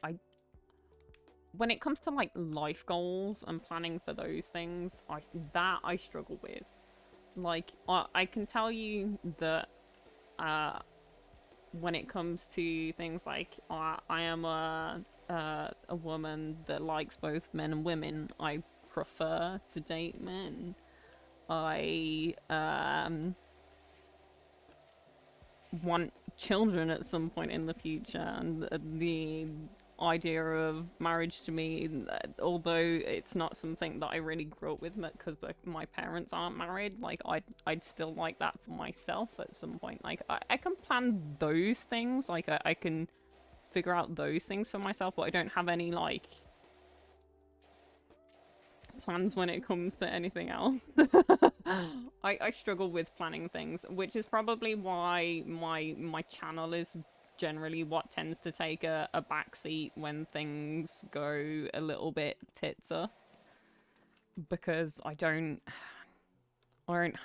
when it comes to like life goals and planning for those things, I struggle with. Like I can tell you that when it comes to things like I am a woman that likes both men and women. I prefer to date men. I want children at some point in the future, and the idea of marriage to me, although it's not something that I really grew up with because my parents aren't married, like I'd still like that for myself at some point. Like I can plan those things, like I can figure out those things for myself, but I don't have any like plans when it comes to anything else. I struggle with planning things, which is probably why my channel is generally what tends to take a backseat when things go a little bit titser, because I don't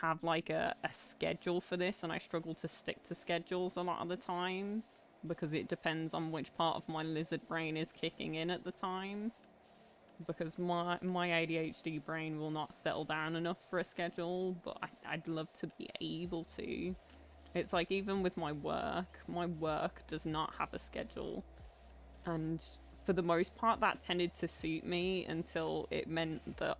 have like a schedule for this, and I struggle to stick to schedules a lot of the time because it depends on which part of my lizard brain is kicking in at the time, because my ADHD brain will not settle down enough for a schedule, but I'd love to be able to. It's like even with my work does not have a schedule, and for the most part that tended to suit me until it meant that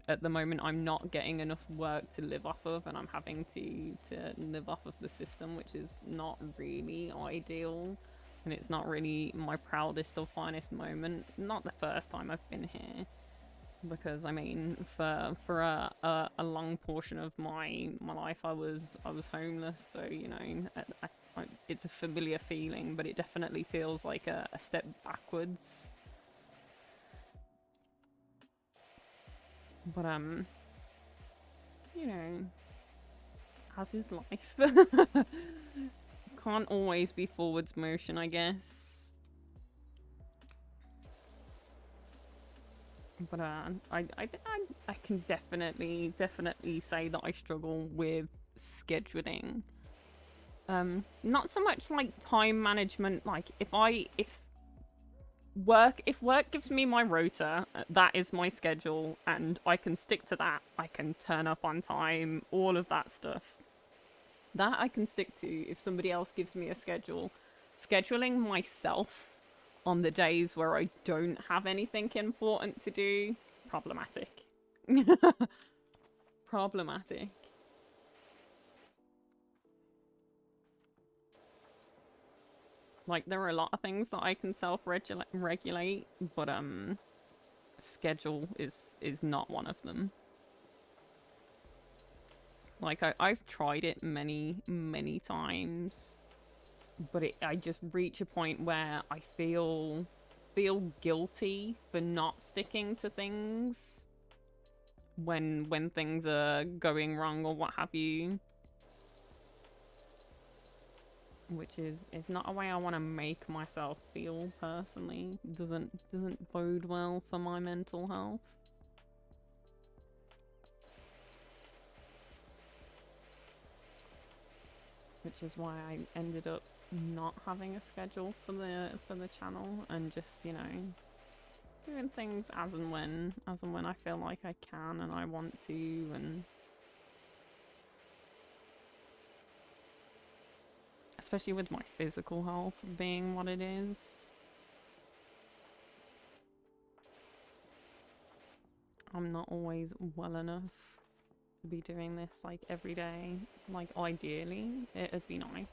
at the moment I'm not getting enough work to live off of, and I'm having to live off of the system, which is not really ideal, and it's not really my proudest or finest moment. Not the first time I've been here, because I mean for a long portion of my life I was homeless, so you know it's a familiar feeling, but it definitely feels like a step backwards. But you know, as is life. Can't always be forwards motion, I guess. But I can definitely say that I struggle with scheduling. Not so much like time management. Like if work gives me my rota, that is my schedule, and I can stick to that. I can turn up on time, all of that stuff. That I can stick to. If somebody else gives me a schedule, scheduling myself on the days where I don't have anything important to do, problematic. Problematic. Like, there are a lot of things that I can self-regulate, but schedule is not one of them. Like, I've tried it many times, but I just reach a point where I feel guilty for not sticking to things when things are going wrong or what have you. which is not a way I want to make myself feel personally. Doesn't bode well for my mental health. Which is why I ended up not having a schedule for the channel and just, you know, doing things as and when I feel like I can and I want to, and especially with my physical health being what it is. I'm not always well enough to be doing this like every day. Like ideally, it'd be nice.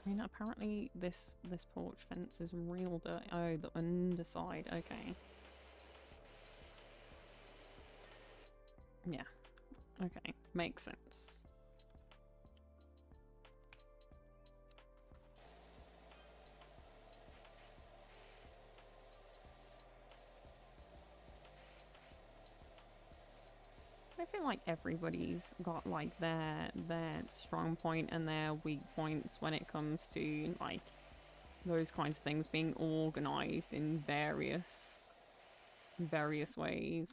I mean, apparently this porch fence is real dirty. Oh, the underside. Okay. Yeah. Okay. Makes sense. I feel like everybody's got like their strong point and their weak points when it comes to like those kinds of things being organized in various ways.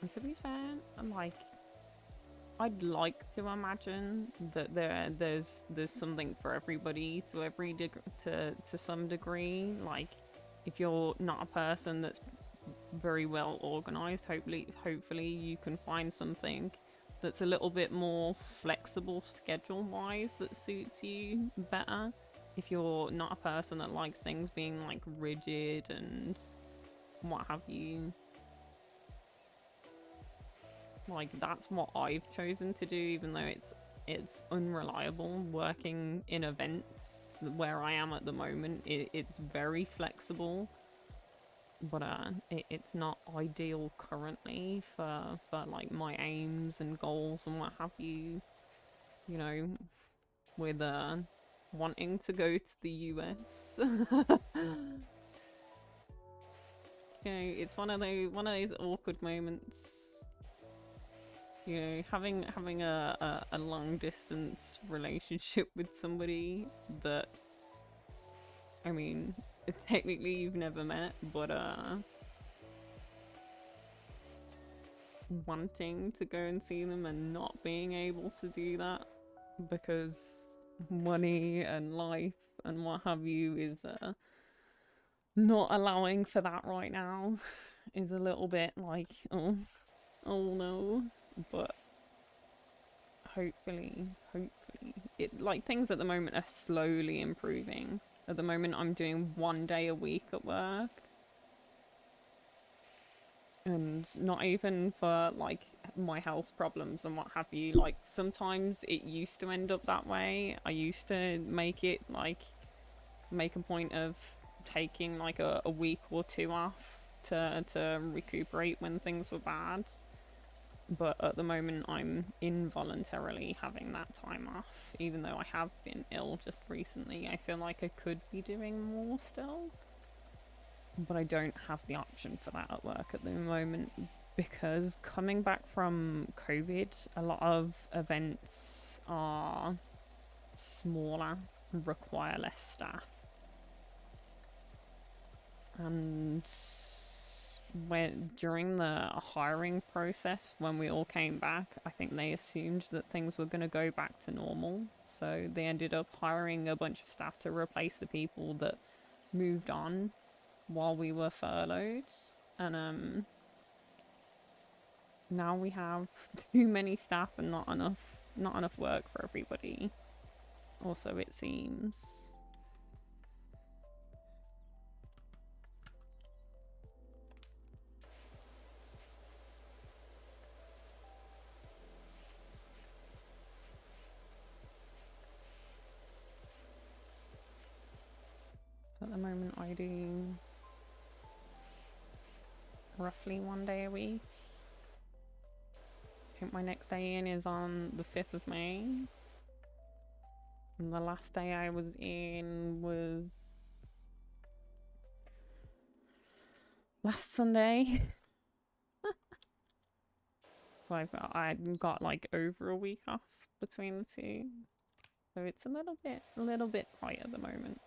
And to be fair, like, I'd like to imagine that there's something for everybody to some degree. Like, if you're not a person that's very well organized, hopefully you can find something that's a little bit more flexible schedule wise that suits you better. If you're not a person that likes things being like rigid and what have you. Like, that's what I've chosen to do, even though it's unreliable. Working in events where I am at the moment, it's very flexible, but it's not ideal currently for like my aims and goals and what have you. You know, with wanting to go to the US. You know, it's one of those awkward moments. You know, having a long distance relationship with somebody that, I mean, technically you've never met, but wanting to go and see them and not being able to do that because money and life and what have you is not allowing for that right now is a little bit like, oh no. But hopefully it, like, things at the moment are slowly improving. At the moment I'm doing 1 day a week at work, and not even for like my health problems and what have you. Like, sometimes it used to end up that way. I used to make it like make a point of taking like a week or two off to recuperate when things were bad. But at the moment I'm involuntarily having that time off, even though I have been ill just recently. I feel like I could be doing more still, but I don't have the option for that at work at the moment, because coming back from COVID, a lot of events are smaller, require less staff. And during the hiring process, when we all came back, I think they assumed that things were going to go back to normal. So they ended up hiring a bunch of staff to replace the people that moved on while we were furloughed. And now we have too many staff and not enough work for everybody. Also, it seems. moment I do roughly 1 day a week. I think my next day in is on the 5th of May. And the last day I was in was last Sunday. So I got like over a week off between the two. So it's a little bit quiet at the moment.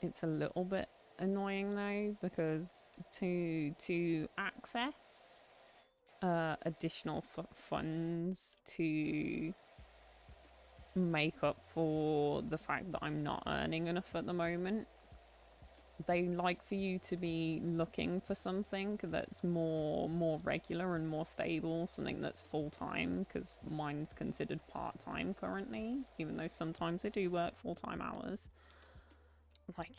It's a little bit annoying though, because to access additional funds to make up for the fact that I'm not earning enough at the moment, they like for you to be looking for something that's more regular and more stable, something that's full-time, because mine's considered part-time currently, even though sometimes I do work full-time hours. Like,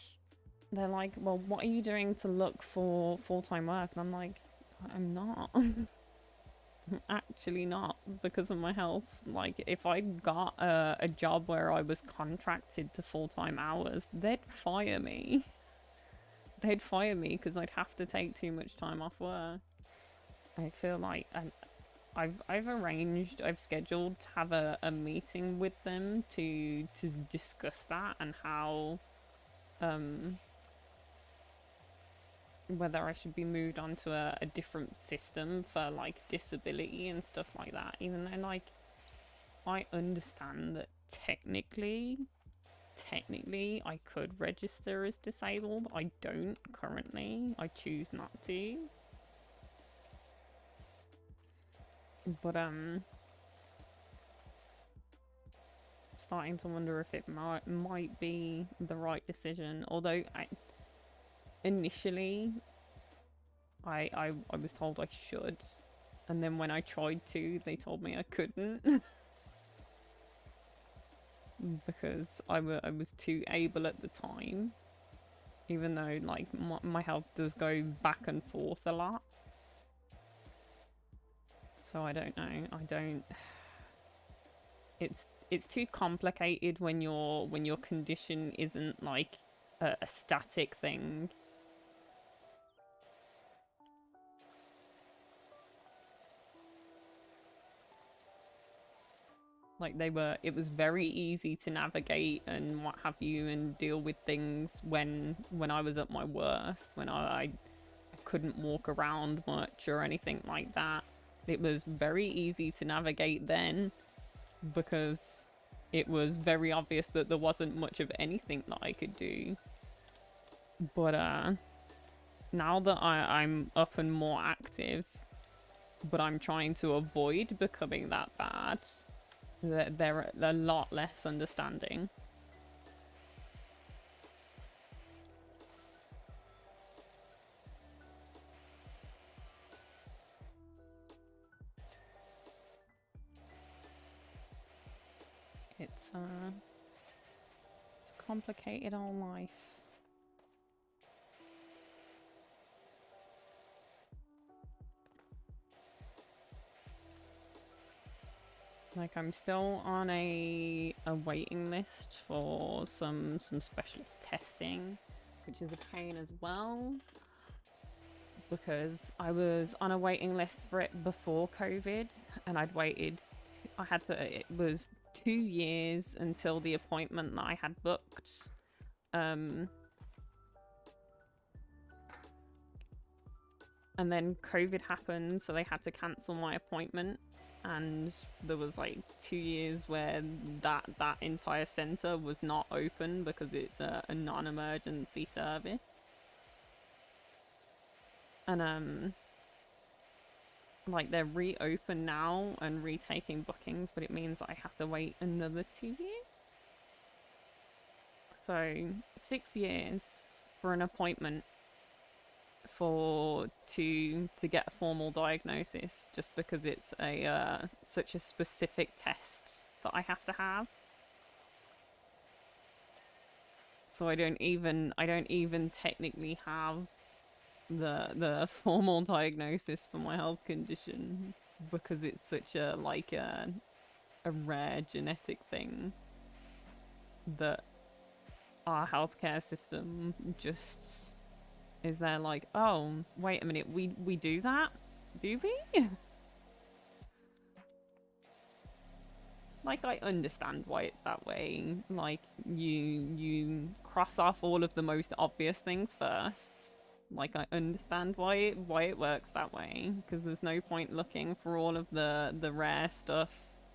they're like, well, what are you doing to look for full-time work? And I'm like, I'm not. I'm actually not, because of my health. Like, if I got a job where I was contracted to full-time hours, they'd fire me. They'd fire me because I'd have to take too much time off work. I feel like I've scheduled to have a meeting with them to discuss that and how whether I should be moved on to a different system for like disability and stuff like that. Even though like I understand that technically I could register as disabled. I don't currently. I choose not to. But starting to wonder if it might be the right decision. Although initially I was told I should, and then when I tried to, they told me I couldn't. Because I was too able at the time, even though like my health does go back and forth a lot. So I don't know. It's too complicated when your condition isn't like a static thing. Like it was very easy to navigate and what have you, and deal with things when I was at my worst, when I couldn't walk around much or anything like that. It was very easy to navigate then, because it was very obvious that there wasn't much of anything that I could do. But now that I'm up and more active, but I'm trying to avoid becoming that bad, they're a lot less understanding. It's a complicated old life. Like, I'm still on a waiting list for some specialist testing, which is a pain as well, because I was on a waiting list for it before COVID, and I'd waited. It was 2 years until the appointment that I had booked. And then COVID happened, so they had to cancel my appointment. And there was like 2 years where that entire center was not open because it's a non-emergency service. And like they're reopened now and retaking bookings, but it means I have to wait another 2 years. So 6 years for an appointment to get a formal diagnosis, just because it's a such a specific test that I have to have. So I don't even technically have the formal diagnosis for my health condition, because it's such a a rare genetic thing that our healthcare system just is there like, oh, wait a minute, we do that? Do we? Like, I understand why it's that way. Like, you cross off all of the most obvious things first. Like, I understand why it works that way, because there's no point looking for all of the rare stuff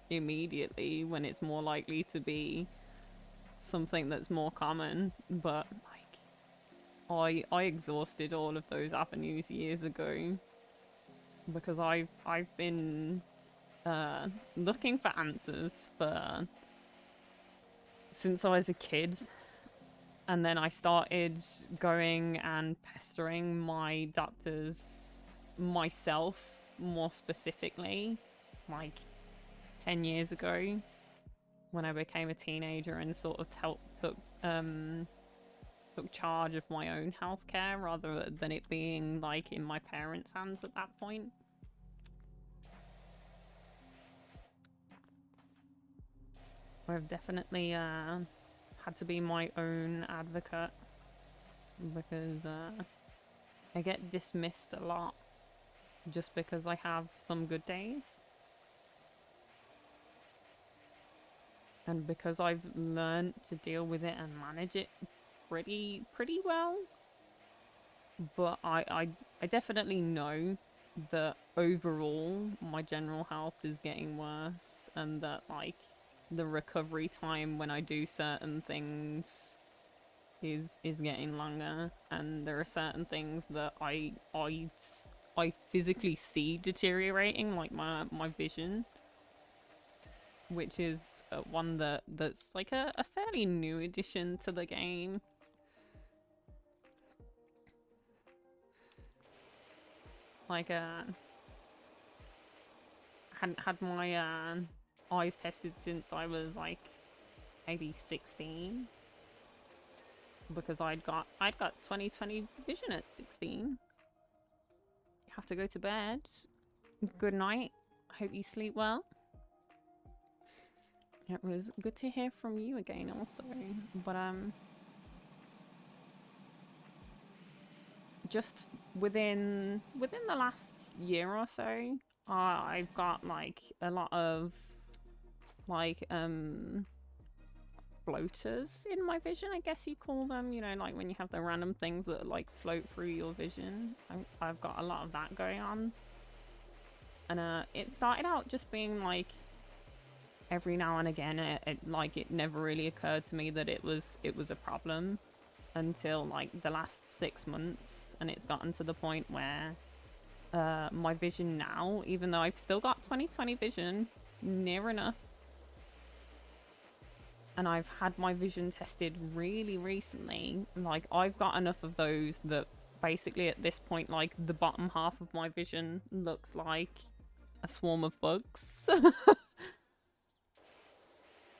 immediately when it's more likely to be something that's more common. But like, I exhausted all of those avenues years ago because I've been looking for answers for since I was a kid. And then I started going and pestering my doctors myself, more specifically, like 10 years ago, when I became a teenager and sort of took charge of my own healthcare rather than it being like in my parents' hands at that point. I've definitely had to be my own advocate because I get dismissed a lot just because I have some good days. And because I've learned to deal with it and manage it pretty well. But I definitely know that overall my general health is getting worse, and that like the recovery time when I do certain things is getting longer, and there are certain things that I physically see deteriorating, like my vision, which is one that's like a fairly new addition to the game. Like had my eyes tested since I was like maybe 16, because I'd got 20/20 vision at 16. You have to go to bed. Good night. Hope you sleep well. It was good to hear from you again also. But just within the last year or so, I've got like a lot of like floaters in my vision, I guess you call them. You know, like when you have the random things that like float through your vision. I've got a lot of that going on, and it started out just being like every now and again. It never really occurred to me that it was a problem until like the last 6 months, and it's gotten to the point where my vision now, even though I've still got 20/20 vision, near enough, and I've had my vision tested really recently, like I've got enough of those that basically at this point, like the bottom half of my vision looks like a swarm of bugs.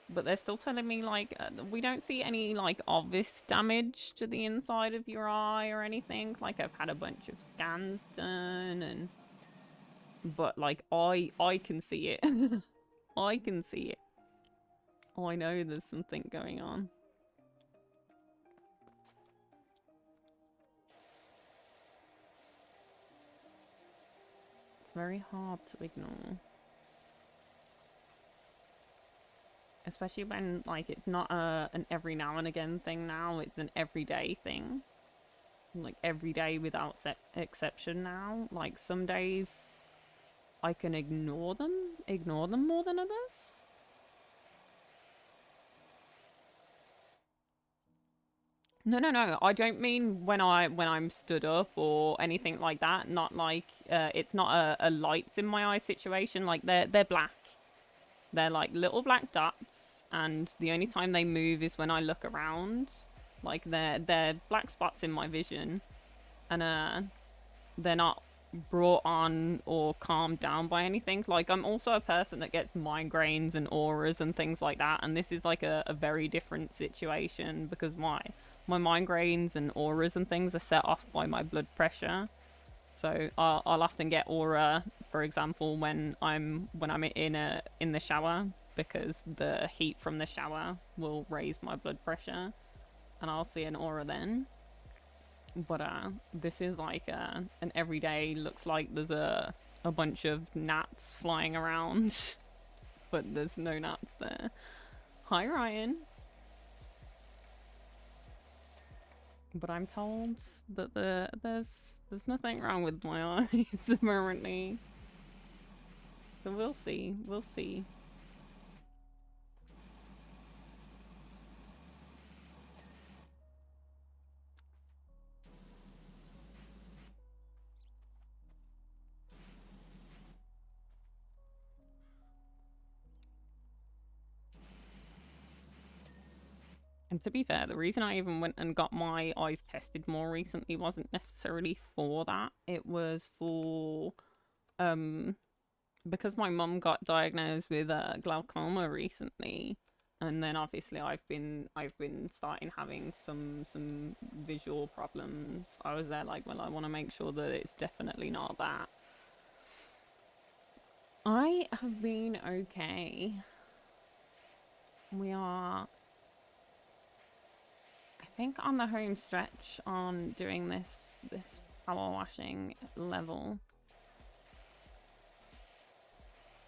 But they're still telling me like we don't see any like obvious damage to the inside of your eye or anything. Like I've had a bunch of scans done, but like I can see it. I can see it. I know there's something going on. It's very hard to ignore. Especially when, like, it's not an every now and again thing now, it's an everyday thing. Like, every day without exception now. Like, some days I can ignore them more than others. No, I don't mean when I'm stood up or anything like that. Not like, it's not a lights in my eye situation. Like, they're black. They're like little black dots, and the only time they move is when I look around. Like they're black spots in my vision, and they're not brought on or calmed down by anything. Like I'm also a person that gets migraines and auras and things like that, and this is like a very different situation because my migraines and auras and things are set off by my blood pressure. So I'll often get aura, for example, when I'm in the shower, because the heat from the shower will raise my blood pressure, and I'll see an aura then. But this is like an everyday, looks like there's a bunch of gnats flying around, but there's no gnats there. Hi, Ryan. But I'm told that there's nothing wrong with my eyes apparently. So we'll see. We'll see. And to be fair, the reason I even went and got my eyes tested more recently wasn't necessarily for that. It was for because my mum got diagnosed with glaucoma recently, and then obviously I've been starting having some visual problems. I was there like, well, I want to make sure that it's definitely not that. I have been okay. We are, I think, on the home stretch on doing this power washing level.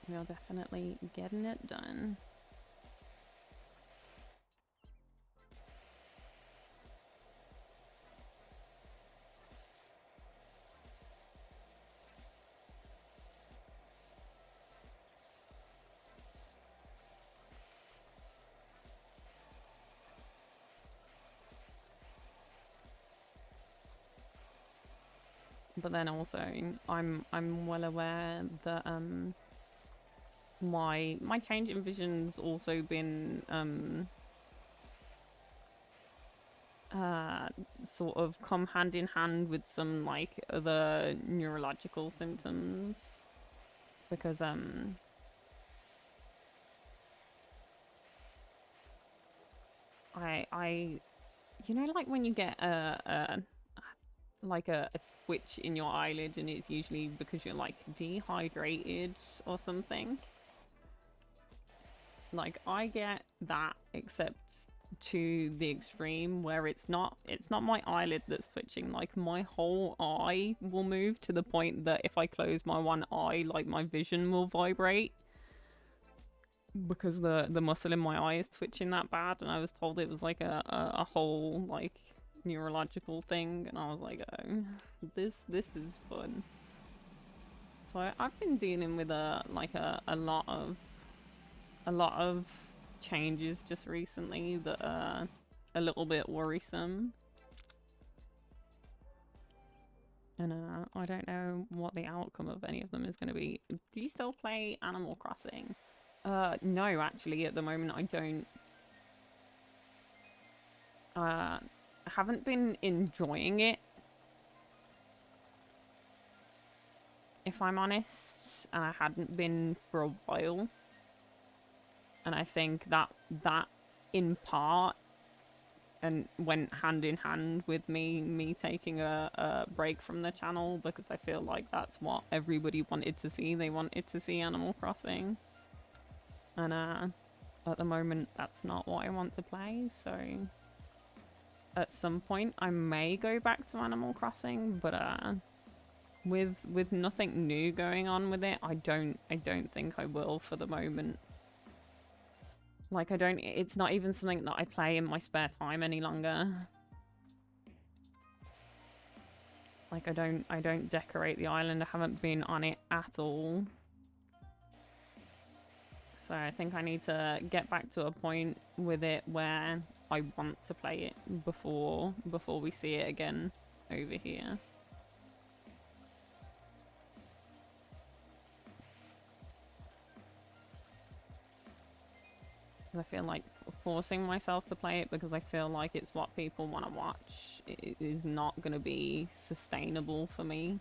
We are definitely getting it done. But then also, I'm well aware that my change in vision's also been sort of come hand in hand with some like other neurological symptoms, because I you know, like when you get a twitch in your eyelid, and it's usually because you're like dehydrated or something. Like I get that, except to the extreme where it's not my eyelid that's twitching. Like my whole eye will move to the point that if I close my one eye, like my vision will vibrate because the muscle in my eye is twitching that bad. And I was told it was like a whole like neurological thing, and I was like, oh, this is fun. So I've been dealing with a lot of changes just recently that are a little bit worrisome, and I don't know what the outcome of any of them is going to be. Do you still play Animal Crossing? No, actually, at the moment I don't. I haven't been enjoying it, if I'm honest, and I hadn't been for a while. And I think that in part and went hand in hand with me taking a break from the channel, because I feel like that's what everybody wanted to see. They wanted to see Animal Crossing, and at the moment that's not what I want to play. So at some point I may go back to Animal Crossing, but with nothing new going on with it, I don't think I will for the moment. Like it's not even something that I play in my spare time any longer. Like I don't decorate the island. I haven't been on it at all. So I think I need to get back to a point with it where I want to play it before we see it again over here. I feel like forcing myself to play it because I feel like it's what people want to watch, it is not going to be sustainable for me.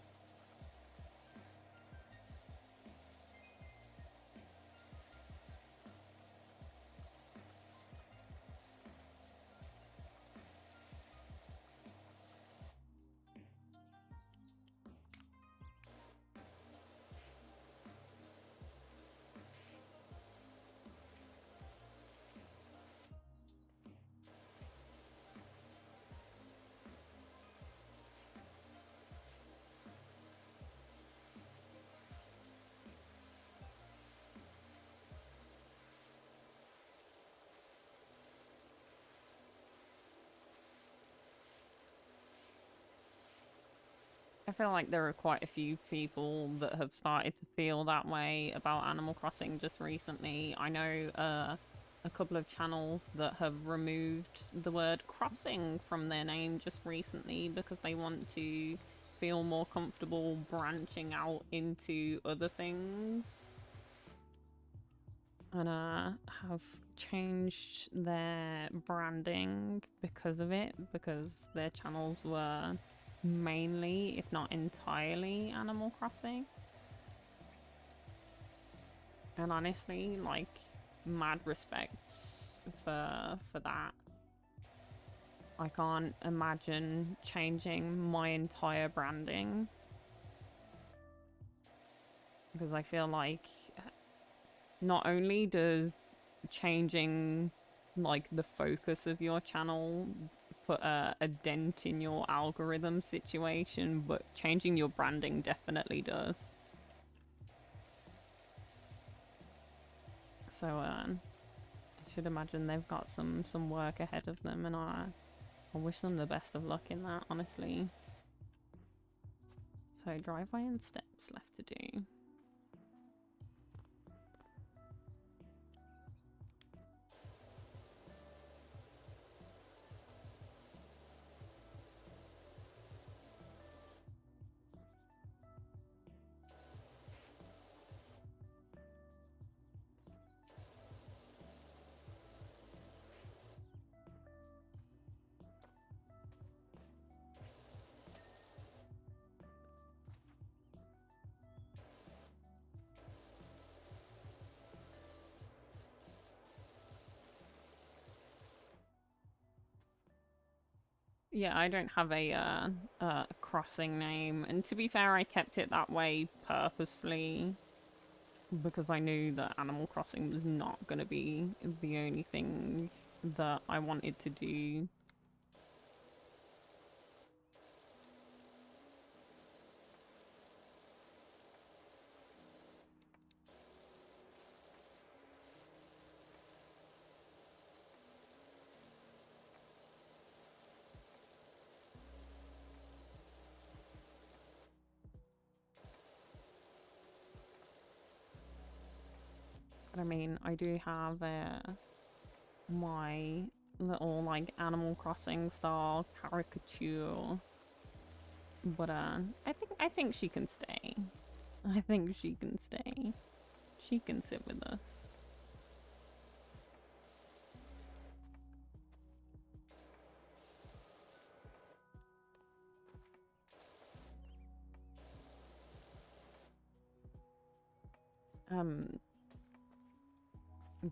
feel like there are quite a few people that have started to feel that way about Animal Crossing just recently. I know a couple of channels that have removed the word crossing from their name just recently because they want to feel more comfortable branching out into other things. And have changed their branding because of it, because their channels were mainly, if not entirely, Animal Crossing. And honestly, like, mad respect for that. I can't imagine changing my entire branding, because I feel like not only does changing like the focus of your channel put a dent in your algorithm situation, but changing your branding definitely does. So I should imagine they've got some work ahead of them, and I wish them the best of luck in that, honestly. So driveway and steps left to do. Yeah, I don't have a crossing name, and to be fair, I kept it that way purposefully because I knew that Animal Crossing was not going to be the only thing that I wanted to do. But I mean, I do have my little like Animal Crossing style caricature, but I think she can stay. I think she can stay. She can sit with us.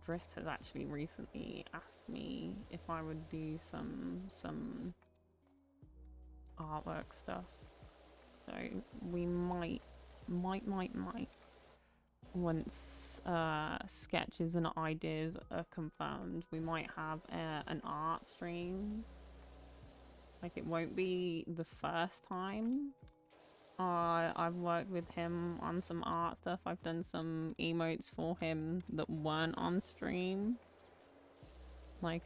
Drift has actually recently asked me if I would do some artwork stuff. So we might once sketches and ideas are confirmed, we might have an art stream. Like, it won't be the first time I've worked with him on some art stuff. I've done some emotes for him that weren't on stream. Like,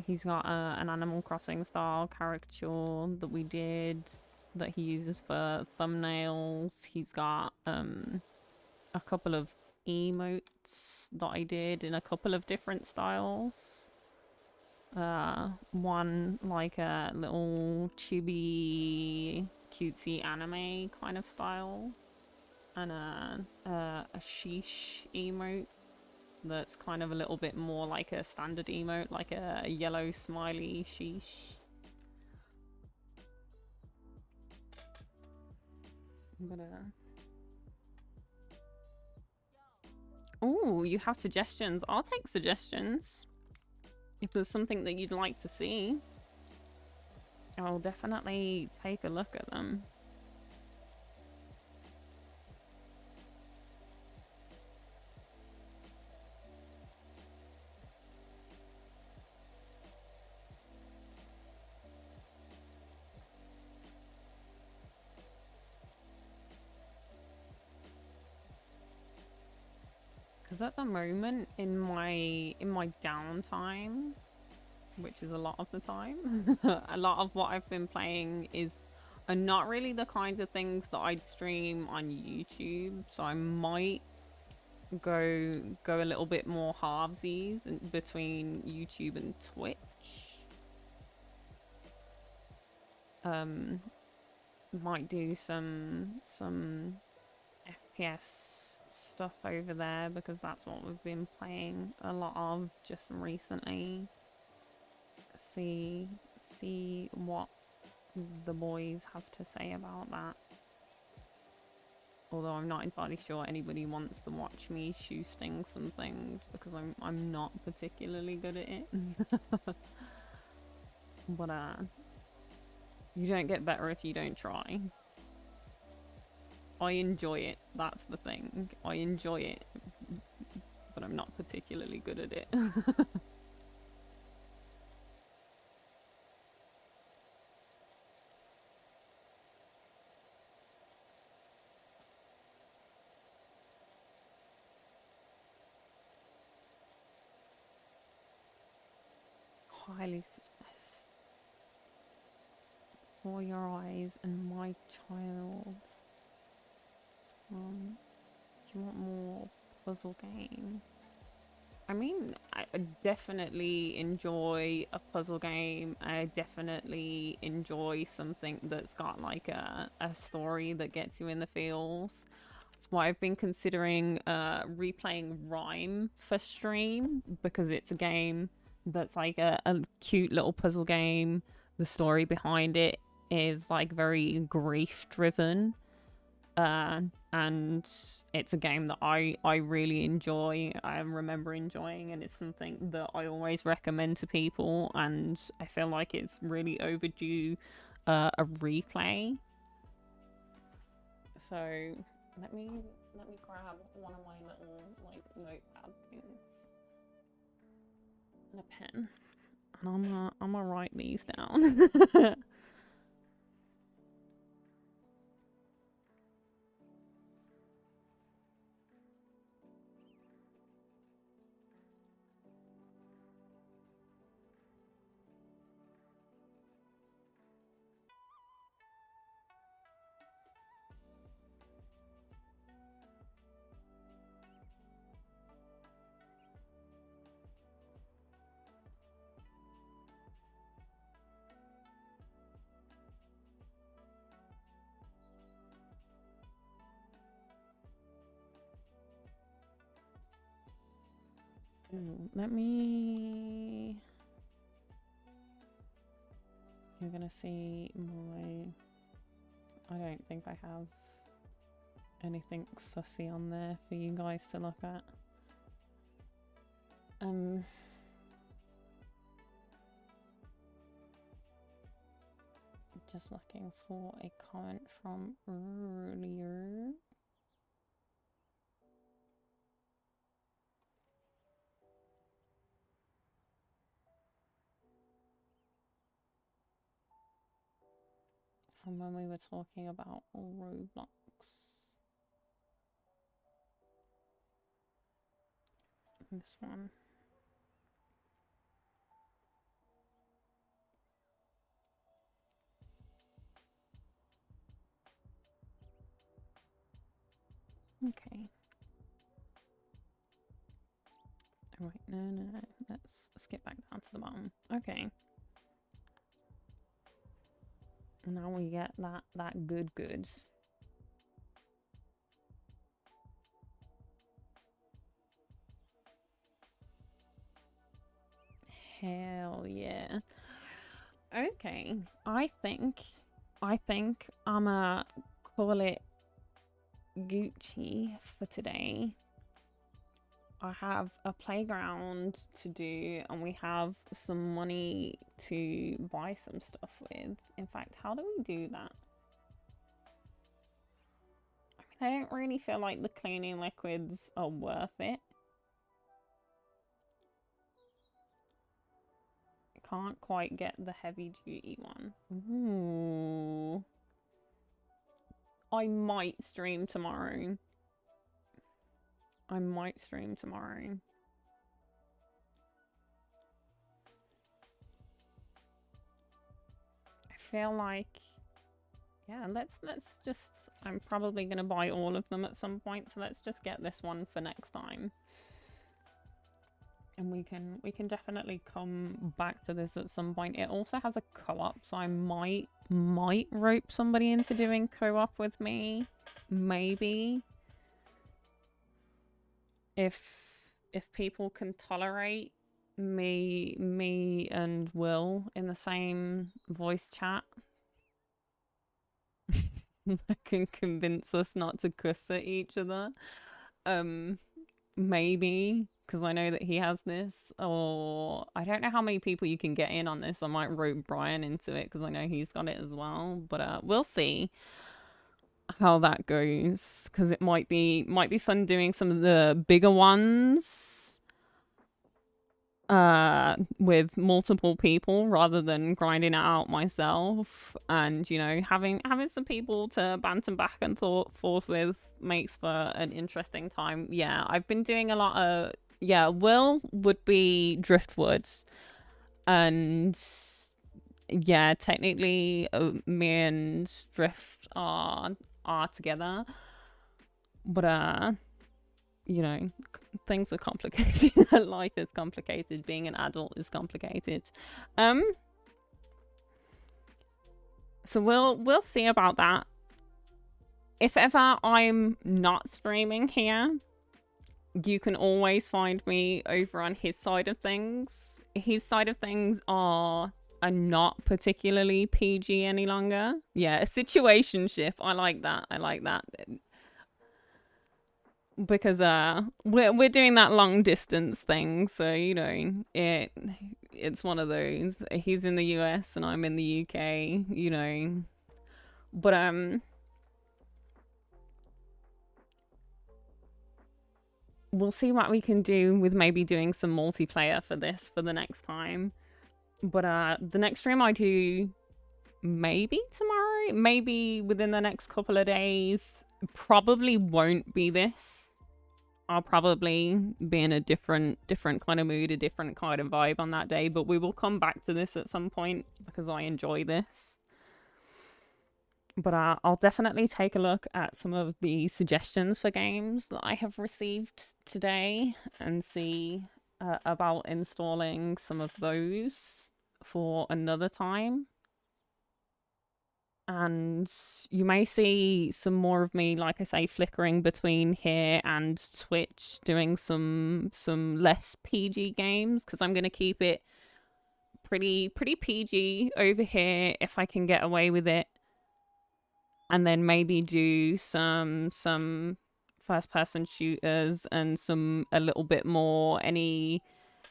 he's got an Animal Crossing style caricature that we did that he uses for thumbnails. He's got a couple of emotes that I did in a couple of different styles. One like a little chibi cutesy anime kind of style, and a sheesh emote that's kind of a little bit more like a standard emote, like a yellow smiley sheesh. But oh, you have suggestions? I'll take suggestions. If there's something that you'd like to see, I'll definitely take a look at them. Because at the moment, in my downtime, which is a lot of the time, a lot of what I've been playing is are not really the kinds of things that I'd stream on YouTube, so I might go a little bit more halvesies between YouTube and Twitch. Might do some FPS stuff over there because that's what we've been playing a lot of just recently. See what the boys have to say about that. Although I'm not entirely sure anybody wants to watch me shoosting some things because I'm not particularly good at it. But you don't get better if you don't try. I enjoy it, that's the thing. I enjoy it, but I'm not particularly good at it. Highly suggest For Your Eyes and My Child. Do you want more puzzle game? I mean, I definitely enjoy a puzzle game. I definitely enjoy something that's got like a story that gets you in the feels. That's why I've been considering replaying Rhyme for stream, because it's a game that's like a cute little puzzle game. The story behind it is like very grief driven. And it's a game that I really enjoy. I remember enjoying, and it's something that I always recommend to people, and I feel like it's really overdue a replay. So let me grab one of my little like notepad things and a pen, and I'm gonna write these down. Let me... You're gonna see my... I don't think I have anything sussy on there for you guys to look at. Just looking for a comment from earlier. From when we were talking about Roblox. This one. Okay. All right, no. Let's skip back down to the bottom. Okay. Now we get that good. Hell yeah. Okay. I think I'ma call it Gucci for today. I have a playground to do, and we have some money to buy some stuff with. In fact, how do we do that? I mean, I don't really feel like the cleaning liquids are worth it. I can't quite get the heavy duty one. Ooh. I might stream tomorrow. I feel like Yeah, let's just, I'm probably gonna buy all of them at some point, so let's just get this one for next time. And we can definitely come back to this at some point. It also has a co-op, so I might rope somebody into doing co-op with me. Maybe. If people can tolerate me and Will in the same voice chat. That can convince us not to cuss at each other. Maybe, because I know that he has this, or I don't know how many people you can get in on this. I might rope Brian into it because I know he's got it as well, but we'll see how that goes, because it might be fun doing some of the bigger ones with multiple people rather than grinding it out myself, and you know, having some people to banter back and forth with makes for an interesting time. Yeah, I've been doing a lot of, yeah, Will would be Driftwood, and yeah, technically me and Drift are together, but you know, things are complicated. Life is complicated. Being an adult is complicated. So we'll see about that. If ever I'm not streaming here, you can always find me over on his side of things. His side of things are not particularly PG any longer. Yeah, a situationship. I like that. I like that. Because we're doing that long distance thing, so you know, it's one of those. He's in the US and I'm in the UK, you know. But we'll see what we can do with maybe doing some multiplayer for this for the next time. But the next stream I do, maybe tomorrow, maybe within the next couple of days, probably won't be this. I'll probably be in a different kind of mood, a different kind of vibe on that day, but we will come back to this at some point because I enjoy this. But I'll definitely take a look at some of the suggestions for games that I have received today and see about installing some of those for another time. And you may see some more of me, like I say, flickering between here and Twitch, doing some less PG games, because I'm going to keep it pretty PG over here if I can get away with it. And then maybe do some first-person shooters and a little bit more, any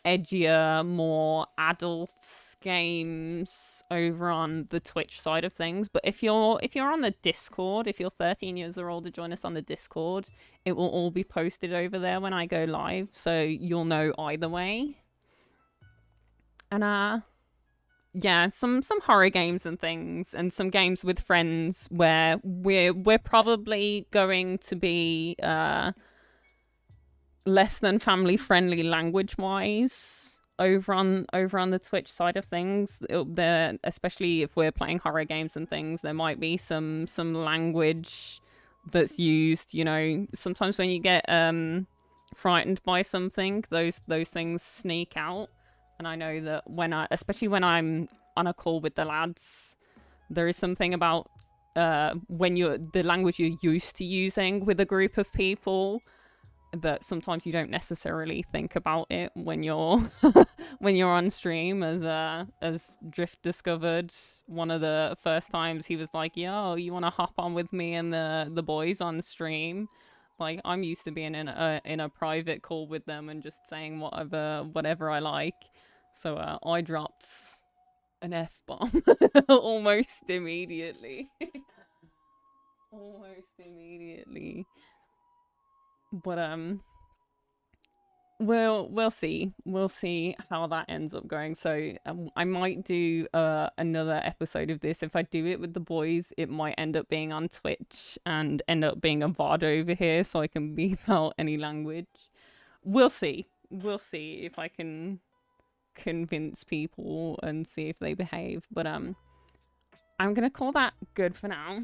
edgier, more adult games over on the Twitch side of things. But if you're on the Discord, if you're 13 years or older, join us on the Discord. It will all be posted over there when I go live, so you'll know either way. And yeah, some horror games and things, and some games with friends where we're probably going to be less than family friendly language wise over on the Twitch side of things. There, especially if we're playing horror games and things, there might be some language that's used. You know, sometimes when you get frightened by something, those things sneak out. And I know that especially when I'm on a call with the lads, there is something about when the language you're used to using with a group of people, that sometimes you don't necessarily think about it when you're when you're on stream. As Drift discovered one of the first times, he was like, yo, you want to hop on with me and the boys on stream? Like, I'm used to being in a private call with them and just saying whatever I like. So I dropped an F-bomb almost immediately. Almost immediately. But we'll see how that ends up going. So I might do another episode of this. If I do it with the boys, it might end up being on Twitch and end up being a VOD over here, so I can beep out any language. We'll see if I can convince people and see if they behave. But I'm going to call that good for now.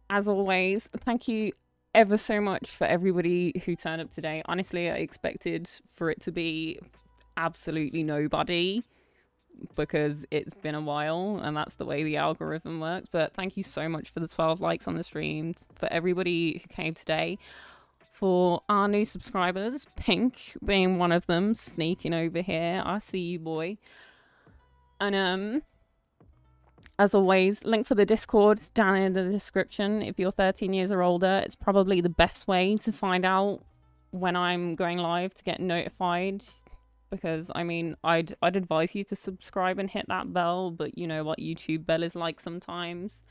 As always, thank you ever so much for everybody who turned up today. Honestly, I expected for it to be absolutely nobody because it's been a while and that's the way the algorithm works. But thank you so much for the 12 likes on the stream, for everybody who came today, for our new subscribers, Pink being one of them, sneaking over here. I see you, boy. And as always, link for the Discord down in the description. If you're 13 years or older, it's probably the best way to find out when I'm going live to get notified. Because, I mean, I'd advise you to subscribe and hit that bell, but you know what YouTube bell is like sometimes.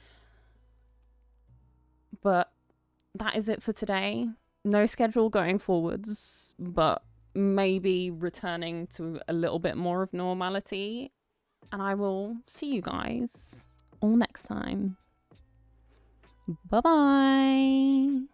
But that is it for today. No schedule going forwards, but maybe returning to a little bit more of normality. And I will see you guys all next time. Bye-bye.